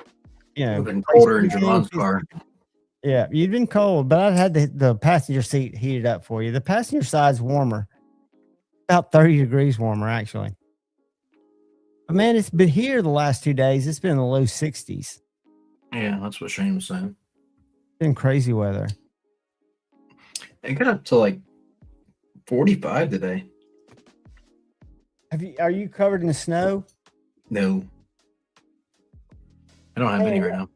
know. You've been colder in Javon's car. Yeah, you've been cold, but I've had the passenger seat heated up for you. The passenger side's warmer. About 30 degrees warmer, actually. But man, it's been here the last 2 days. It's been in the low 60s. Yeah, that's what Shane was saying. Been crazy weather. It got up to like 45 today. Are you covered in the snow? No. I don't have any right now.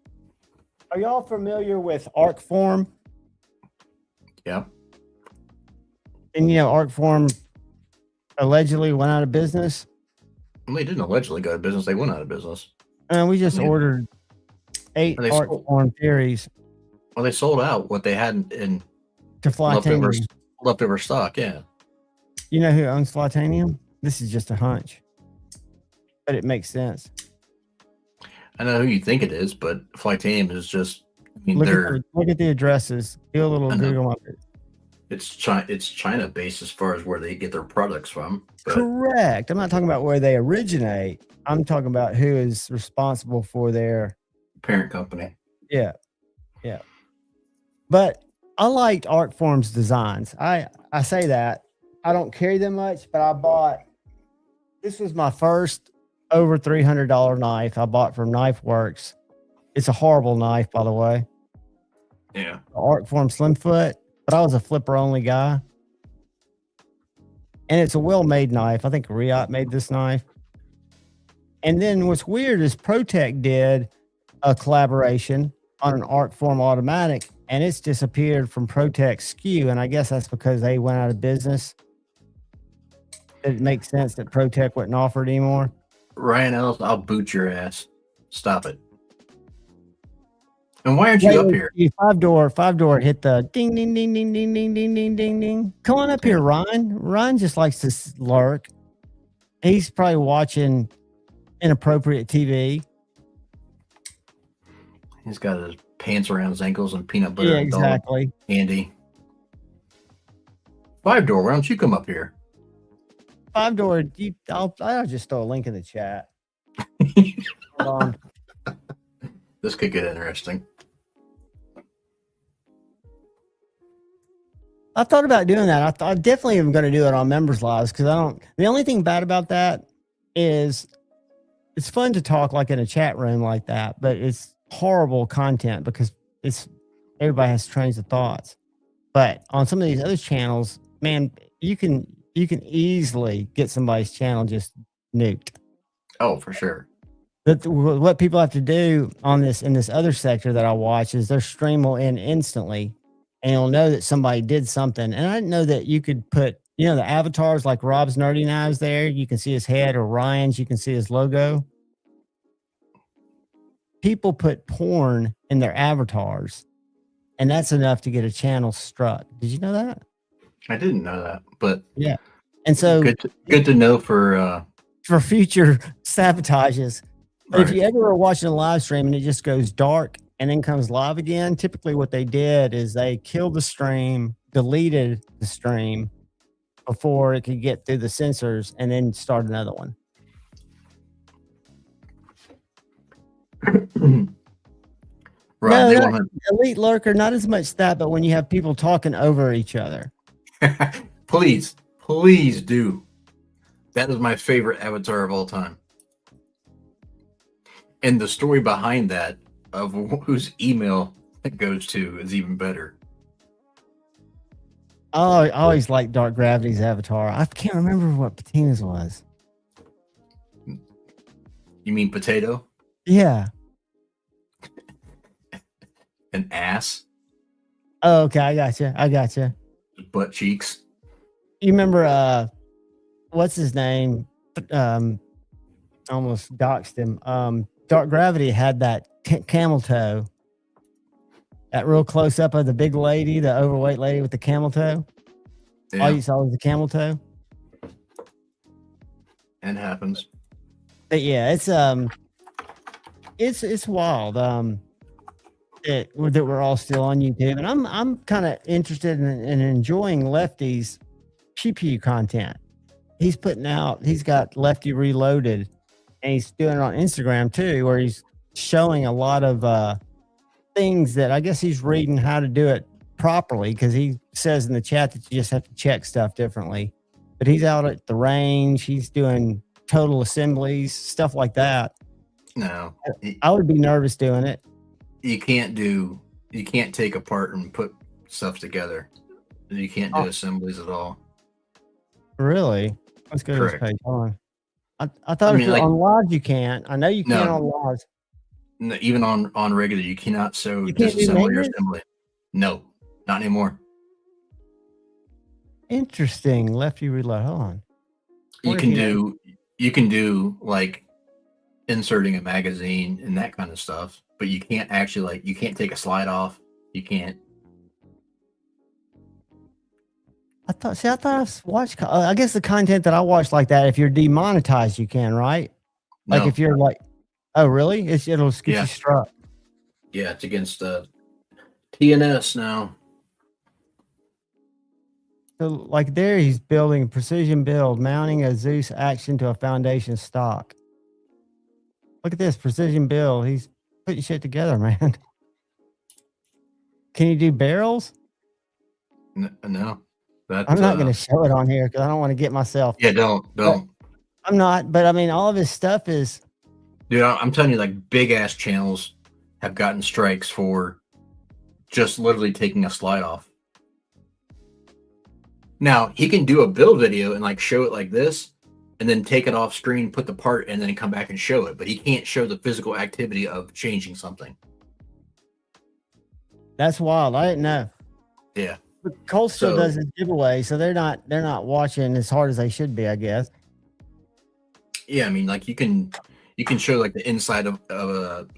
Are y'all familiar with Arcform? Yeah. And you know, Arcform allegedly went out of business. Well, they didn't allegedly go out of business. They went out of business. We just ordered 8 Arcform Theories. Well, they sold out what they had in to Flytanium. Leftover stock, yeah. You know who owns Flytanium? This is just a hunch. But it makes sense. I know who you think it is, but Flytanium is just, I mean, look at the addresses. Do a little Google of it. It's China based as far as where they get their products from. Correct. I'm not talking about where they originate. I'm talking about who is responsible for their parent company. Yeah. Yeah. But I liked Arcform's designs. I say that. I don't carry them much, but this was my first over $300 knife I bought from Knife Works. It's a horrible knife, by the way. Yeah. Arcform Slimfoot, but I was a flipper only guy. And it's a well-made knife. I think Riot made this knife. And then what's weird is ProTech did a collaboration on an Arcform automatic, and it's disappeared from ProTech SKU. And I guess that's because they went out of business. It makes sense that ProTech wouldn't offer it anymore. Ryan Ellis, I'll boot your ass. Stop it. And why aren't you up here? Five door hit the ding, ding, ding, ding, ding, ding, ding, ding, ding, ding. Come on up here, Ryan. Ryan just likes to lurk. He's probably watching inappropriate TV. He's got his pants around his ankles and peanut butter. Yeah, exactly. Andy. Five door, why don't you come up here? Five door, I'll just throw a link in the chat. Hold on. This could get interesting. I thought about doing that. I definitely am going to do it on members' lives because the only thing bad about that is it's fun to talk like in a chat room like that, but it's horrible content because everybody has trains of thoughts. But on some of these other channels, man, you can easily get somebody's channel just nuked. Oh, for sure. But what people have to do in this other sector that I watch is their stream will end instantly, and you'll know that somebody did something. And I didn't know that you could put, the avatars like Rob's Nerdy Knives there. You can see his head, or Ryan's. You can see his logo. People put porn in their avatars, and that's enough to get a channel struck. Did you know that? I didn't know that, but yeah. And so good to know for future sabotages. But if right. you ever are watching a live stream and it just goes dark and then comes live again, typically what they did is they killed the stream, deleted the stream before it could get through the sensors, and then start another one. Right. No, Elite Lurker, not as much that, but when you have people talking over each other. Please do. That is my favorite avatar of all time. And the story behind that of whose email it goes to is even better. Oh, I always liked Dark Gravity's avatar. I can't remember what Patina's was. You mean potato? Yeah. An ass? Oh, okay. I got you. Butt cheeks. You remember, what's his name? Almost doxed him. Dark Gravity had that camel toe. That real close up of the big lady, the overweight lady with the camel toe. Yeah. All you saw was the camel toe. It happens. But yeah, it's wild. That we're all still on YouTube, and I'm kind of interested in enjoying Lefty's pew content. He's got Lefty Reloaded, and he's doing it on Instagram too, where he's showing a lot of things that I guess he's reading how to do it properly, because he says in the chat that you just have to check stuff differently. But he's out at the range, he's doing total assemblies, stuff like that. No, I would be nervous doing it. You can't take apart and put stuff together. You can't do assemblies at all. Really? Let's go Correct. to this page. Hold on. I thought on live you can't. I know you can on live. No, even on regular, you cannot disassemble your assembly. No, not anymore. Interesting. Lefty Reload. Hold on. You can do like inserting a magazine and that kind of stuff, but you can't actually you can't take a slide off. You can't. I thought I watched. I guess the content that I watch like that, if you're demonetized, you can, right? Like No. if you're like, oh really? It'll get you struck. Yeah, it's against TNS now. So like there, he's building precision build, mounting a Zeus action to a foundation stock. Look at this precision build. He's putting shit together, man. Can you do barrels? No. I'm not going to show it on here because I don't want to get myself. Yeah, don't. I'm not, but I mean, all of his stuff is. Dude, I'm telling you, like big ass channels have gotten strikes for just literally taking a slide off. Now he can do a build video and like show it like this, and then take it off screen, put the part, and then come back and show it. But he can't show the physical activity of changing something. That's wild. I didn't know. Yeah. But Cole still does his giveaway, so they're not watching as hard as they should be, I guess. Yeah, I mean, like you can show like the inside of a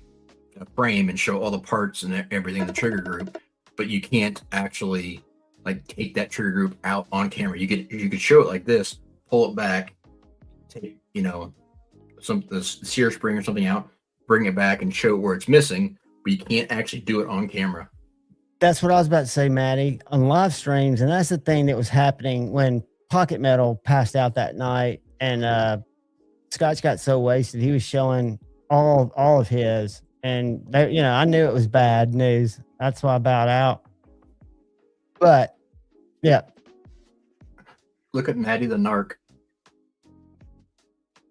frame and show all the parts and everything in the trigger group, but you can't actually like take that trigger group out on camera. You could show it like this, pull it back, take the sear spring or something out, bring it back and show where it's missing, but you can't actually do it on camera. That's what I was about to say, Maddie, on live streams. And that's the thing that was happening when Pocket Metal passed out that night. And Scotch got so wasted, he was showing all of his. And, I knew it was bad news. That's why I bowed out. But, yeah. Look at Maddie the Narc.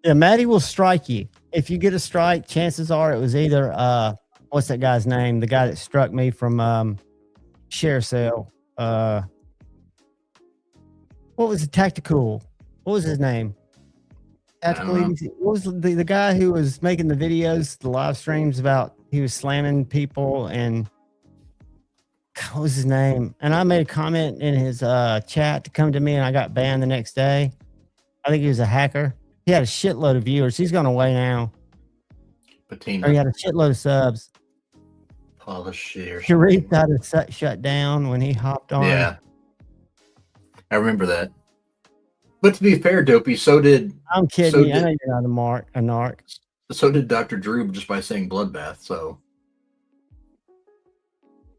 Yeah, Maddie will strike you. If you get a strike, chances are it was either, what's that guy's name? The guy that struck me from Share Sale. What was it? Tactical? What was his name? Tactical EDC. What was the guy who was making the videos, the live streams about he was slamming people, and what was his name? And I made a comment in his chat to come to me, and I got banned the next day. I think he was a hacker. He had a shitload of viewers. He's gone away now. Patina. Or he had a shitload of subs. all the shit or Sharif something. got it shut down when he hopped on. Yeah, I remember that. But to be fair, Dopey, so did I'm kidding you. I know you're not a narc. So did Dr. Drew just by saying bloodbath. So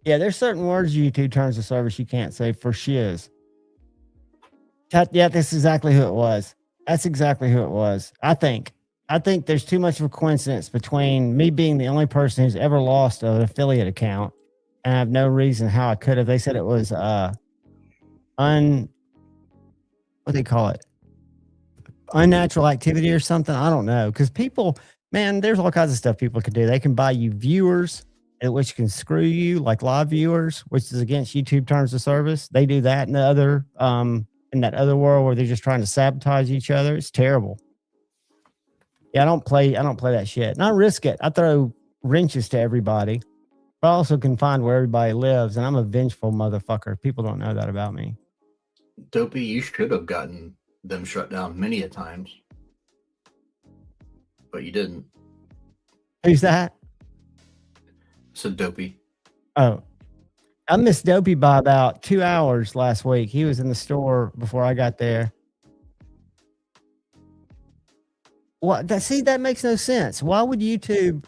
yeah, there's certain words YouTube terms of service you can't say for shiz. Yeah, that's exactly who it was. That's exactly who it was. I think there's too much of a coincidence between me being the only person who's ever lost an affiliate account, and I have no reason how I could have. They said it was what do they call it? Unnatural activity or something. I don't know. Because people, man, there's all kinds of stuff people can do. They can buy you viewers, which can screw you, like live viewers, which is against YouTube terms of service. They do that in that other world where they're just trying to sabotage each other. It's terrible. Yeah, I don't play that shit. And I risk it. I throw wrenches to everybody. But I also can find where everybody lives, and I'm a vengeful motherfucker. People don't know that about me. Dopey, you should have gotten them shut down many a times. But you didn't. Who's that? So Dopey. Oh. I missed Dopey by about 2 hours last week. He was in the store before I got there. That makes no sense. Why would YouTube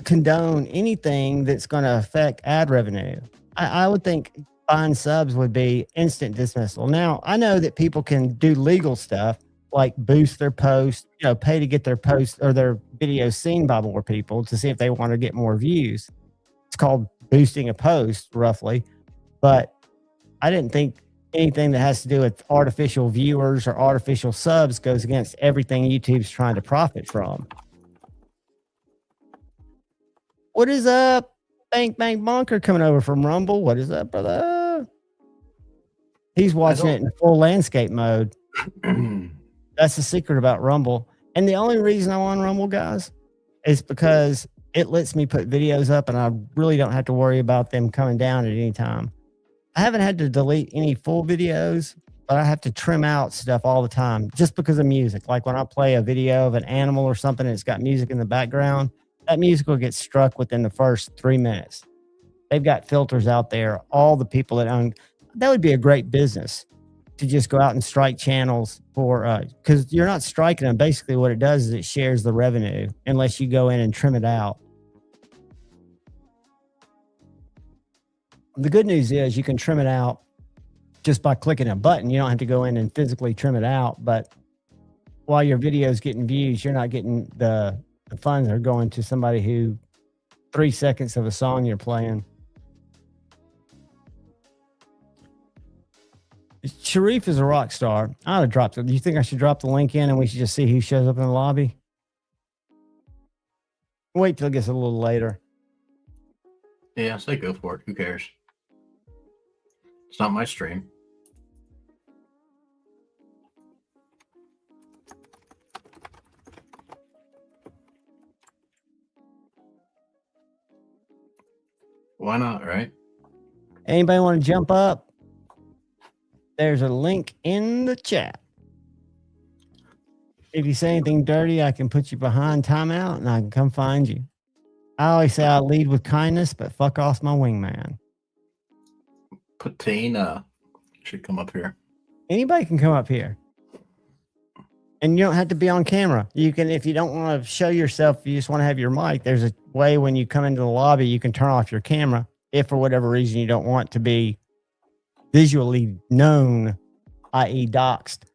condone anything that's going to affect ad revenue? I would think buying subs would be instant dismissal. Now, I know that people can do legal stuff like boost their post, pay to get their post or their videos seen by more people to see if they want to get more views. It's called boosting a post, roughly. But I didn't think anything that has to do with artificial viewers or artificial subs goes against everything YouTube's trying to profit from. What is up? Bank Bonker coming over from Rumble. What is up, brother? He's watching it in full landscape mode. That's the secret about Rumble. And the only reason I'm on Rumble, guys, is because it lets me put videos up and I really don't have to worry about them coming down at any time. I haven't had to delete any full videos, but I have to trim out stuff all the time just because of music. Like when I play a video of an animal or something and it's got music in the background, that music will get struck within the first 3 minutes. They've got filters out there. All the people that own, that would be a great business to just go out and strike channels for, because you're not striking them. Basically what it does is it shares the revenue unless you go in and trim it out. The good news is you can trim it out just by clicking a button. You don't have to go in and physically trim it out. But while your video is getting views, you're not getting the funds are going to somebody who 3 seconds of a song you're playing. Sharif is a rock star. I ought to drop it. Do you think I should drop the link in and we should just see who shows up in the lobby? Wait till it gets a little later. Yeah, say go for it. Who cares? It's not my stream. Why not, right? Anybody want to jump up? There's a link in the chat. If you say anything dirty, I can put you behind timeout and I can come find you. I always say I lead with kindness, but fuck off my wingman. Patina should come up here. Anybody can come up here. And you don't have to be on camera. You can, if you don't want to show yourself, you just want to have your mic. There's a way when you come into the lobby, you can turn off your camera if for whatever reason you don't want to be visually known, i.e. doxed.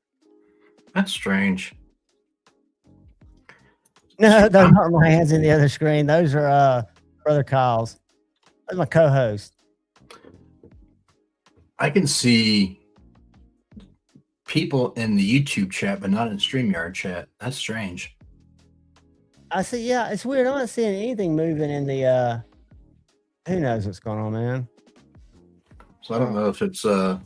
That's strange. No, those aren't my hands in the other screen. Those are Brother Kyle's. That's my co-host. I can see people in the YouTube chat, but not in StreamYard chat. That's strange. I see, yeah, it's weird. I'm not seeing anything moving in the who knows what's going on, man. So I don't know if it's I'm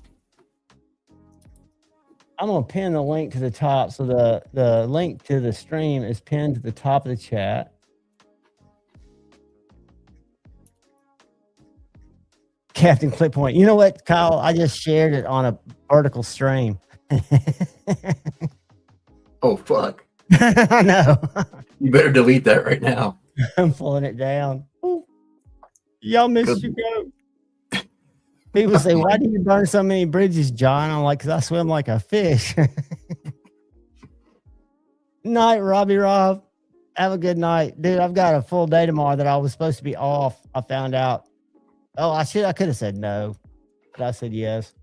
gonna pin the link to the top. So the link to the stream is pinned to the top of the chat. Captain Clippoint. You know what, Kyle? I just shared it on a vertical stream. Oh, fuck. I know. You better delete that right now. I'm pulling it down. Ooh. Y'all missed your goat. People say, why do you burn so many bridges, John? I'm like, because I swim like a fish. Night, Robbie Rob. Have a good night. Dude, I've got a full day tomorrow that I was supposed to be off. I found out. Oh, I could have said no, but I said yes.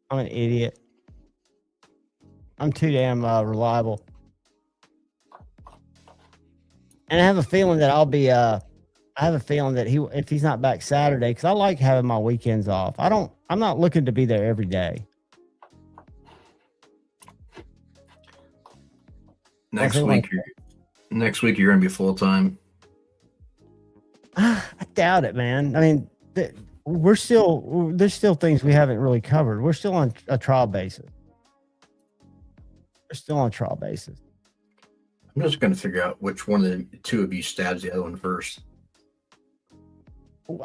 I'm an idiot. I'm too damn reliable. And I have a feeling that I'll be I have a feeling that if he's not back Saturday, because I like having my weekends off. I'm not looking to be there every day. Next week you're gonna be full time. I doubt it, man. I mean, there's still things we haven't really covered. We're still on a trial basis. I'm just gonna figure out which one of the two of you stabs the other one first.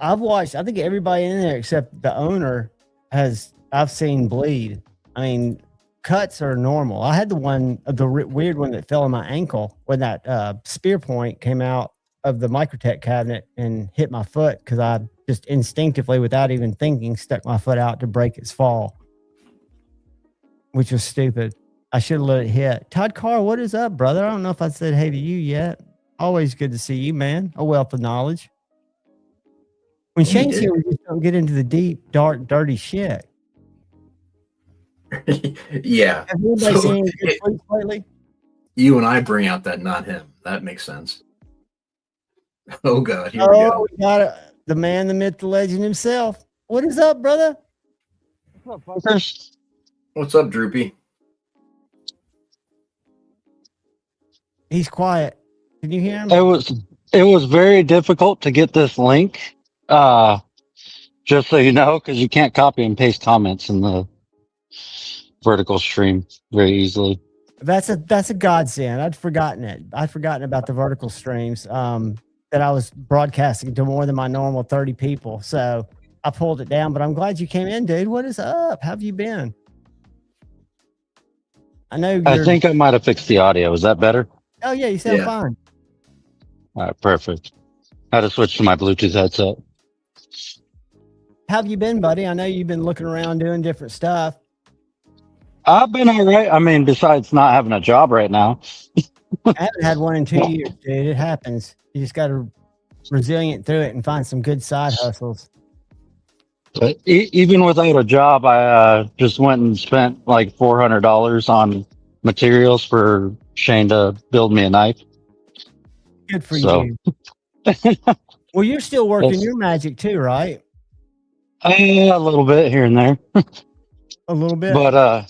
I've watched, I think everybody in there except the owner I've seen bleed. I mean, cuts are normal. I had the weird one that fell on my ankle when that spear point came out of the Microtech cabinet and hit my foot because I just instinctively, without even thinking, stuck my foot out to break its fall, which was stupid. I should have let it hit. Todd Carr, what is up, brother? I don't know if I said hey to you yet. Always good to see you, man. A wealth of knowledge. When Shane's here, we just don't get into the deep, dark, dirty shit. Yeah. Have anybody seen any good sleep lately? You and I bring out that, not him. That makes sense. Oh, God. Here we go. We got the man, the myth, the legend himself. What is up, brother? What's up, Droopy? He's quiet. Can you hear him? It was very difficult to get this link. Just so you know, because you can't copy and paste comments in the vertical stream very easily. That's a godsend. I'd forgotten it. I'd forgotten about the vertical streams. That I was broadcasting to more than my normal 30 people. So I pulled it down, but I'm glad you came in, dude. What is up? How have you been? I think I might have fixed the audio. Is that better? Oh yeah, you sound fine. All right, perfect. I had to switch to my Bluetooth headset. How have you been, buddy? I know you've been looking around doing different stuff. I've been all right. I mean, besides not having a job right now. I haven't had one in 2 years, dude. It happens. You just got to resilient through it and find some good side hustles. But even without a job, I just went and spent like $400 on materials for Shane to build me a knife. Good for you. Well, you're still working your magic too, right? A little bit here and there. A little bit. But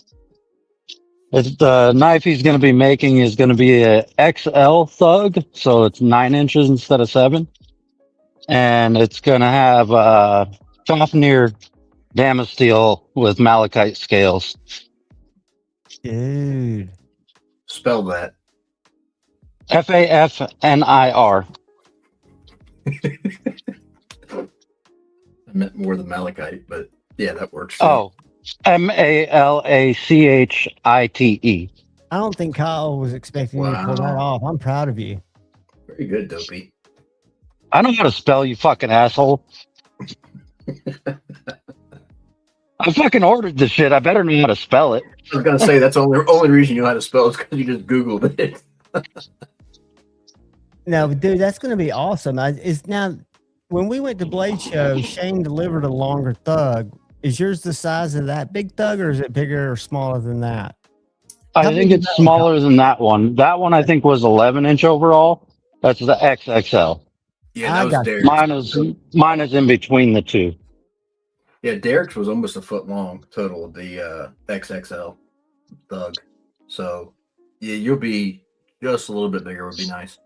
the knife he's going to be making is going to be a XL thug, so it's 9 inches instead of 7, and it's going to have Fafnir Damasteel with malachite scales. Dude, spell that. Fafnir. I meant more than malachite, but yeah, that works. Oh, Malachite. I don't think Kyle was expecting you to pull that off. I'm proud of you. Very good, Dopey. I know how to spell, you fucking asshole. I fucking ordered this shit. I better know how to spell it. I was gonna say that's the only reason you know how to spell is because you just Googled it. No, dude, that's gonna be awesome. Now when we went to Blade Show, Shane delivered a longer thug. Is yours the size of that big thug, or is it bigger or smaller than that? I think it's smaller than that one. That one I think was 11-inch overall. That's the XXL. Yeah, that was Derek's. Mine is in between the two. Yeah, Derek's was almost a foot long total, the XXL thug. So yeah, you'll be just a little bit bigger would be nice.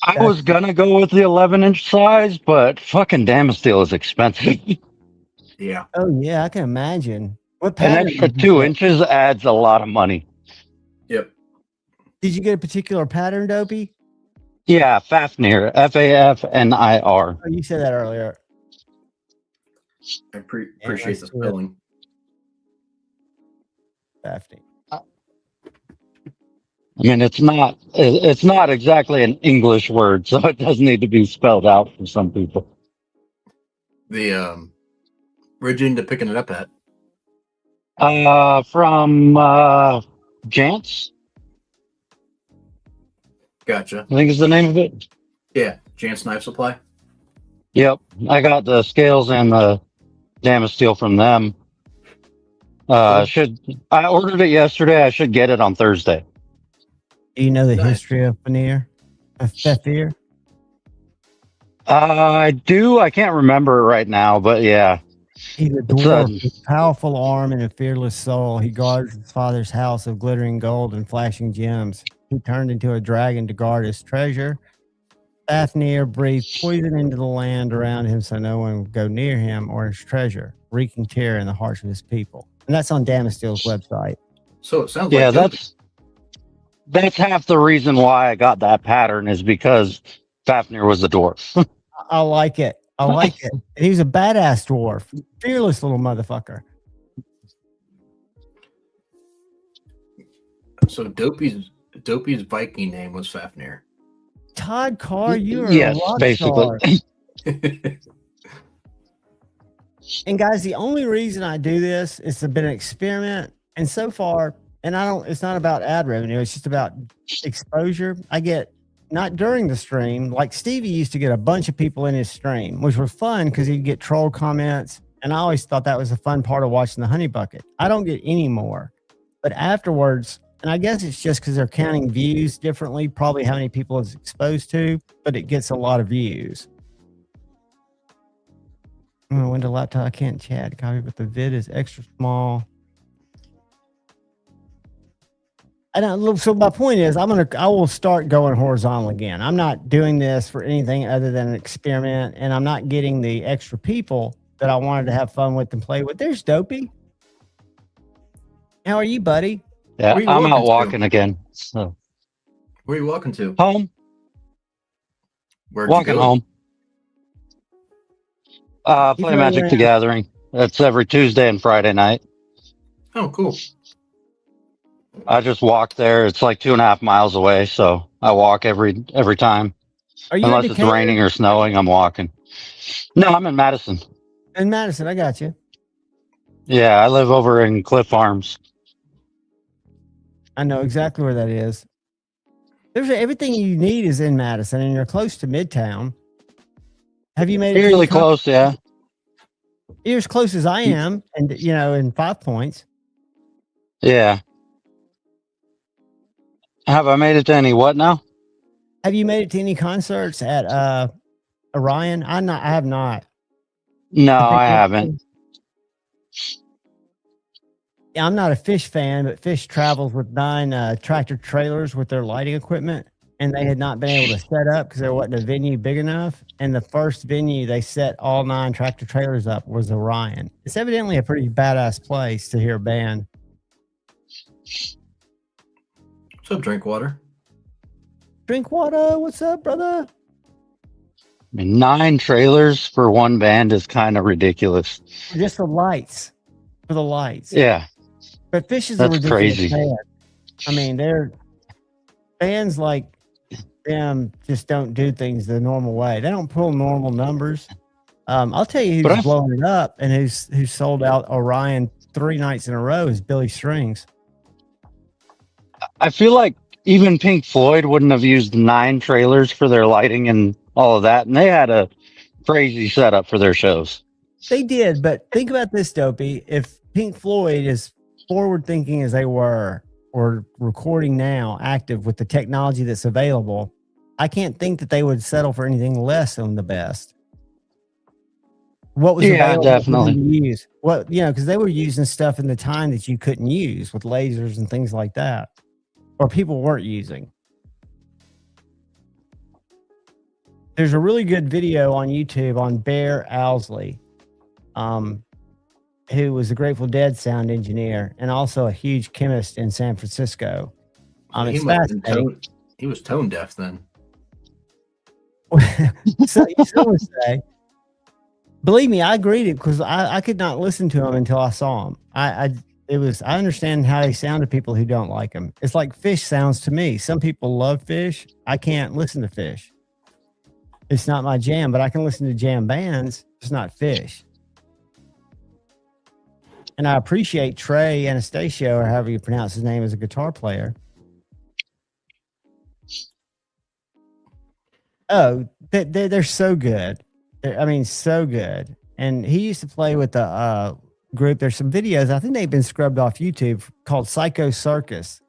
I was gonna go with the 11-inch size, but fucking Damasteel is expensive. Yeah. Oh yeah, I can imagine. What An pattern extra did you 2 get? inches adds a lot of money. Yep. Did you get a particular pattern, Dopey? Yeah, Fafnir. Fafnir. Oh, you said that earlier. I appreciate the spelling. Fafnir. I mean, it's not exactly an English word, so it does need to be spelled out for some people. where'd you end up picking it up at? From Jance, Gotcha. I think is the name of it. Yeah, Jance Knife Supply. Yep, I got the scales and the Damasteel from them. I ordered it yesterday. I should get it on Thursday. Do you know the history of veneer? Of Fafnir? I do. I can't remember it right now, but yeah. He's a dwarf with a powerful arm and a fearless soul. He guards his father's house of glittering gold and flashing gems. He turned into a dragon to guard his treasure. Fafnir breathed poison into the land around him so no one would go near him or his treasure, wreaking terror in the hearts of his people. And that's on Damasteel's website. So it sounds yeah, like that's half the reason why I got that pattern is because Fafnir was a dwarf. I like it. I like it. He was a badass dwarf. Fearless little motherfucker. So Dopey's Viking name was Fafnir. Todd Carr, you are yes, a rock basically. star. And guys, the only reason I do this is to been an experiment. And so far, and it's not about ad revenue, it's just about exposure. I get, not during the stream, like Stevie used to get a bunch of people in his stream, which was fun because he'd get troll comments. And I always thought that was a fun part of watching the Honey Bucket. I don't get any more. But afterwards, and I guess it's just because they're counting views differently, probably how many people it's exposed to, but it gets a lot of views. Windows laptop, I can't chat. Copy, but the vid is extra small. So my point is, I will start going horizontal again. I'm not doing this for anything other than an experiment, and I'm not getting the extra people that I wanted to have fun with and play with. There's Dopey. How are you, buddy? Yeah, I'm out walking again. So. Where are you walking to? Home. Where'd walking you go? home. Play Magic the Gathering. That's every Tuesday and Friday night. Oh, cool. I just walk there. It's like 2.5 miles away, so I walk every time. Are you Unless it's raining or snowing, I'm walking. No, I'm in Madison. In Madison, I got you. Yeah, I live over in Cliff Farms. I know exactly where that is. There's everything you need is in Madison, and you're close to Midtown. Have you made it really close? Yeah, you're as close as I am, and in 5 points. Yeah. Have I made it to any what now? Have you made it to any concerts at Orion? I have not. No, I haven't. Yeah, I'm not a Fish fan, but Fish travels with 9 tractor trailers with their lighting equipment, and they had not been able to set up because there wasn't a venue big enough. And the first venue they set all 9 tractor trailers up was Orion. It's evidently a pretty badass place to hear a band. What's up, Drinkwater? Drinkwater, what's up, brother? I mean, 9 trailers for one band is kind of ridiculous. Just the lights. For the lights. Yeah. But Fish is That's a ridiculous crazy. band. I mean, they're bands like them just don't do things the normal way. They don't pull normal numbers. I'll tell you who's blowing it up and who's sold out Orion 3 nights in a row is Billy Strings. I feel like even Pink Floyd wouldn't have used 9 trailers for their lighting and all of that, and they had a crazy setup for their shows. They did, but think about this, Dopey. If Pink Floyd is forward thinking as they were, or recording now, active with the technology that's available, I can't think that they would settle for anything less than the best. What was available definitely. for them to use? What because they were using stuff in the time that you couldn't use with lasers and things like that, or people weren't using. There's a really good video on YouTube on Bear Owsley, who was a Grateful Dead sound engineer and also a huge chemist in San Francisco. It's fascinating. He was tone deaf then. So you would say. Believe me, I agreed it because I could not listen to him until I saw him. I understand how they sound to people who don't like him. It's like Fish sounds to me. Some people love Fish. I can't listen to Fish. It's not my jam, but I can listen to jam bands, just not Fish. And I appreciate Trey Anastasio, or however you pronounce his name, as a guitar player. Oh, they're so good. I mean, so good. And he used to play with the group. There's some videos. I think they've been scrubbed off YouTube called Psycho Circus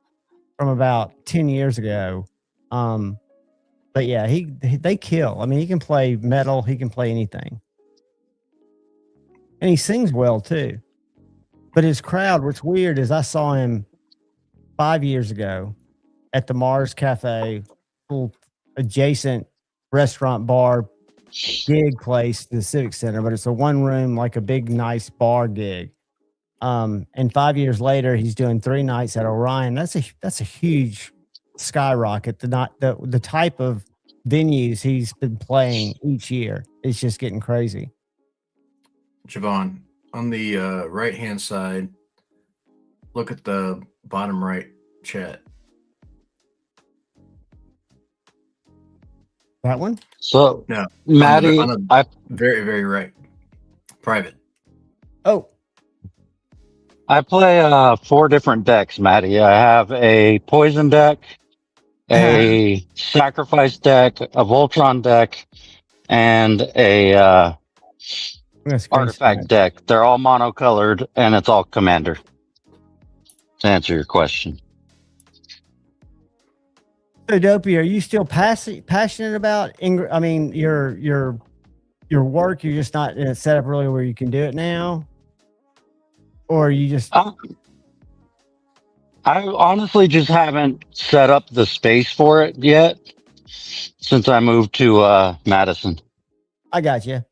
from about 10 years ago. But yeah, they kill. I mean, he can play metal. He can play anything. And he sings well too. But his crowd, what's weird is I saw him 5 years ago at the Mars Cafe, little adjacent restaurant bar gig place to the Civic Center, but it's a one room, like a big, nice bar gig. And 5 years later, he's doing 3 nights at Orion. That's a huge skyrocket. The type of venues he's been playing each year. It's just getting crazy. Javon, on the right hand side, look at the bottom right chat. That one? So no, Maddie, on the very, very right. Private. Oh. I play 4 different decks, Maddie. I have a poison deck, a sacrifice deck, a Voltron deck, and a artifact deck. They're all monocolored, and it's all commander. To answer your question. So Dopey, are you still passionate about I mean, your work? You're just not in a setup really where you can do it now, or you just? I honestly just haven't set up the space for it yet since I moved to Madison. I got you,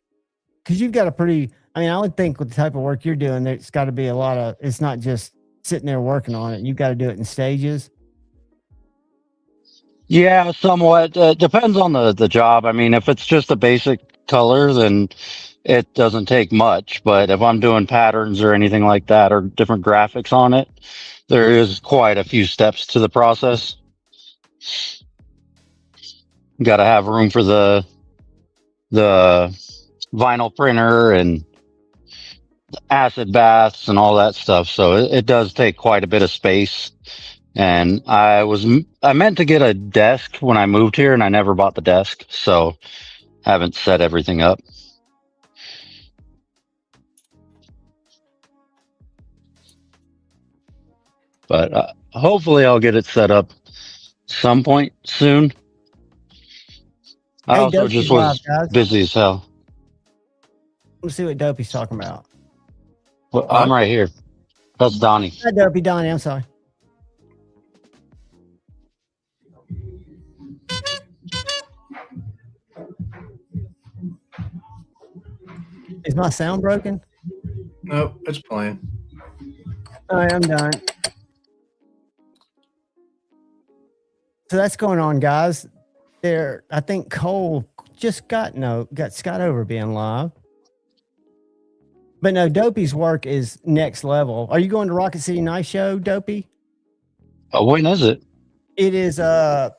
because you've got a pretty. I mean, I would think with the type of work you're doing, there's got to be a lot of. It's not just sitting there working on it. You've got to do it in stages. Yeah, somewhat. Depends on the job. I mean, if it's just a basic color, then it doesn't take much. But if I'm doing patterns or anything like that, or different graphics on it, there is quite a few steps to the process. Got to have room for the vinyl printer and acid baths and all that stuff. So it does take quite a bit of space. And I meant to get a desk when I moved here, and I never bought the desk, so haven't set everything up. But hopefully I'll get it set up some point soon. I also just was busy as hell. Let's see what Dopey's talking about. Well, I'm right here. That's Donnie. Hi, Dopey. Donnie, I'm sorry. Is my sound broken? Nope, it's playing. All right, I'm done. So that's going on, guys. I think Cole just got Scott over being live. But no, Dopey's work is next level. Are you going to Rocket City Night Show, Dopey? When is it? It is I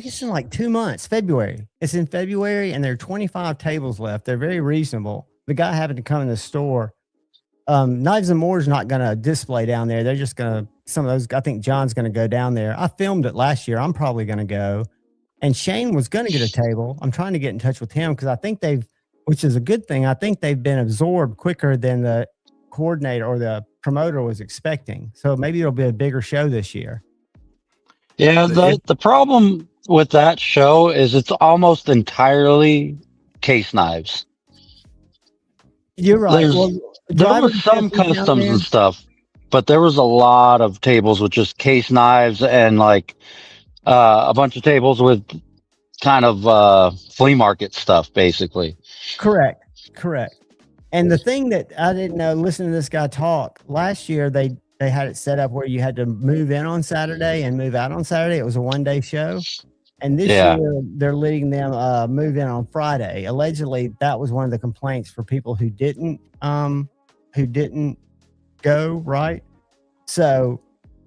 think it's in like 2 months, February. It's in February, and there are 25 tables left. They're very reasonable. The guy happened to come in the store. Knives and More is not going to display down there. They're just going to, some of those, I think John's going to go down there. I filmed it last year. I'm probably going to go. And Shane was going to get a table. I'm trying to get in touch with him because I think which is a good thing, I think they've been absorbed quicker than the coordinator or the promoter was expecting. So maybe it'll be a bigger show this year. Yeah, the problem with that show is it's almost entirely case knives. You're right. There was some customs and stuff, but there was a lot of tables with just case knives and like a bunch of tables with kind of flea market stuff, basically. Correct. And the thing that I didn't know, listening to this guy talk, last year they had it set up where you had to move in on Saturday and move out on Saturday. It was a one-day show. And this year they're letting them move in on Friday. Allegedly, that was one of the complaints for people who didn't go, right? So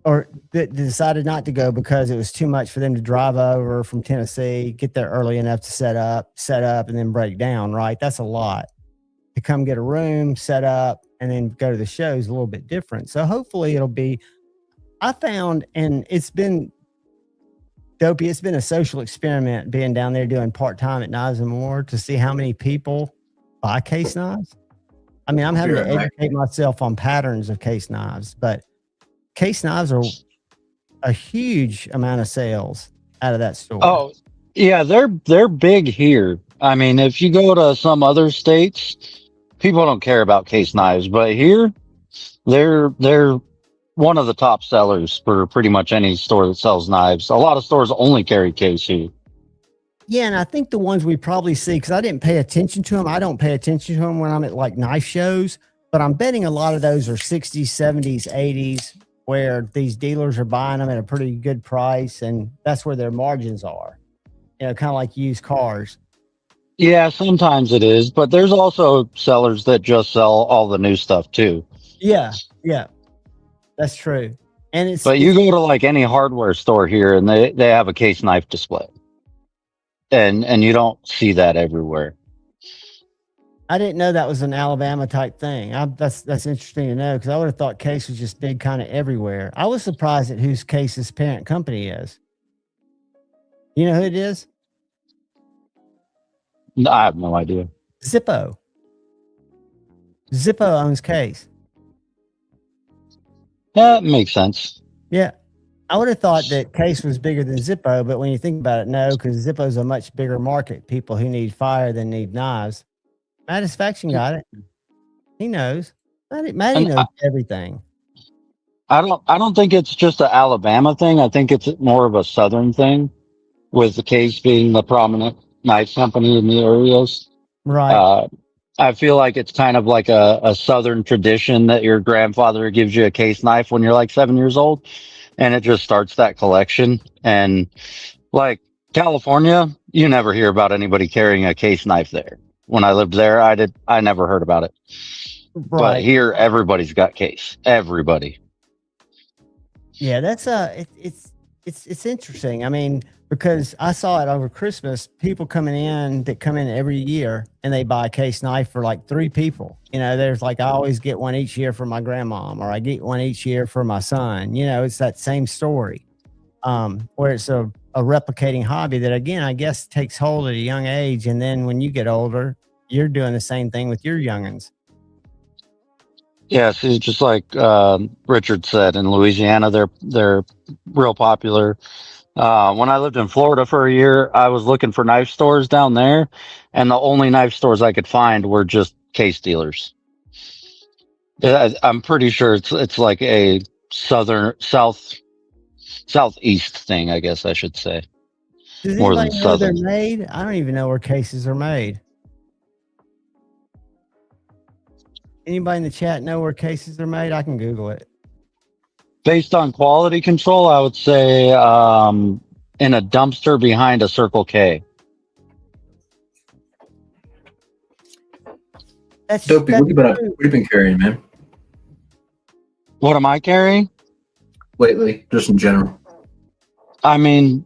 or that decided not to go because it was too much for them to drive over from Tennessee, get there early enough to set up, and then break down. Right, that's a lot to come get a room, set up, and then go to the show is a little bit different. So hopefully it'll be. I found, and it's been dopey. It's been a social experiment being down there doing part time at Knives and More to see how many people buy case knives. I mean, I'm having to educate myself on patterns of case knives, but case knives are a huge amount of sales out of that store. Oh, yeah, they're big here. I mean, if you go to some other states, people don't care about case knives, but here they're one of the top sellers for pretty much any store that sells knives. A lot of stores only carry case here. Yeah, and I think the ones we probably see, because I didn't pay attention to them. I don't pay attention to them when I'm at like knife shows, but I'm betting a lot of those are 60s, 70s, 80s, where these dealers are buying them at a pretty good price, and that's where their margins are. You know, kind of like used cars. Yeah, sometimes it is, but there's also sellers that just sell all the new stuff too. Yeah, that's true. And but you go to like any hardware store here, and they have a case knife display, and you don't see that everywhere. I didn't know that was an Alabama type thing. That's interesting to know, because I would have thought Case was just big kind of everywhere. I was surprised at whose Case's parent company is. You know who it is? No, I have no idea. Zippo. Zippo owns Case. That makes sense. Yeah. I would have thought that Case was bigger than Zippo, but when you think about it, no, because Zippo's a much bigger market. People who need fire than need knives. Satisfaction got it. He knows. Matty knows everything. I don't think it's just an Alabama thing. I think it's more of a Southern thing, with the Case being the prominent knife company in the areas. Right. I feel like it's kind of like a Southern tradition that your grandfather gives you a case knife when you're like 7 years old, and it just starts that collection. And like California, you never hear about anybody carrying a case knife there. When I lived there, I never heard about it. Right. But here, everybody's got case. Everybody. Yeah, that's it's interesting. I mean, because I saw it over Christmas, people coming in that come in every year and they buy a case knife for like 3 people. You know, there's like, I always get one each year for my grandmom, or I get one each year for my son. You know, it's that same story, where it's a replicating hobby that, again, I guess takes hold at a young age. And then when you get older, you're doing the same thing with your youngins. Yeah, see, just like Richard said, in Louisiana, they're real popular. When I lived in Florida for a year, I was looking for knife stores down there, and the only knife stores I could find were just case dealers. I'm pretty sure it's like a southeast thing, I guess I should say. Does anybody know where they're made? I don't even know where cases are made. Anybody in the chat know where cases are made? I can Google it. Based on quality control, I would say in a dumpster behind a Circle K. That's Dopey, what have you been carrying, man? What am I carrying? Lately, just in general. I mean,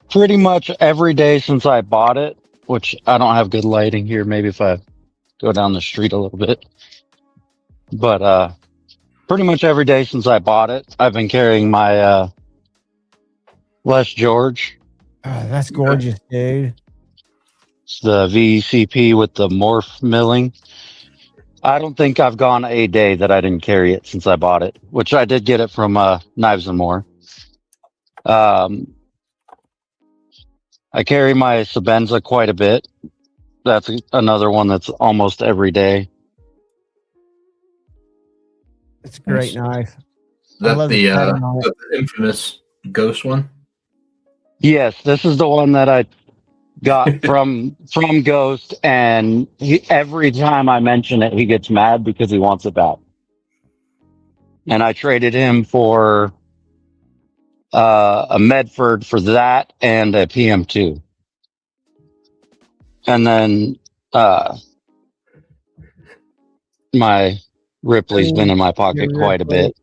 pretty much every day since I bought it, which I don't have good lighting here. Maybe if I go down the street a little bit. But pretty much every day since I bought it, I've been carrying my Les George. Oh, that's gorgeous, dude. It's the VCP with the morph milling. I don't think I've gone a day that I didn't carry it since I bought it, which I did get it from Knives and More. I carry my Sabenza quite a bit. That's another one that's almost every day. It's a great knife. Is that the infamous Ghost one? Yes, this is the one that I got from Ghost, and every time I mention it, he gets mad because he wants it back. And I traded him for a Medford for that and a PM2. And then my Ripley's been in my pocket quite a bit.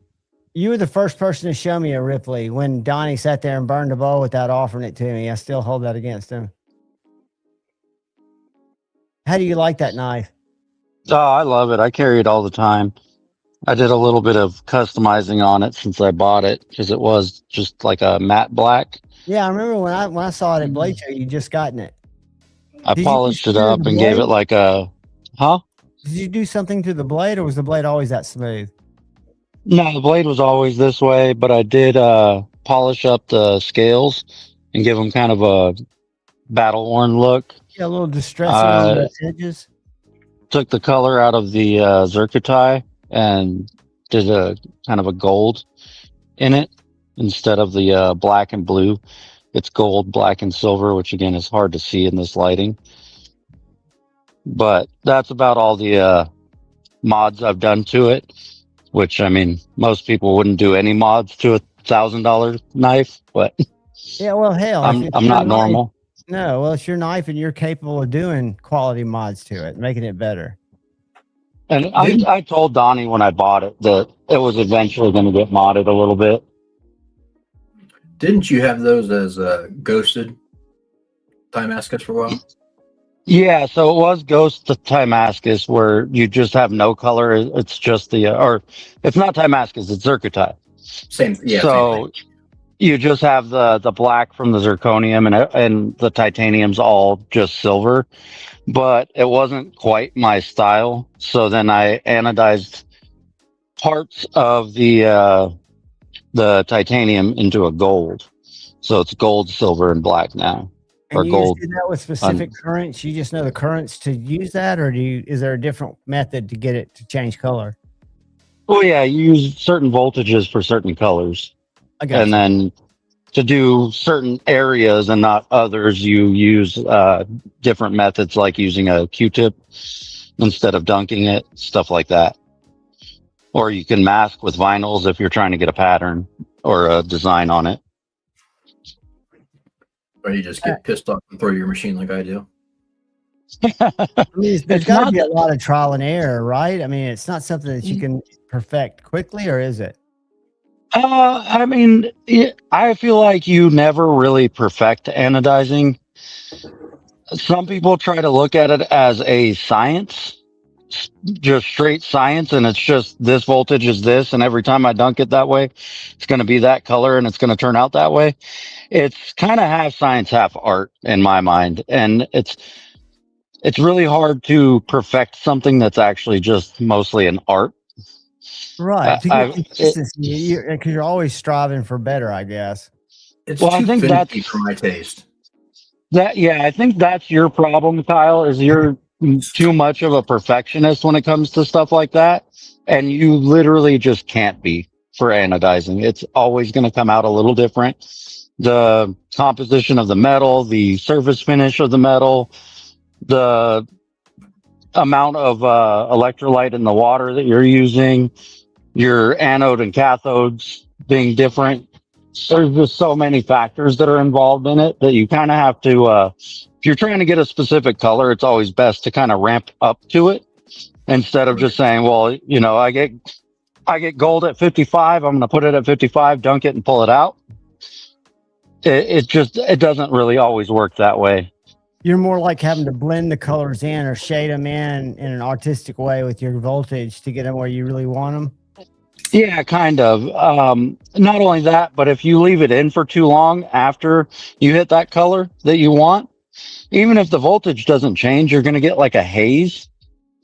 You were the first person to show me a Ripley when Donnie sat there and burned the bowl without offering it to me. I still hold that against him. How do you like that knife? Oh, I love it. I carry it all the time. I did a little bit of customizing on it since I bought it because it was just like a matte black. Yeah, I remember when I saw it at Blade Show, you just gotten it. I Did you do polished it something to up the and gave it blade? like a, huh? Did you do something to the blade, or was the blade always that smooth? No, the blade was always this way, but I did polish up the scales and give them kind of a battle worn look. Yeah, a little distressing on the edges. Took the color out of the zircotai and did a kind of a gold in it instead of the black and blue. It's gold, black, and silver, which again is hard to see in this lighting. But that's about all the mods I've done to it, which I mean, most people wouldn't do any mods to a $1,000 knife, but Yeah, well, hell, I'm it's not your knife- normal. No, well, it's your knife, and you're capable of doing quality mods to it, making it better. And I told Donnie when I bought it that it was eventually going to get modded a little bit. Didn't you have those as ghosted Timascus for a while? Yeah, so it was Ghost of Timascus where you just have no color. It's just the, or it's not Timascus, it's Zircotai. Same, yeah. So same you just have the black from the zirconium and the titanium's all just silver, but it wasn't quite my style. So then I anodized parts of the titanium into a gold. So it's gold, silver, and black now. And Or you gold. just do that with specific currents? You just know the currents to use that, or is there a different method to get it to change color? Well, yeah, you use certain voltages for certain colors. I got And you. then to do certain areas and not others, you use different methods like using a Q-tip instead of dunking it, stuff like that. Or you can mask with vinyls if you're trying to get a pattern or a design on it. Or you just get pissed off and throw your machine like I do. I mean, there's It's got to not be a lot of trial and error, right? I mean, it's not something that you can perfect quickly, or is it? I mean, I feel like you never really perfect anodizing. Some people try to look at it as a science, just straight science, and it's just this voltage is this, and every time I dunk it that way, it's going to be that color and it's going to turn out that way. It's kind of half science, half art in my mind, and it's really hard to perfect something that's actually just mostly an art. Right. To get consistency, because you're always striving for better, I guess. It's Well, too I think finicky that's for my taste. I think that's your problem, Kyle, is you're too much of a perfectionist when it comes to stuff like that. And you literally just can't be for anodizing. It's always going to come out a little different. The composition of the metal, the surface finish of the metal, the amount of electrolyte in the water that you're using, your anode and cathodes being different. There's just so many factors that are involved in it that you kind of have to, if you're trying to get a specific color, it's always best to kind of ramp up to it instead of just saying, well, you know, I get gold at 55. I'm going to put it at 55, dunk it and pull it out. It doesn't really always work that way. You're more like having to blend the colors in or shade them in an artistic way with your voltage to get them where you really want them. Yeah, kind of. Not only that, but if you leave it in for too long after you hit that color that you want, even if the voltage doesn't change, you're going to get like a haze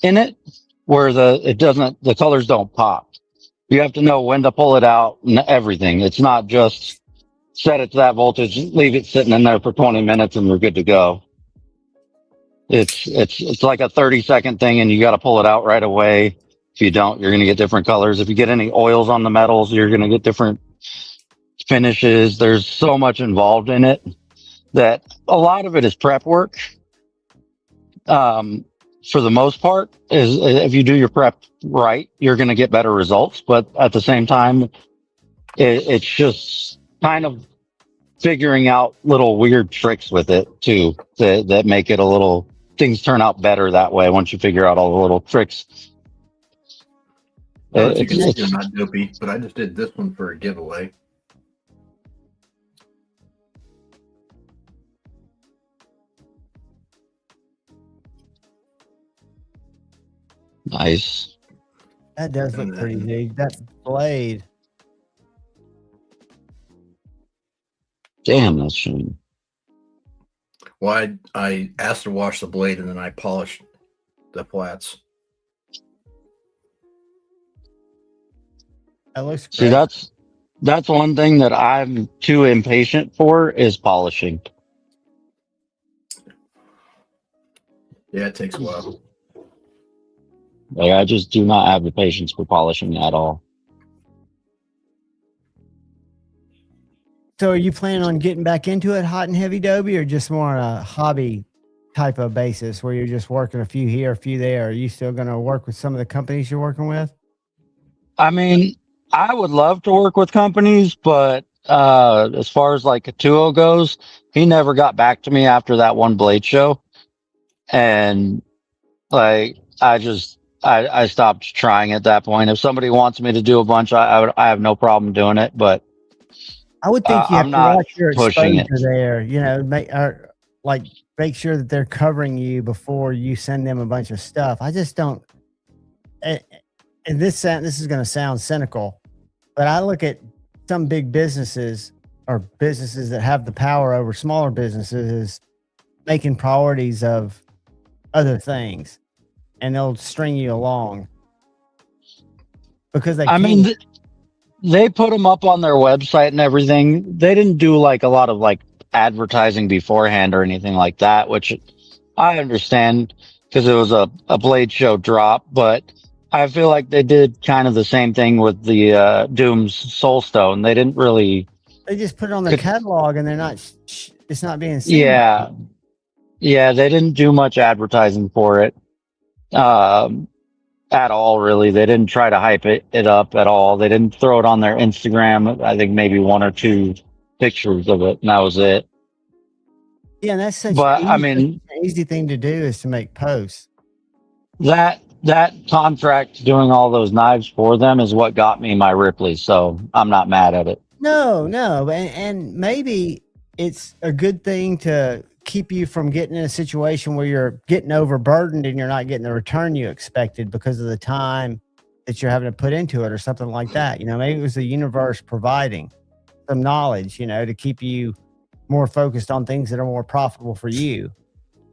in it where the colors don't pop. You have to know when to pull it out and everything. It's not just set it to that voltage, leave it sitting in there for 20 minutes and we're good to go. It's like a 30-second thing and you got to pull it out right away. If you don't, you're going to get different colors. If you get any oils on the metals, you're going to get different finishes. There's so much involved in it that a lot of it is prep work. For the most part, is if you do your prep right, you're going to get better results. But at the same time, it's just kind of figuring out little weird tricks with it too that make it things turn out better that way once you figure out all the little tricks. I don't know if you can see It's or not, Dopey, but I just did this one for a giveaway. nice. That does look pretty, dude. That blade. Damn, that's shiny. Well, I asked to wash the blade and then I polished the flats. That looks great. See, that's one thing that I'm too impatient for is polishing. Yeah, it takes a while. Like, I just do not have the patience for polishing at all. So are you planning on getting back into it hot and heavy, Dobie, or just more on a hobby type of basis where you're just working a few here, a few there? Are you still going to work with some of the companies you're working with? I mean, I would love to work with companies, but as far as like Katuo goes, he never got back to me after that one Blade show. And like, I stopped trying at that point. If somebody wants me to do a bunch, I have no problem doing it, but I would think you have I'm to not watch your pushing exposure it. there, you know, make sure that they're covering you before you send them a bunch of stuff. I just don't, and this is going to sound cynical, but I look at some big businesses or businesses that have the power over smaller businesses as making priorities of other things, and they'll string you along because they I mean, they put them up on their website and everything. They didn't do like a lot of like advertising beforehand or anything like that, which I understand because it was a Blade show drop, but I feel like they did kind of the same thing with the Doom's Soulstone. They didn't really. They just put it on their catalog and they're not, it's not being seen. Yeah. Yeah, they didn't do much advertising for it. At all, really. They didn't try to hype it up at all. They didn't throw it on their Instagram. I think maybe one or two pictures of it, and that was it. Yeah, and that's such But an I mean, easy thing to do is to make posts. that contract doing all those knives for them is what got me my Ripley, so I'm not mad at it. No, and maybe it's a good thing to keep you from getting in a situation where you're getting overburdened and you're not getting the return you expected because of the time that you're having to put into it or something like that. You know, maybe it was the universe providing some knowledge, you know, to keep you more focused on things that are more profitable for you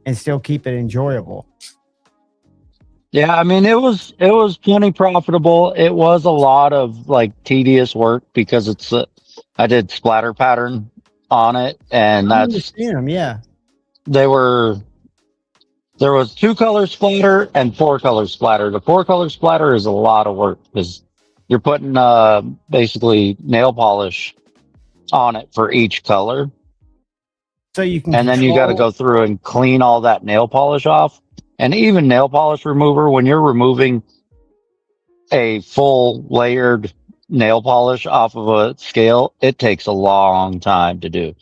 and still keep it enjoyable. Yeah, I mean, it was plenty profitable. It was a lot of like tedious work because I did splatter pattern on it, and I that's understand them, yeah. there was 2-color splatter and 4-color splatter. The 4-color splatter is a lot of work because you're putting basically nail polish on it for each color. So you can, and then you got to go through and clean all that nail polish off. And even nail polish remover, when you're removing a full layered nail polish off of a scale, it takes a long time to do.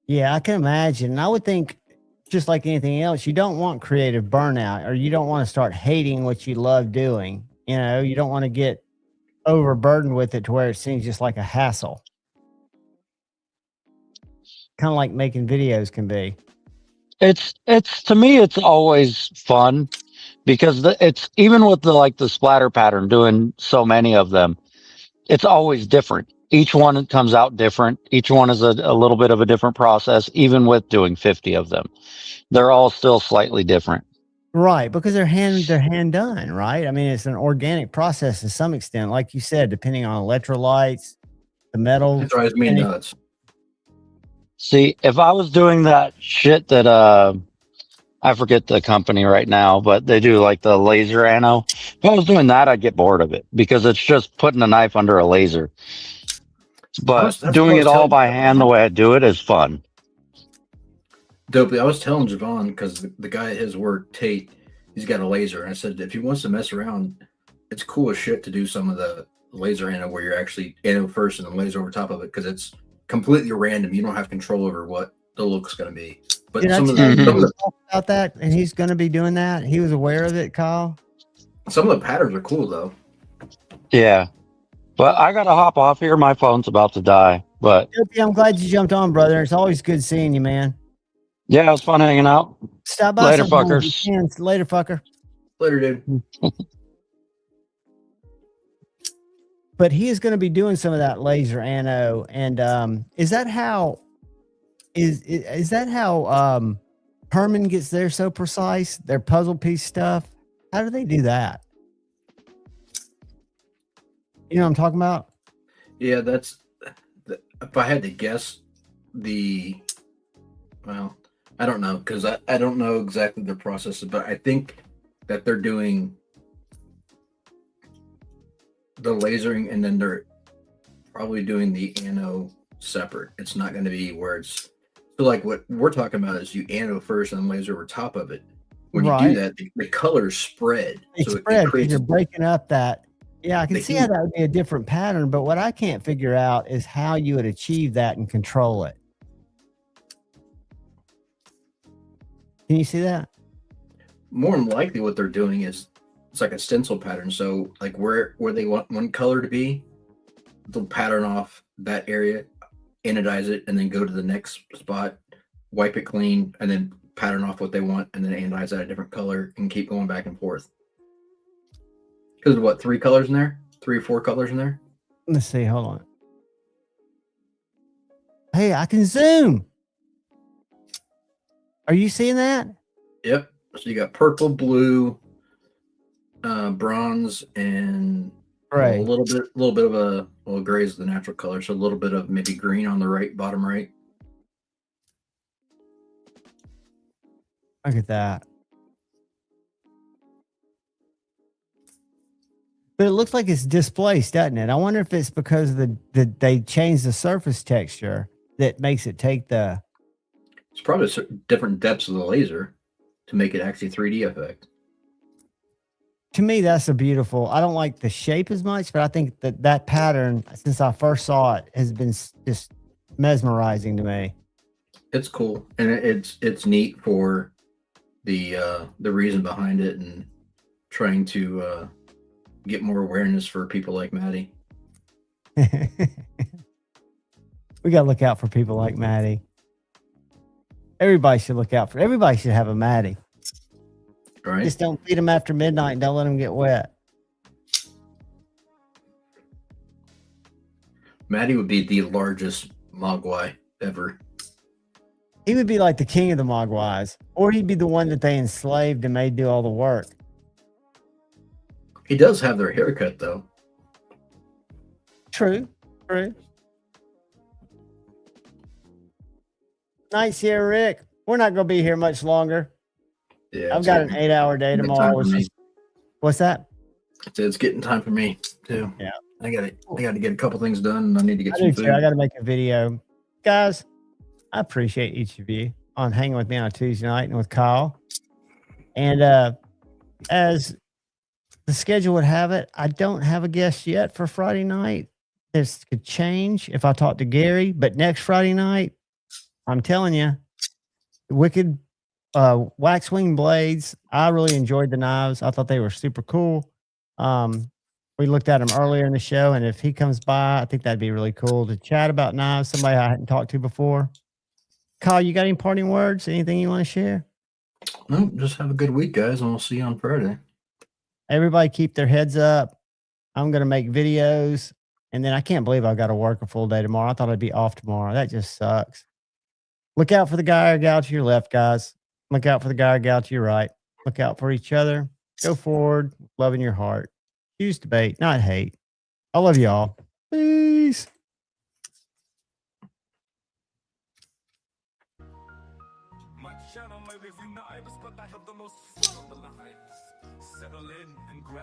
Yeah, I can imagine. And I would think, just like anything else, you don't want creative burnout, or you don't want to start hating what you love doing. You know, you don't want to get overburdened with it to where it seems just like a hassle. Kind of like making videos can be. It's to me, it's always fun because it's even with the splatter pattern, doing so many of them, it's always different. Each one comes out different. Each one is a little bit of a different process, even with doing 50 of them. They're all still slightly different. Right, because they're hand done, right? I mean, it's an organic process to some extent, like you said, depending on electrolytes, the metal. It drives me nuts. See, if I was doing that shit that I forget the company right now, but they do like the laser anno. If I was doing that, I'd get bored of it because it's just putting a knife under a laser. But doing it all by hand the way I do it is fun. Dopey, I was telling Javon, because the guy at his work, Tate, he's got a laser. And I said, if he wants to mess around, it's cool as shit to do some of the laser anno where you're actually anno first and then laser over top of it, because it's completely random. You don't have control over what the look's going to be. But Did some I of the talk about that, and he's going to be doing that? He was aware of it, Kyle? Some of the patterns are cool though. Yeah. But I gotta hop off here. My phone's about to die. But I'm glad you jumped on, brother. It's always good seeing you, man. yeah, it was fun hanging out. Stop by Later, sometime if you fuckers. can. Later, fucker. Later, dude. But he is going to be doing some of that laser ano, and is that how Herman gets there so precise? Their puzzle piece stuff. How do they do that? You know what I'm talking about? Yeah, if I had to guess, well, I don't know because I don't know exactly their process, but I think that they're doing the lasering and then they're probably doing the ano separate. It's not going to be where it's so like what we're talking about is you ano first and laser over top of it. When you do that, the colors spread. It spread because you're breaking up that. Yeah, I can see how that would be a different pattern, but what I can't figure out is how you would achieve that and control it. Can you see that? More than likely what they're doing is it's like a stencil pattern. So like where they want one color to be, they'll pattern off that area, anodize it, and then go to the next spot, wipe it clean, and then pattern off what they want, and then anodize that a different color and keep going back and forth. Because what, 3 colors in there? 3 or 4 colors in there? Let's see. Hold on. Hey, I can zoom. Are you seeing that? Yep. So you got purple, blue, bronze, and gray. A little bit of gray is the natural color, so a little bit of maybe green on the right, bottom right. Look at that. But it looks like it's displaced, doesn't it? I wonder if it's because they changed the surface texture that makes it take the. It's probably different depths of the laser to make it actually 3D effect. To me, that's a beautiful. I don't like the shape as much, but I think that pattern, since I first saw it, has been just mesmerizing to me. It's cool, and it's neat for the reason behind it and trying to get more awareness for people like Maddie. We got to look out for people like Maddie. Everybody should look out for. Everybody should have a Maddie. Right. Just don't feed them after midnight and don't let them get wet. Maddie would be the largest mogwai ever. He would be like the king of the mogwais, or he'd be the one that they enslaved and made do all the work. He does have their haircut, though. True. Night, Sierra Rick. We're not going to be here much longer. Yeah, I've got an 8-hour day tomorrow. What's that? It's getting time for me too. Yeah, I got to get a couple things done. And I need to get some food. I got to make a video, guys. I appreciate each of you on hanging with me on a Tuesday night and with Kyle. And as the schedule would have it, I don't have a guest yet for Friday night. This could change if I talk to Gary, but next Friday night, I'm telling you, wicked wax wing blades. I really enjoyed the knives. I thought they were super cool. We looked at them earlier in the show, and if he comes by, I think that'd be really cool to chat about knives. Somebody I hadn't talked to before. Kyle, you got any parting words? Anything you want to share? No, just have a good week, guys, and we'll see you on Friday. Everybody keep their heads up. I'm going to make videos, and then I can't believe I got to work a full day tomorrow. I thought I'd be off tomorrow. That just sucks. Look out for the guy or gal to your left, guys. Look out for the guy or gal to your right. Look out for each other. Go forward, love in your heart. Choose debate, not hate. I love y'all. Peace. Channel may be nice, but I have the most fun on the lines. Settle in and grab